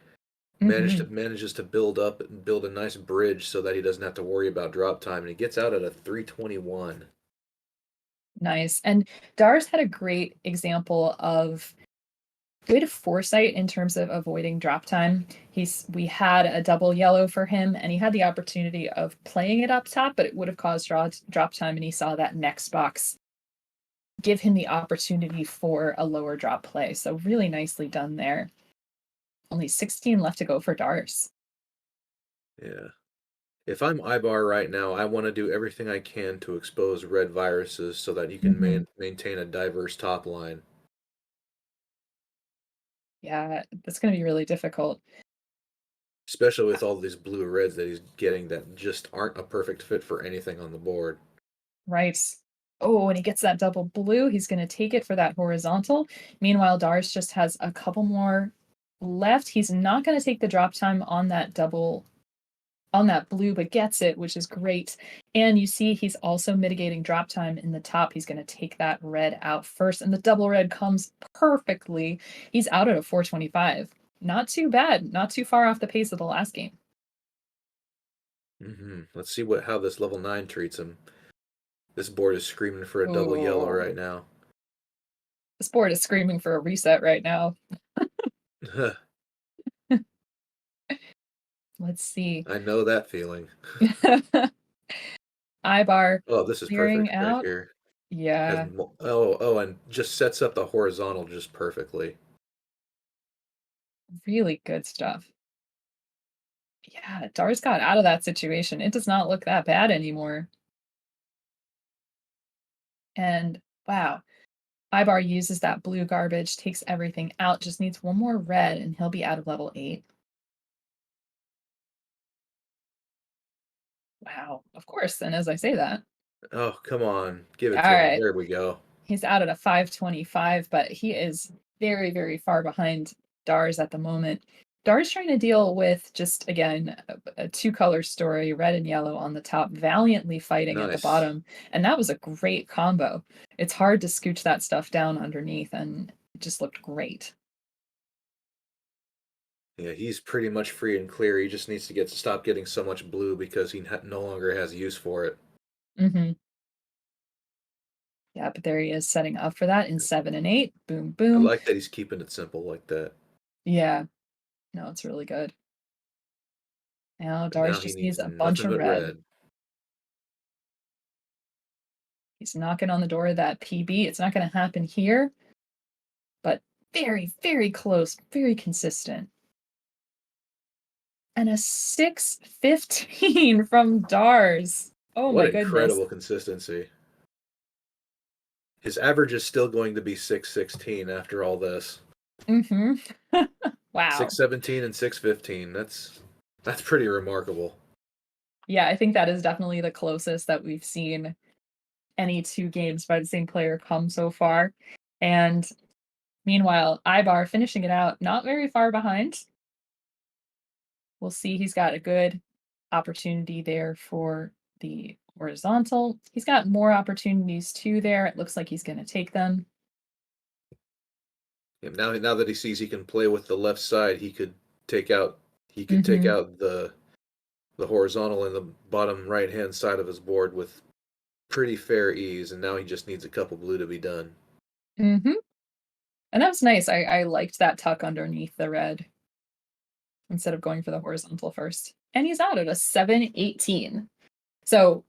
Manages to build a nice bridge so that he doesn't have to worry about drop time, and he gets out at a 321. Nice. And Dars had a great example of good foresight in terms of avoiding drop time. We had a double yellow for him, and he had the opportunity of playing it up top, but it would have caused drop time, and he saw that next box give him the opportunity for a lower drop play. So really nicely done there. Only 16 left to go for Dars. Yeah. If I'm Ibar right now, I want to do everything I can to expose red viruses so that you can maintain a diverse top line. Yeah, that's going to be really difficult. Especially with all these blue reds that he's getting that just aren't a perfect fit for anything on the board. Right. Oh, when he gets that double blue, he's going to take it for that horizontal. Meanwhile, Dars just has a couple more left. He's not going to take the drop time on that blue, but gets it, which is great. And you see he's also mitigating drop time in the top. He's going to take that red out first, and the double red comes perfectly. He's out at a 425. Not too bad. Not too far off the pace of the last game. Let's see how this level 9 treats him. This board is screaming for a double yellow right now. This board is screaming for a reset right now. Let's see. I know that feeling. Ibar. Oh, this is perfect right here. Yeah. And just sets up the horizontal just perfectly. Really good stuff. Yeah, Dars got out of that situation. It does not look that bad anymore. And wow, Ibar uses that blue garbage, takes everything out, just needs one more red, and he'll be out of level 8. Wow, of course. And as I say that. Oh, come on. Give it to All him. right. There we go. He's out at a 525, but he is very, very far behind Dars at the moment. Dars trying to deal with just, again, a two-color story, red and yellow on the top, valiantly fighting at the bottom. And that was a great combo. It's hard to scooch that stuff down underneath, and it just looked great. Yeah, he's pretty much free and clear. He just needs to stop getting so much blue because he no longer has use for it. Yeah, but there he is setting up for that in 7 and 8. Boom, boom. I like that he's keeping it simple like that. Yeah. No, it's really good. Now Dars just needs a bunch of red. He's knocking on the door of that PB. It's not going to happen here, but very, very close, very consistent. And a 615 from Dars. Oh my goodness. What incredible consistency. His average is still going to be 616 after all this. Wow. 617 and 615. That's pretty remarkable. Yeah, I think that is definitely the closest that we've seen any two games by the same player come so far. And meanwhile, Ibar finishing it out, not very far behind. We'll see. He's got a good opportunity there for the horizontal. He's got more opportunities too there. It looks like he's going to take them. Yeah, now that he sees he can play with the left side, he could take out the horizontal in the bottom right hand side of his board with pretty fair ease, and now he just needs a couple blue to be done. Mm-hmm. And that was nice. I liked that tuck underneath the red instead of going for the horizontal first. And he's out at a 7-18. So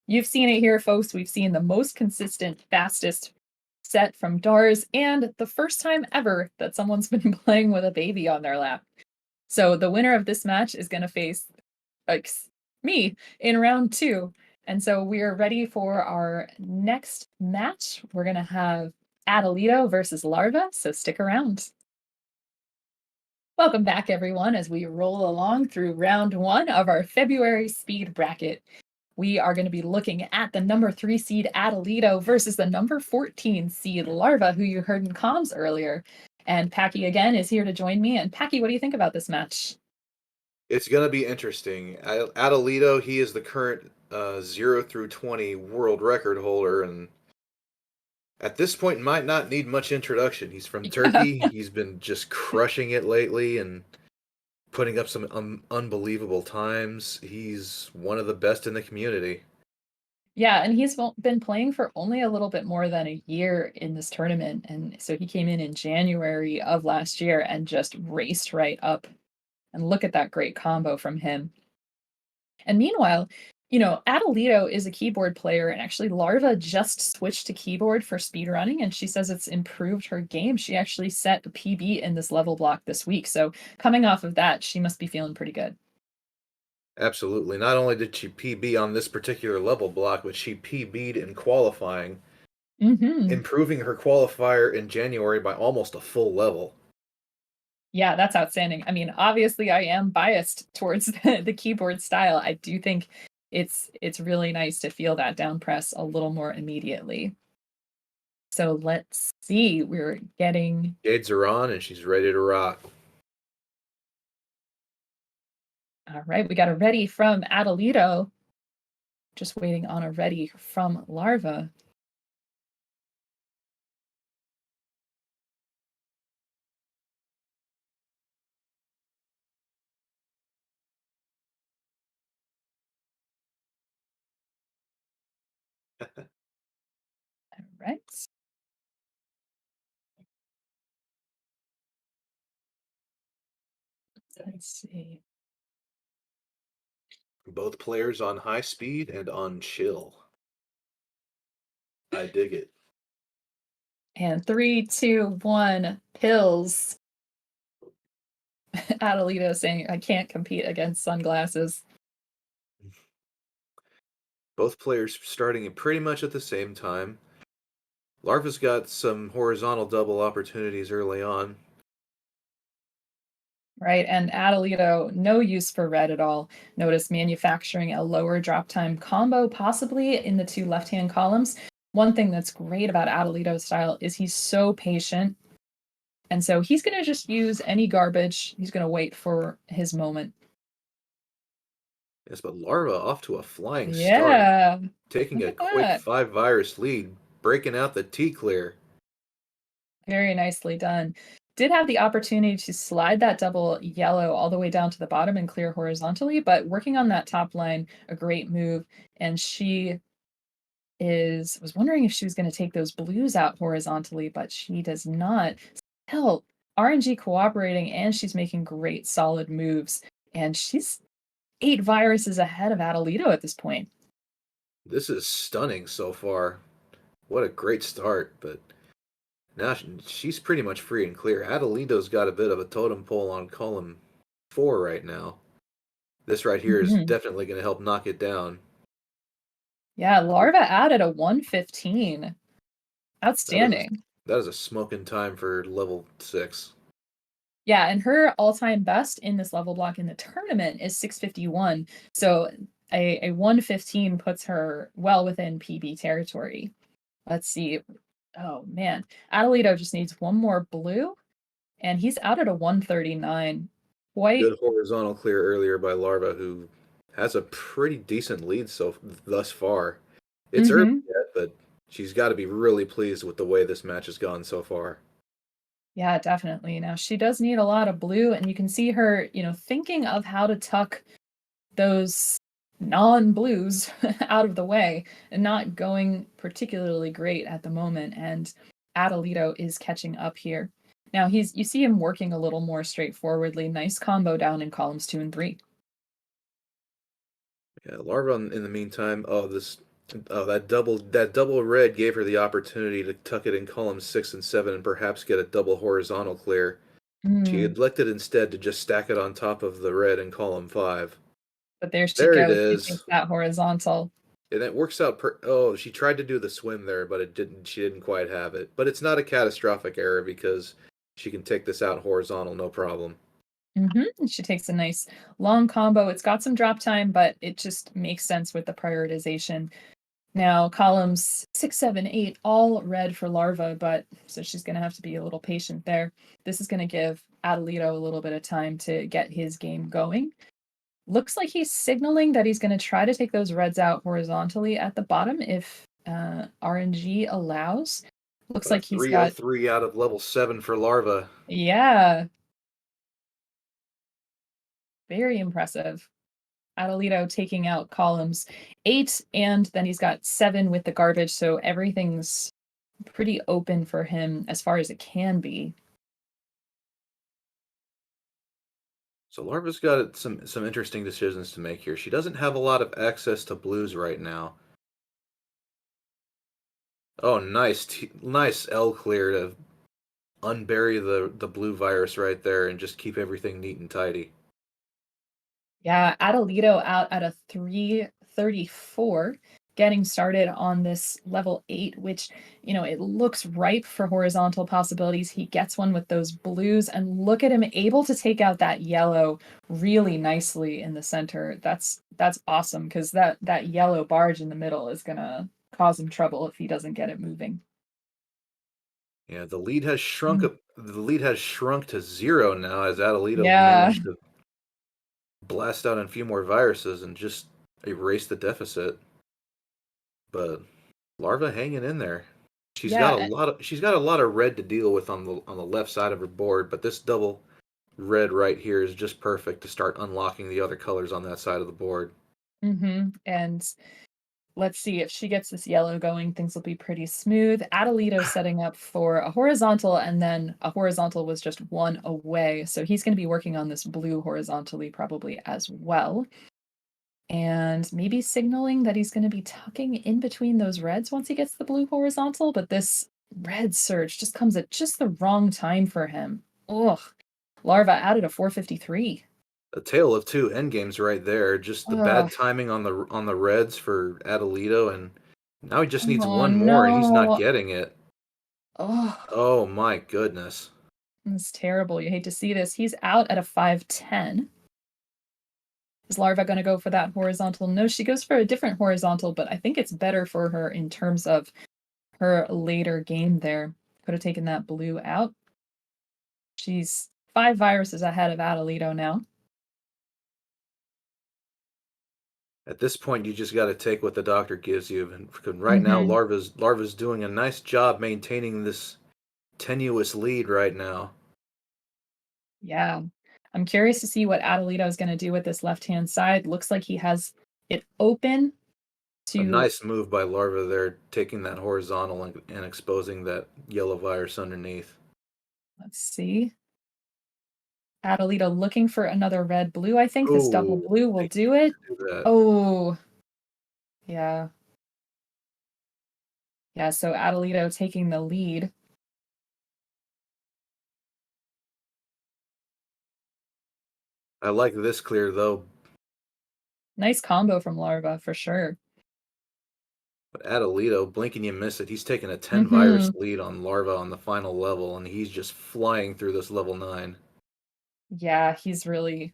you've seen it here, folks. We've seen the most consistent, fastest set from Dars, and the first time ever that someone's been playing with a baby on their lap. So the winner of this match is going to face me in round 2. And so we are ready for our next match. We're going to have Atalito versus Larva, so stick around. Welcome back, everyone, as we roll along through round 1 of our February speed bracket. We are going to be looking at the number 3 seed Atalito versus the number 14 seed Larva, who you heard in comms earlier. And Packy again is here to join me. And Packy, what do you think about this match? It's going to be interesting. Atalito, he is the current 0 through 20 world record holder, and at this point might not need much introduction. He's from Turkey. He's been just crushing it lately and putting up some unbelievable times. He's one of the best in the community. Yeah, and he's been playing for only a little bit more than a year in this tournament. And so he came in January of last year and just raced right up. And look at that great combo from him. And meanwhile, Atalito is a keyboard player, and actually Larva just switched to keyboard for speedrunning, and she says it's improved her game. She actually set a PB in this level block this week. So coming off of that, she must be feeling pretty good. Absolutely. Not only did she PB on this particular level block, but she PB'd in qualifying, improving her qualifier in January by almost a full level. Yeah, that's outstanding. I mean, obviously I am biased towards the keyboard style. I do think it's really nice to feel that down press a little more immediately. So let's see. We're getting... Shades are on and she's ready to rock. All right, we got a ready from Atalito. Just waiting on a ready from Larva. All right. Let's see. Both players on high speed and on chill. I dig it. And 3, 2, 1, pills. Atalito saying, I can't compete against sunglasses. Both players starting pretty much at the same time. Larva's got some horizontal double opportunities early on. Right, and Atalito, no use for red at all. Notice manufacturing a lower drop time combo, possibly in the 2 left-hand columns. One thing that's great about Atalito's style is he's so patient. And so he's going to just use any garbage. He's going to wait for his moment. Yes, but Larva off to a flying start. Taking a quick 5 virus lead, breaking out the T-clear. Very nicely done. Did have the opportunity to slide that double yellow all the way down to the bottom and clear horizontally, but working on that top line, a great move. And she was wondering if she was going to take those blues out horizontally, but she does not. Still, RNG cooperating, and she's making great solid moves. And she's 8 viruses ahead of Atalito at this point. This is stunning so far. What a great start, but now she's pretty much free and clear. Atalito's got a bit of a totem pole on column 4 right now. This right here is definitely going to help knock it down. Yeah, Larva added a 115. Outstanding. That is a smoking time for level 6. Yeah, and her all-time best in this level block in the tournament is 651. So a 115 puts her well within PB territory. Let's see. Oh, man. Atalito just needs one more blue, and he's out at a 139. Good horizontal clear earlier by Larva, who has a pretty decent lead thus far. It's early yet, but she's got to be really pleased with the way this match has gone so far. Yeah, definitely. Now she does need a lot of blue, and you can see her, thinking of how to tuck those non-blues out of the way and not going particularly great at the moment. And Atalito is catching up here. Now you see him working a little more straightforwardly. Nice combo down in columns 2 and 3. Yeah, Larva in the meantime, that double red gave her the opportunity to tuck it in columns 6 and 7 and perhaps get a double horizontal clear. She elected instead to just stack it on top of the red in column 5. But there she There it goes. is. She takes that horizontal. And it works out she tried to do the swim there, but she didn't quite have it. But it's not a catastrophic error because she can take this out horizontal, no problem. She takes a nice long combo. It's got some drop time, but it just makes sense with the prioritization. Now, columns 6, 7, 8, all red for Larva, but so she's going to have to be a little patient there. This is going to give Atalito a little bit of time to get his game going. Looks like he's signaling that he's going to try to take those reds out horizontally at the bottom if RNG allows. Looks like he's got 303 out of level 7 for Larva. Yeah. Very impressive. Atalito taking out columns 8, and then he's got 7 with the garbage, so everything's pretty open for him as far as it can be. So Larva's got some interesting decisions to make here. She doesn't have a lot of access to blues right now. Oh, nice L clear to unbury the blue virus right there and just keep everything neat and tidy. Yeah, Atalito out at a 334, getting started on this level 8, which, it looks ripe for horizontal possibilities. He gets one with those blues, and look at him able to take out that yellow really nicely in the center. That's awesome, because that yellow barge in the middle is going to cause him trouble if he doesn't get it moving. Yeah, the lead has shrunk. The lead has shrunk to 0 now as Atalito Yeah. managed to blast out a few more viruses and just erase the deficit. But Larva hanging in there. She's got a lot of red to deal with on the left side of her board, but this double red right here is just perfect to start unlocking the other colors on that side of the board. And let's see, if she gets this yellow going, things will be pretty smooth. Atalito setting up for a horizontal, and then a horizontal was just 1 away. So he's going to be working on this blue horizontally probably as well. And maybe signaling that he's going to be tucking in between those reds once he gets the blue horizontal. But this red surge just comes at just the wrong time for him. Ugh. Larva added a 453. A tale of two endgames right there. Just the bad timing on the reds for Atalito, and now he just needs one more, and he's not getting it. Oh my goodness. It's terrible. You hate to see this. He's out at a 510. Is Larva going to go for that horizontal? No, she goes for a different horizontal, but I think it's better for her in terms of her later game there. Could have taken that blue out. She's 5 viruses ahead of Atalito now. At this point, you just got to take what the doctor gives you. And right now, Larva's doing a nice job maintaining this tenuous lead right now. Yeah. I'm curious to see what Atalito is going to do with this left-hand side. Looks like he has it open to... A nice move by Larva there, taking that horizontal and exposing that yellow virus underneath. Let's see. Atalito looking for another red-blue. I think this double blue will do it. Oh. Yeah. Yeah, so Atalito taking the lead. I like this clear, though. Nice combo from Larva, for sure. But Atalito, blink and you miss it. He's taking a 10 virus lead on Larva on the final level, and he's just flying through this level 9. Yeah, he has really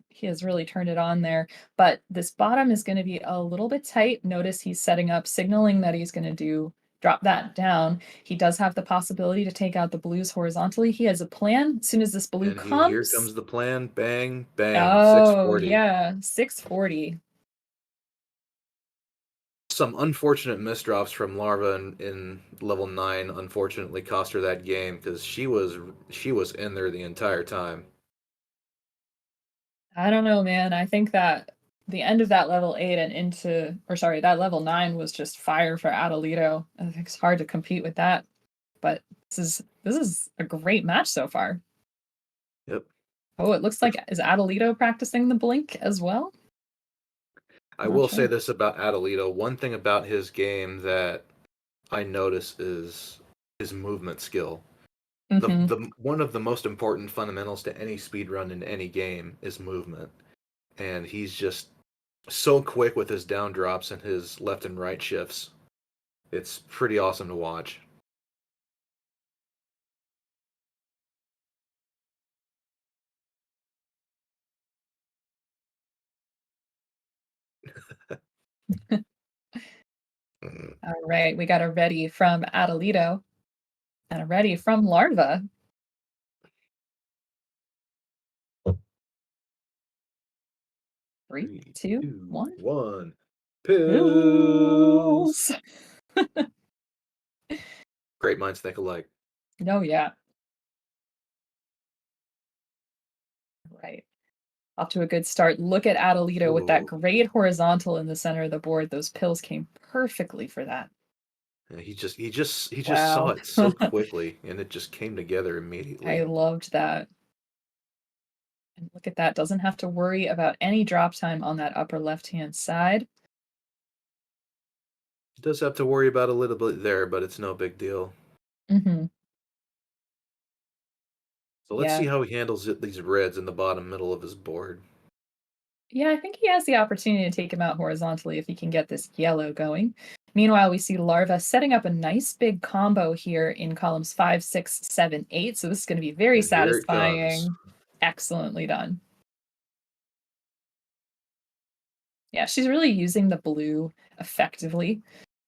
turned it on there. But this bottom is going to be a little bit tight. Notice he's setting up, signaling that he's going to drop that down. He does have the possibility to take out the blues horizontally. He has a plan. As soon as this blue comes... Here comes the plan. Bang, bang. Oh, 640. yeah, 640. some unfortunate misdrops from Larva in level 9 unfortunately cost her that game, because she was in there the entire time. I don't know, man. I think that the end of that level 8 and that level 9 was just fire for Atalito. I think it's hard to compete with that. But this is a great match so far. Yep. Oh, it looks like, is Atalito practicing the blink as well? I will say this about Atalito. One thing about his game that I notice is his movement skill. The one of the most important fundamentals to any speedrun in any game is movement. And he's just so quick with his down drops and his left and right shifts. It's pretty awesome to watch. All right, we got a ready from Atalito and a ready from Larva. Three, two, one. One. Pills. Great minds think alike. Oh, yeah. Right. Off to a good start. Look at Atalito with that great horizontal in the center of the board. Those pills came perfectly for that. Yeah, he just saw it so quickly, and it just came together immediately. I loved that. And look at that. Doesn't have to worry about any drop time on that upper left-hand side. He does have to worry about a little bit there, but it's no big deal. Mm-hmm. So let's see how he handles these reds in the bottom middle of his board. Yeah, I think he has the opportunity to take him out horizontally if he can get this yellow going. Meanwhile, we see Larva setting up a nice big combo here in columns 5, 6, 7, 8. So this is going to be very satisfying. Excellently done. Yeah, she's really using the blue effectively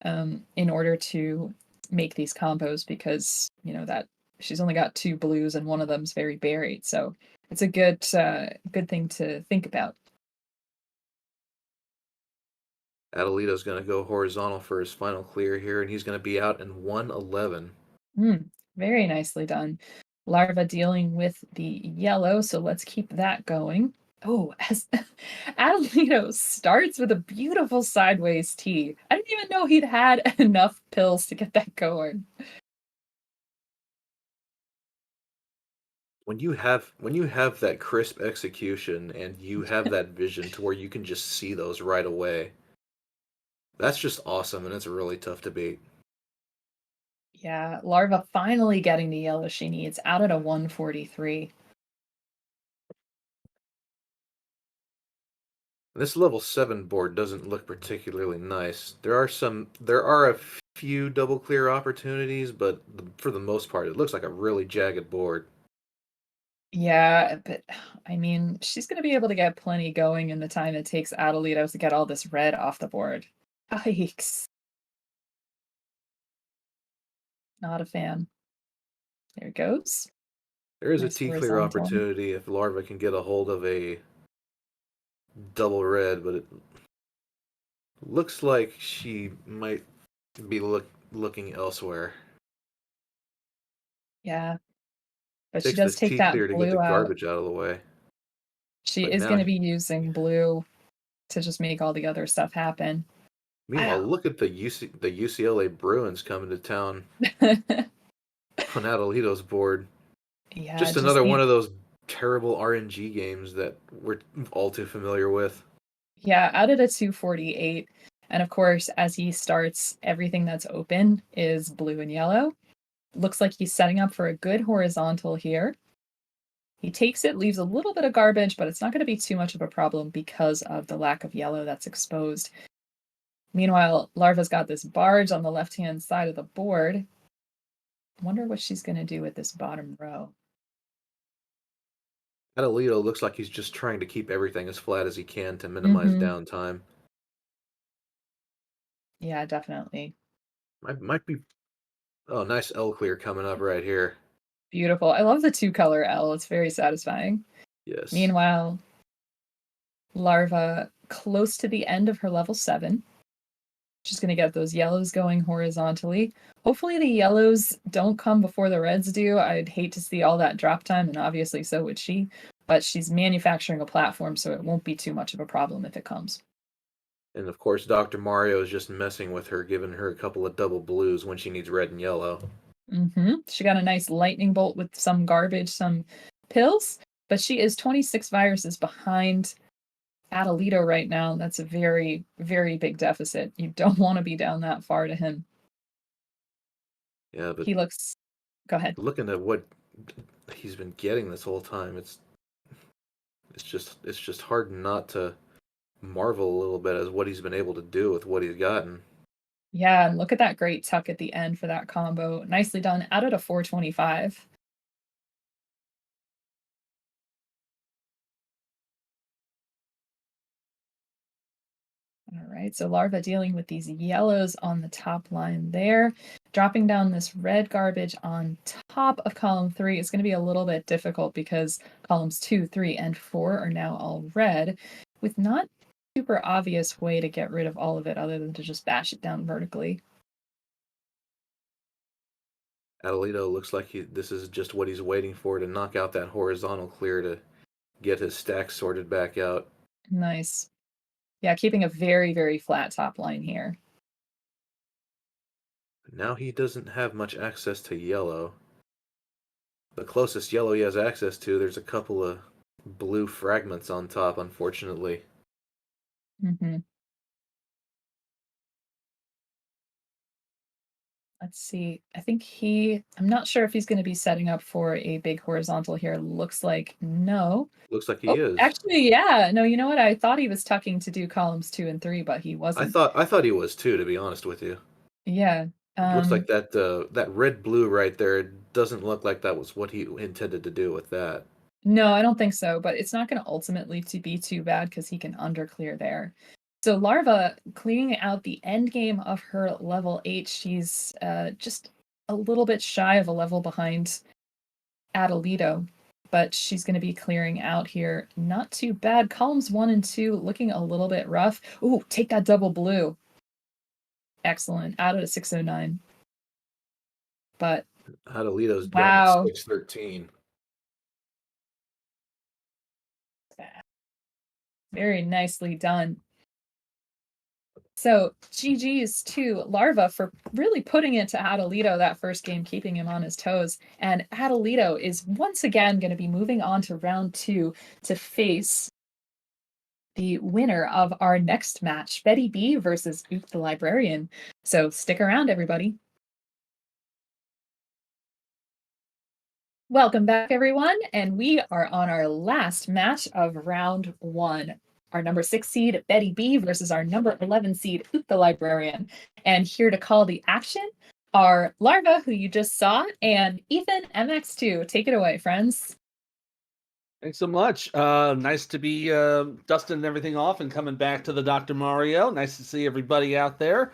in order to make these combos, because, you know, that she's only got 2 blues and one of them's very buried. So it's a good thing to think about. Atalito's going to go horizontal for his final clear here, and he's going to be out in 111. Very nicely done. Larva dealing with the yellow, so let's keep that going. Oh, as Atalito starts with a beautiful sideways tee. I didn't even know he'd had enough pills to get that going. When you have that crisp execution and you have that vision to where you can just see those right away, that's just awesome, and it's really tough to beat. Yeah, Larva finally getting the yellow she needs, out at a 143. This level 7 board doesn't look particularly nice. There are a few double clear opportunities, but for the most part, it looks like a really jagged board. Yeah, but I mean, she's going to be able to get plenty going in the time it takes Atalito to get all this red off the board. Yikes. Not a fan. There it goes. There is Nice a T-clear horizontal. opportunity if Larva can get a hold of a double red, but it looks like she might be looking elsewhere. Yeah. But she Takes does the take that T-clear to get the blue out. garbage out of the way. She But is now going to be using blue to just make all the other stuff happen. Meanwhile, Wow. look at the UCLA Bruins coming to town on Atalito's board. Yeah, Just another one of those terrible RNG games that we're all too familiar with. Yeah, out at a 248. And of course, as he starts, everything that's open is blue and yellow. Looks like he's setting up for a good horizontal here. He takes it, leaves a little bit of garbage, but it's not going to be too much of a problem because of the lack of yellow that's exposed. Meanwhile, Larva's got this barge on the left-hand side of the board. I wonder what she's going to do with this bottom row. Atalito looks like he's just trying to keep everything as flat as he can to minimize downtime. Yeah, definitely. Might be... Oh, nice L clear coming up right here. Beautiful. I love the 2-color L. It's very satisfying. Yes. Meanwhile, Larva close to the end of her level 7. She's going to get those yellows going horizontally. Hopefully the yellows don't come before the reds do. I'd hate to see all that drop time, and obviously so would she. But she's manufacturing a platform, so it won't be too much of a problem if it comes. And of course, Dr. Mario is just messing with her, giving her a couple of double blues when she needs red and yellow. She got a nice lightning bolt with some garbage, some pills, but she is 26 viruses behind Atalito right now. That's a very, very big deficit. You don't want to be down that far to him. Yeah, but He looks... Go ahead. looking at what he's been getting this whole time, it's just hard not to marvel a little bit as what he's been able to do with what he's gotten. Yeah, and look at that great tuck at the end for that combo. Nicely done. Out at a 425. All right, so Larva dealing with these yellows on the top line there. Dropping down this red garbage on top of column 3 is going to be a little bit difficult because columns 2, 3, and 4 are now all red, with not super obvious way to get rid of all of it other than to just bash it down vertically. Atalito looks like this is just what he's waiting for, to knock out that horizontal clear to get his stack sorted back out. Nice. Yeah, keeping a very, very flat top line here. Now he doesn't have much access to yellow. The closest yellow he has access to, there's a couple of blue fragments on top, unfortunately. Let's see. I think I'm not sure if he's going to be setting up for a big horizontal here. Looks like no. Looks like he is. Actually, yeah. No, you know what? I thought he was tucking to do columns 2 and 3, but he wasn't. I thought he was too, to be honest with you. Yeah. Looks like that red blue right there doesn't look like that was what he intended to do with that. No, I don't think so, but it's not going to ultimately be too bad because he can underclear there. So Larva cleaning out the end game of her level 8. She's just a little bit shy of a level behind Atalito, but she's going to be clearing out here. Not too bad. Columns 1 and 2 looking a little bit rough. Ooh, take that double blue. Excellent. Out at a 609. But Atalito's wow. done at 613. Very nicely done. So GG's to Larva for really putting it to Atalito that first game, keeping him on his toes. And Atalito is once again going to be moving on to round 2 to face the winner of our next match, Betty B versus OoktheLibrarian. So stick around, everybody. Welcome back, everyone. And we are on our last match of round 1. Our number 6 seed, Betty B, versus our number 11 seed, OoktheLibrarian. And here to call the action are Larva, who you just saw, and Ethan MX2. Take it away, friends. Thanks so much. Nice to be dusting everything off and coming back to the Dr. Mario. Nice to see everybody out there.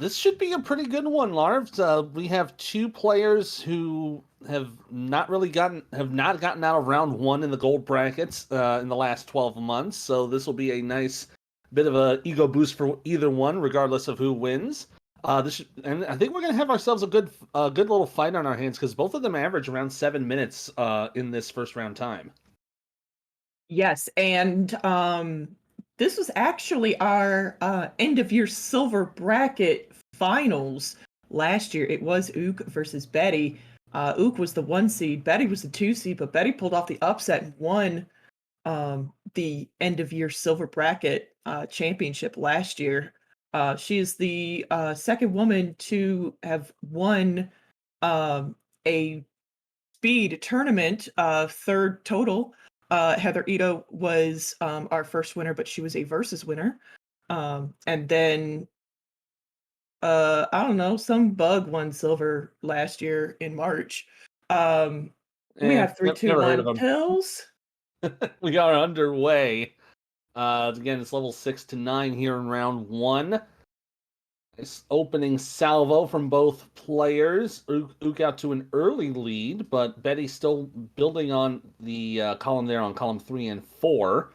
This should be a pretty good one, Larv. We have 2 players who have not gotten out of round 1 in the gold brackets in the last 12 months. So this will be a nice bit of a ego boost for either one, regardless of who wins. And I think we're gonna have ourselves a good little fight on our hands because both of them average around 7 minutes in this first round time. Yes, and this was actually our end of year silver bracket finals last year. It was Ook versus Betty. Ook was the 1 seed, Betty was the 2 seed, but Betty pulled off the upset and won the end of year silver bracket championship last year. She is the second woman to have won a speed tournament, 3rd total. Heather Ito was our first winner, but she was a versus winner. And then I don't know, some bug won silver last year in March. We have 3, 2, 1 pills. We are underway. Again, it's level 6 to 9 here in round 1. Nice opening salvo from both players. Ook out to an early lead, but Betty still building on the column there on column 3 and 4.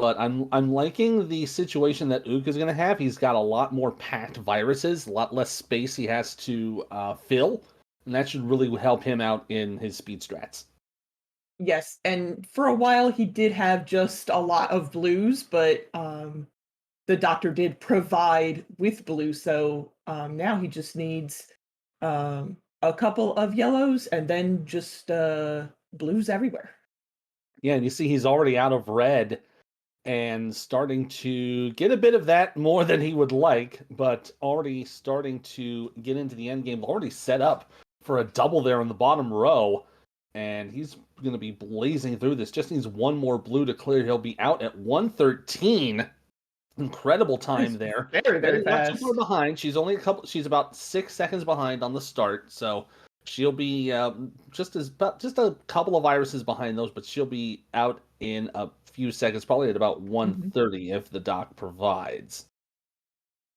But I'm liking the situation that Ook is going to have. He's got a lot more packed viruses, a lot less space he has to fill, and that should really help him out in his speed strats. Yes, and for a while he did have just a lot of blues, but the doctor did provide with blue, so now he just needs a couple of yellows and then just blues everywhere. Yeah, and you see he's already out of red and starting to get a bit of that more than he would like, but already starting to get into the end game, already set up for a double there in the bottom row. And he's going to be blazing through this. Just needs one more blue to clear. He'll be out at 113. Incredible time there. Very, very Not fast. too far behind. She's only she's about 6 seconds behind on the start. So she'll be just a couple of viruses behind those, but she'll be out in a few seconds, probably at about 130 if the doc provides.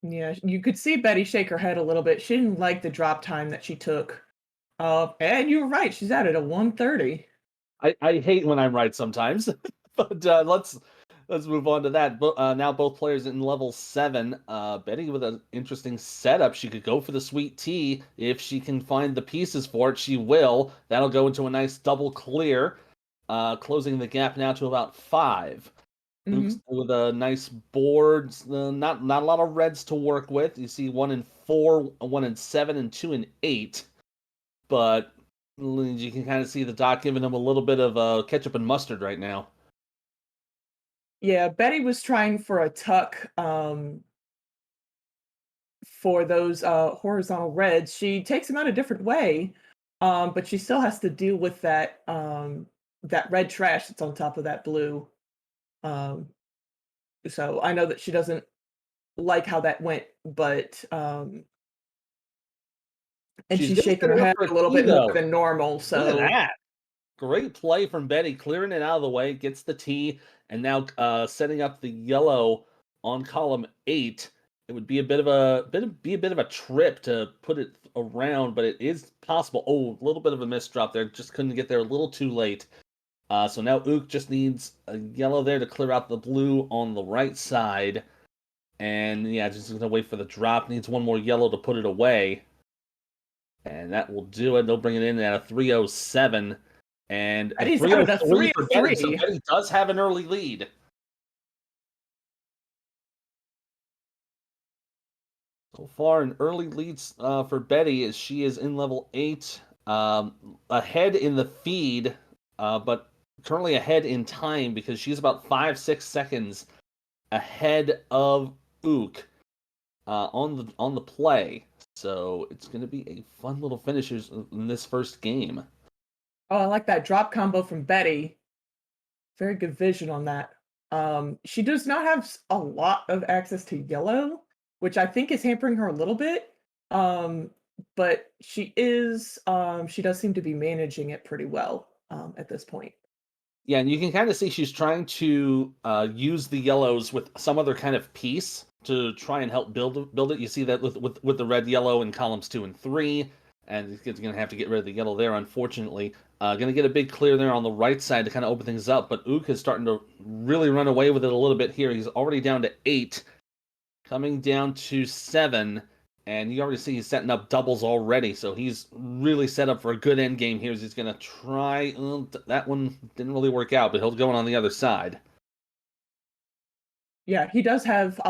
Yeah, you could see Betty shake her head a little bit. She didn't like the drop time that she took. And you were right. She's out at a 130. I hate when I'm right sometimes, but let's move on to that. Now both players in level 7. Betty with an interesting setup. She could go for the sweet tea if she can find the pieces for it. She will. That'll go into a nice double clear, closing the gap now to about 5. Ooks with a nice board. Not a lot of reds to work with. You see 1 and 4, 1 and 7, and 2 and 8. But you can kind of see the doc giving him a little bit of ketchup and mustard right now. Yeah, Betty was trying for a tuck for those horizontal reds. She takes them out a different way, but she still has to deal with that that red trash that's on top of that blue. So I know that she doesn't like how that went, but and she's shaking her head a little bit more than normal. So look at that. Great play from Betty, clearing it out of the way, gets the T, and now setting up the yellow on column 8. It would be a bit of a trip to put it around, but it is possible. Oh, a little bit of a miss drop there. Just couldn't get there a little too late. So now Ook just needs a yellow there to clear out the blue on the right side. And yeah, just gonna wait for the drop. Needs one more yellow to put it away. And that will do it. They'll bring it in at a 307. And he's out at a 303. So Betty does have an early lead. So far, an early lead for Betty as she is in level 8, ahead in the feed, but currently ahead in time because she's about 5-6 seconds ahead of Ook on the play. So it's going to be a fun little finish in this first game. Oh, I like that drop combo from Betty. Very good vision on that. She does not have a lot of access to yellow, which I think is hampering her a little bit. But she does seem to be managing it pretty well at this point. Yeah, and you can kind of see she's trying to use the yellows with some other kind of piece to try and help build it. You see that with the red yellow in columns 2 and 3, and it's going to have to get rid of the yellow there, unfortunately. Going to get a big clear there on the right side to kind of open things up, but Ook is starting to really run away with it a little bit here. He's already down to 8, coming down to 7, and you already see he's setting up doubles already, so he's really set up for a good end game here as he's going to try. That one didn't really work out, but he'll go on the other side. Yeah, he does have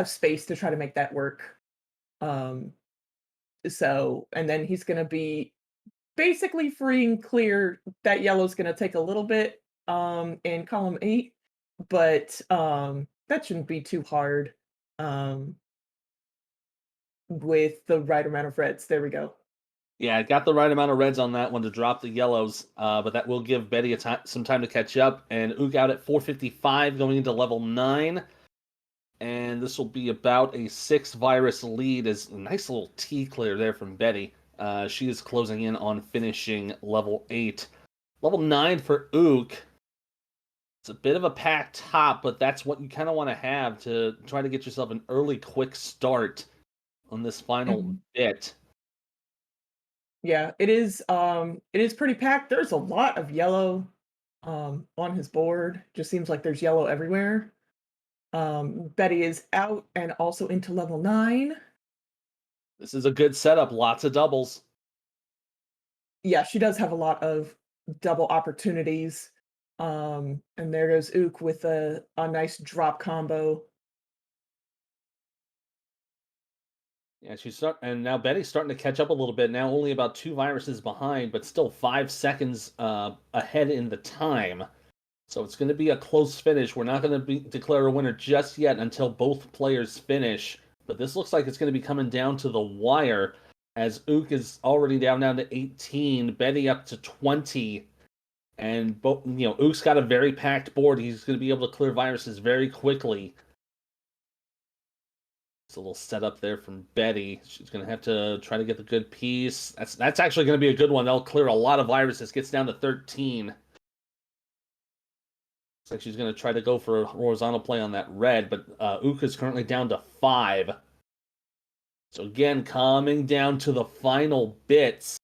space to try to make that work. So, and then he's going to be basically free and clear. That yellow's going to take a little bit in column 8, but that shouldn't be too hard with the right amount of reds. There we go. Yeah, got the right amount of reds on that one to drop the yellows, but that will give Betty some time to catch up. And Ook out at 455 going into level 9. And this will be about a 6 virus lead. As a nice little T clear there from Betty. She is closing in on finishing level 8. Level 9 for Ook. It's a bit of a packed top, but that's what you kind of want to have to try to get yourself an early, quick start on this final bit. Yeah, it is pretty packed. There's a lot of yellow. on his board. Just seems like there's yellow everywhere. Betty is out and also into level 9. This is a good setup. Lots of doubles. Yeah, she does have a lot of double opportunities. And there goes Ook with a nice drop combo. Yeah, and now Betty's starting to catch up a little bit. Now only about 2 viruses behind, but still 5 seconds ahead in the time. So it's going to be a close finish. We're not going to declare a winner just yet until both players finish. But this looks like it's going to be coming down to the wire, as Ook is already down to 18, Betty up to 20. And Ook's got a very packed board. He's going to be able to clear viruses very quickly. It's a little setup there from Betty. She's going to have to try to get the good piece. That's actually going to be a good one. They'll clear a lot of viruses. Gets down to 13. Looks like she's going to try to go for a horizontal play on that red, but Ook is currently down to 5. So again, coming down to the final bits.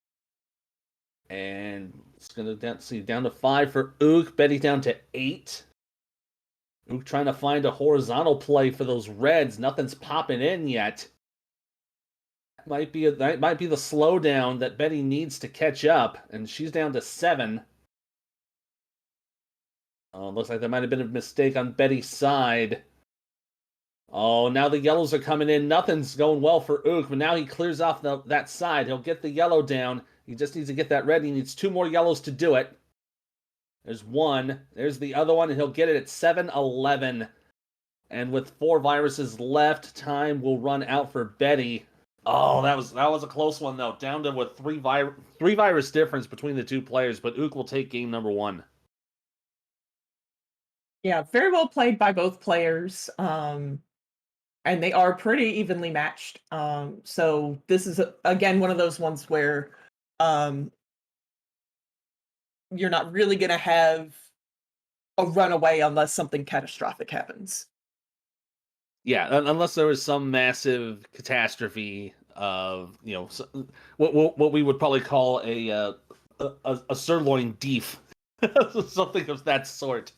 And it's going to down to 5 for Ook. Betty down to 8. Ook trying to find a horizontal play for those reds. Nothing's popping in yet. That might be the slowdown that Betty needs to catch up, and she's down to 7. Oh, looks like there might have been a mistake on Betty's side. Oh, now the yellows are coming in. Nothing's going well for Ook, but now he clears off that side. He'll get the yellow down. He just needs to get that red. He needs 2 more yellows to do it. There's 1. There's the other one, and he'll get it at 7-11. And with 4 viruses left, time will run out for Betty. Oh, that was a close one, though. Down to with 3 virus difference between the 2 players, but Ook will take game number 1. Yeah, very well played by both players. And they are pretty evenly matched. So this is, again, one of those ones where you're not really going to have a runaway unless something catastrophic happens. Yeah, unless there was some massive catastrophe of, what we would probably call a sirloin deef, something of that sort.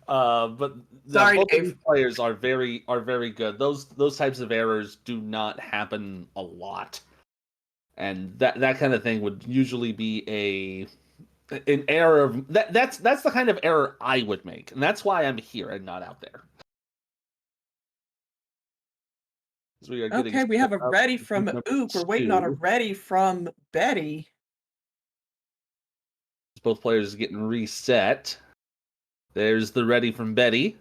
But Sorry, both of Dave. these players are very good. Those types of errors do not happen a lot, and that kind of thing would usually be an error of that's the kind of error I would make, and that's why I'm here and not out there. We have a ready from Ook. We're waiting on a ready from Betty. Both players getting reset. There's the ready from Betty.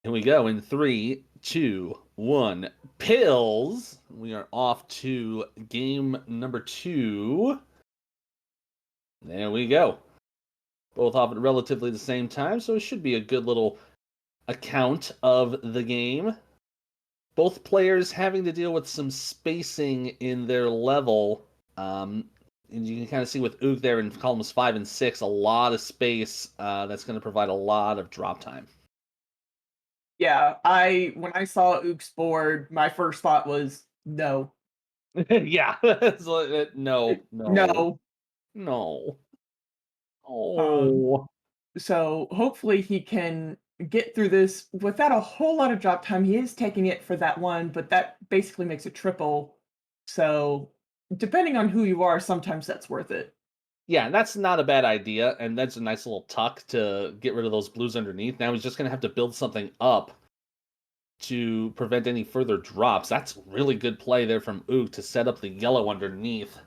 Here we go in 3, 2, 1. Pills. We are off to game number 2. There we go. Both off at relatively the same time, so it should be a good little account of the game. Both players having to deal with some spacing in their level. And you can kind of see with Ook there in columns 5 and 6, a lot of space that's going to provide a lot of drop time. Yeah, when I saw Ook's board, my first thought was no. Yeah. No. Oh. So hopefully he can get through this without a whole lot of drop time. He is taking it for that 1, but that basically makes it triple. So depending on who you are, sometimes that's worth it. Yeah, that's not a bad idea, and that's a nice little tuck to get rid of those blues underneath. Now he's just going to have to build something up to prevent any further drops. That's really good play there from Ook to set up the yellow underneath.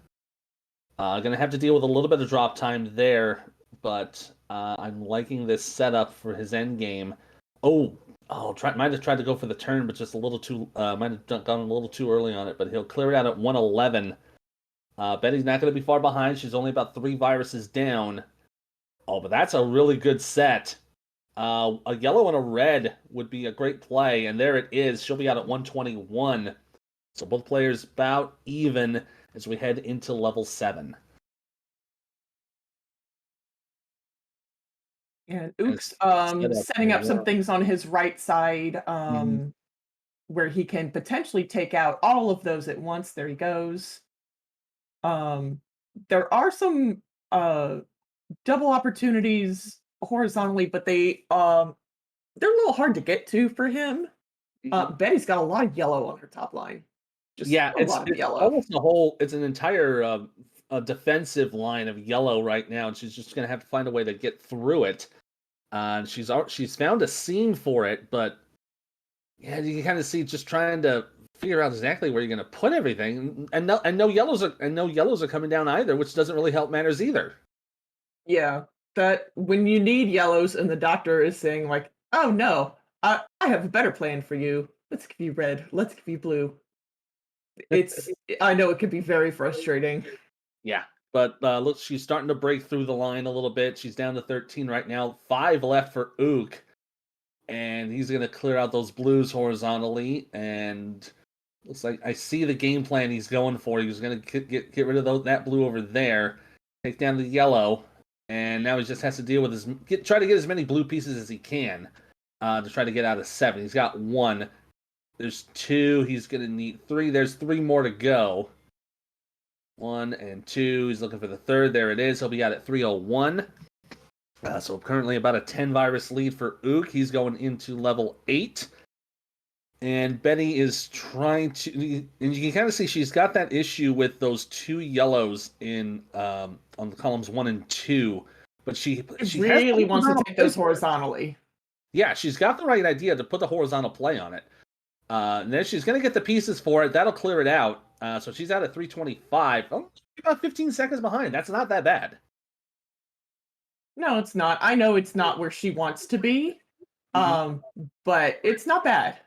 Going to have to deal with a little bit of drop time there, but I'm liking this setup for his end game. Might have tried to go for the turn, but just a little too, might have gone a little too early on it, but he'll clear it out at 111. Betty's not going to be far behind. She's only about 3 viruses down. Oh, but that's a really good set. A yellow and a red would be a great play, and there it is. She'll be out at 121. So both players about even as we head into level 7. And Ook's setting up some things on his right side. where he can potentially take out all of those at once. There he goes. There are some double opportunities horizontally, but they're a little hard to get to for him. Betty's got a lot of yellow on her top line. Just Yeah, a lot of yellow. almost it's an entire a defensive line of yellow right now, and she's just gonna have to find a way to get through it. She's found a seam for it, but yeah, you can kind of see just trying to figure out exactly where you're gonna put everything, and no yellows are coming down either, which doesn't really help matters either. Yeah, that when you need yellows and the doctor is saying like, "Oh no, I have a better plan for you. Let's give you red. Let's give you blue." I know it can be very frustrating. Yeah, but look, she's starting to break through the line a little bit. She's down to 13 right now. 5 left for Ook, and he's gonna clear out those blues horizontally. And looks like I see the game plan he's going for. He was gonna get rid of that blue over there, take down the yellow, and now he just has to deal with try to get as many blue pieces as he can to try to get out of 7. He's got 1. There's 2. He's gonna need 3. There's 3 more to go. 1 and 2. He's looking for the 3rd. There it is. He'll be out at 301. So currently about a 10 virus lead for Ook. He's going into level 8. And Betty is trying to, and you can kind of see she's got that issue with those 2 yellows in on the columns 1 and 2. But she really wants to take those horizontally. Yeah, she's got the right idea to put the horizontal play on it. And then she's going to get the pieces for it. That'll clear it out. So she's out at 325. Oh, about 15 seconds behind. That's not that bad. No, it's not. I know it's not where she wants to be, but it's not bad.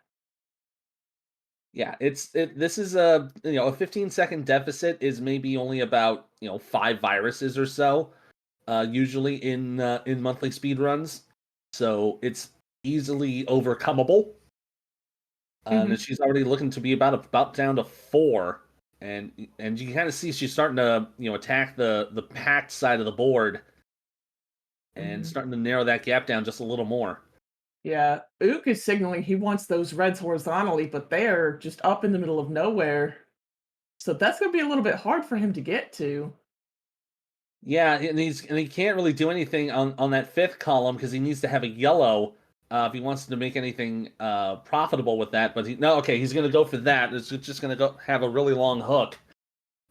Yeah, this is a 15-second deficit is maybe only about 5 viruses or so, usually in monthly speed runs. So it's easily overcomable. And she's already looking to be about down to 4, and you can kind of see she's starting to attack the packed side of the board, and starting to narrow that gap down just a little more. Yeah, Ook is signaling he wants those reds horizontally, but they're just up in the middle of nowhere, so that's going to be a little bit hard for him to get to. Yeah, and he can't really do anything on that 5th column because he needs to have a yellow. If he wants to make anything profitable with that, but he's going to go for that. It's just going to go have a really long hook,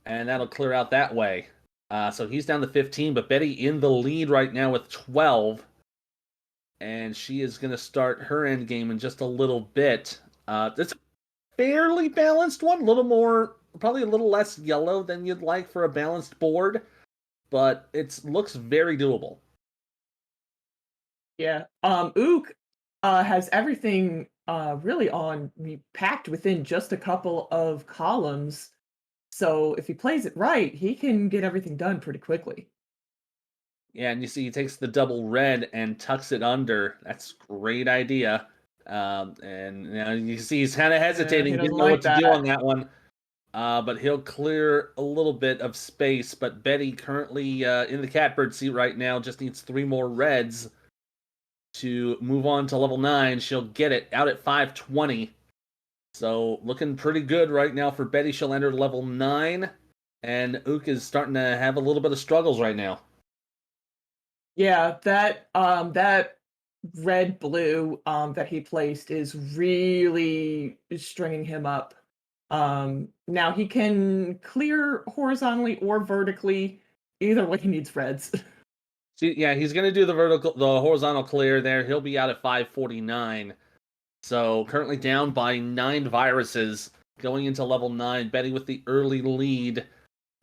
and that'll clear out that way. So he's down to 15, but Betty in the lead right now with 12, and she is going to start her end game in just a little bit. It's a fairly balanced one, a little more, probably a little less yellow than you'd like for a balanced board, but it looks very doable. Yeah, Ook has everything really packed within just a couple of columns. So if he plays it right, he can get everything done pretty quickly. Yeah, and you see he takes the double red and tucks it under. That's a great idea. And you see he's kind of hesitating, didn't know what to do on that one. But he'll clear a little bit of space. But Betty currently in the catbird seat right now just needs 3 more reds to move on to level 9. She'll get it out at 520. So looking pretty good right now for Betty. She'll enter level 9, and Ook is starting to have a little bit of struggles right now. Yeah, that red blue that he placed is really stringing him up. Now he can clear horizontally or vertically. Either way, he needs reds. Yeah, he's going to do the horizontal clear there. He'll be out at 549. So currently down by 9 viruses going into level 9. Betty with the early lead.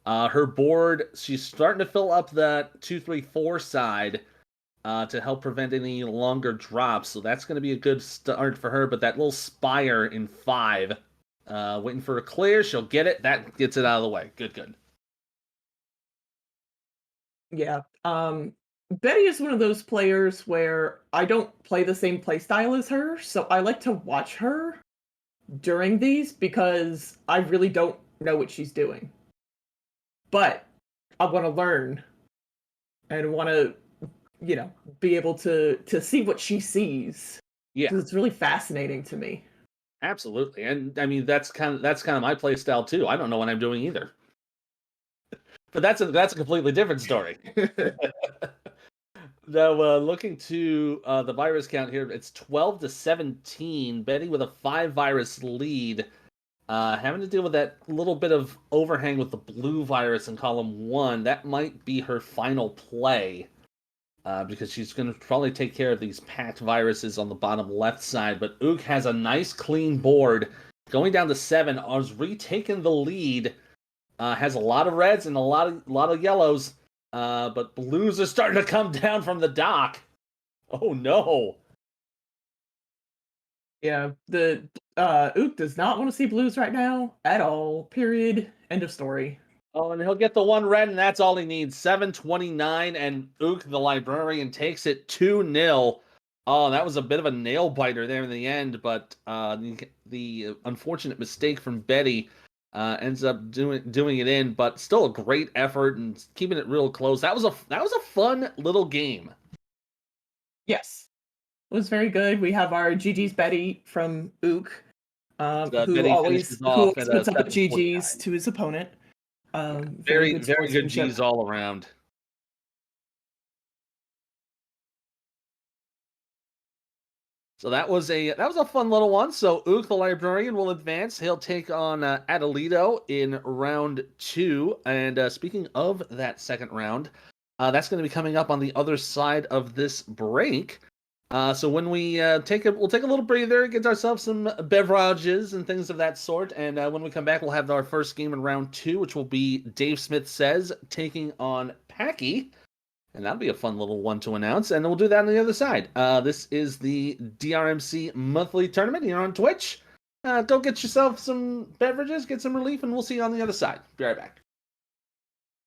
Her board, she's starting to fill up that 2, 3, 4 side to help prevent any longer drops. So that's going to be a good start for her. But that little spire in 5, waiting for a clear. She'll get it. That gets it out of the way. Good. Yeah. Betty is one of those players where I don't play the same playstyle as her, so I like to watch her during these because I really don't know what she's doing. But I want to learn and want to, be able to see what she sees. Yeah. It's really fascinating to me. Absolutely, and I mean that's kind of my play style too. I don't know what I'm doing either, but that's a completely different story. Now, looking to the virus count here, it's 12-17. Betty with a 5 virus lead, having to deal with that little bit of overhang with the blue virus in column 1. That might be her final play. Because she's going to probably take care of these packed viruses on the bottom left side. But Ook has a nice clean board. Going down to 7, has retaken the lead. Has a lot of reds and a lot of yellows. But blues are starting to come down from the dock. Oh no. Yeah, the Ook does not want to see blues right now at all. Period. End of story. Oh, and he'll get the 1 red, and that's all he needs. 7-29, and OoktheLibrarian takes it 2-0. Oh, that was a bit of a nail biter there in the end, but the unfortunate mistake from Betty ends up doing it in, but still a great effort and keeping it real close. That was a fun little game. Yes, it was very good. We have our GG's Betty from Ook, who Betty always finishes off at puts up a 7-49. GG's to his opponent. Very good sportsmanship. G's all around. So that was a fun little one. So OoktheLibrarian will advance. He'll take on Atalito in round 2. And speaking of that second round, that's going to be coming up on the other side of this break. So when we we'll take a little breather, get ourselves some beverages and things of that sort. And when we come back, we'll have our first game in round 2, which will be Davesmithsays taking on Packy. And that'll be a fun little one to announce. And we'll do that on the other side. This is the DrMC monthly tournament here on Twitch. Go get yourself some beverages, get some relief, and we'll see you on the other side. Be right back.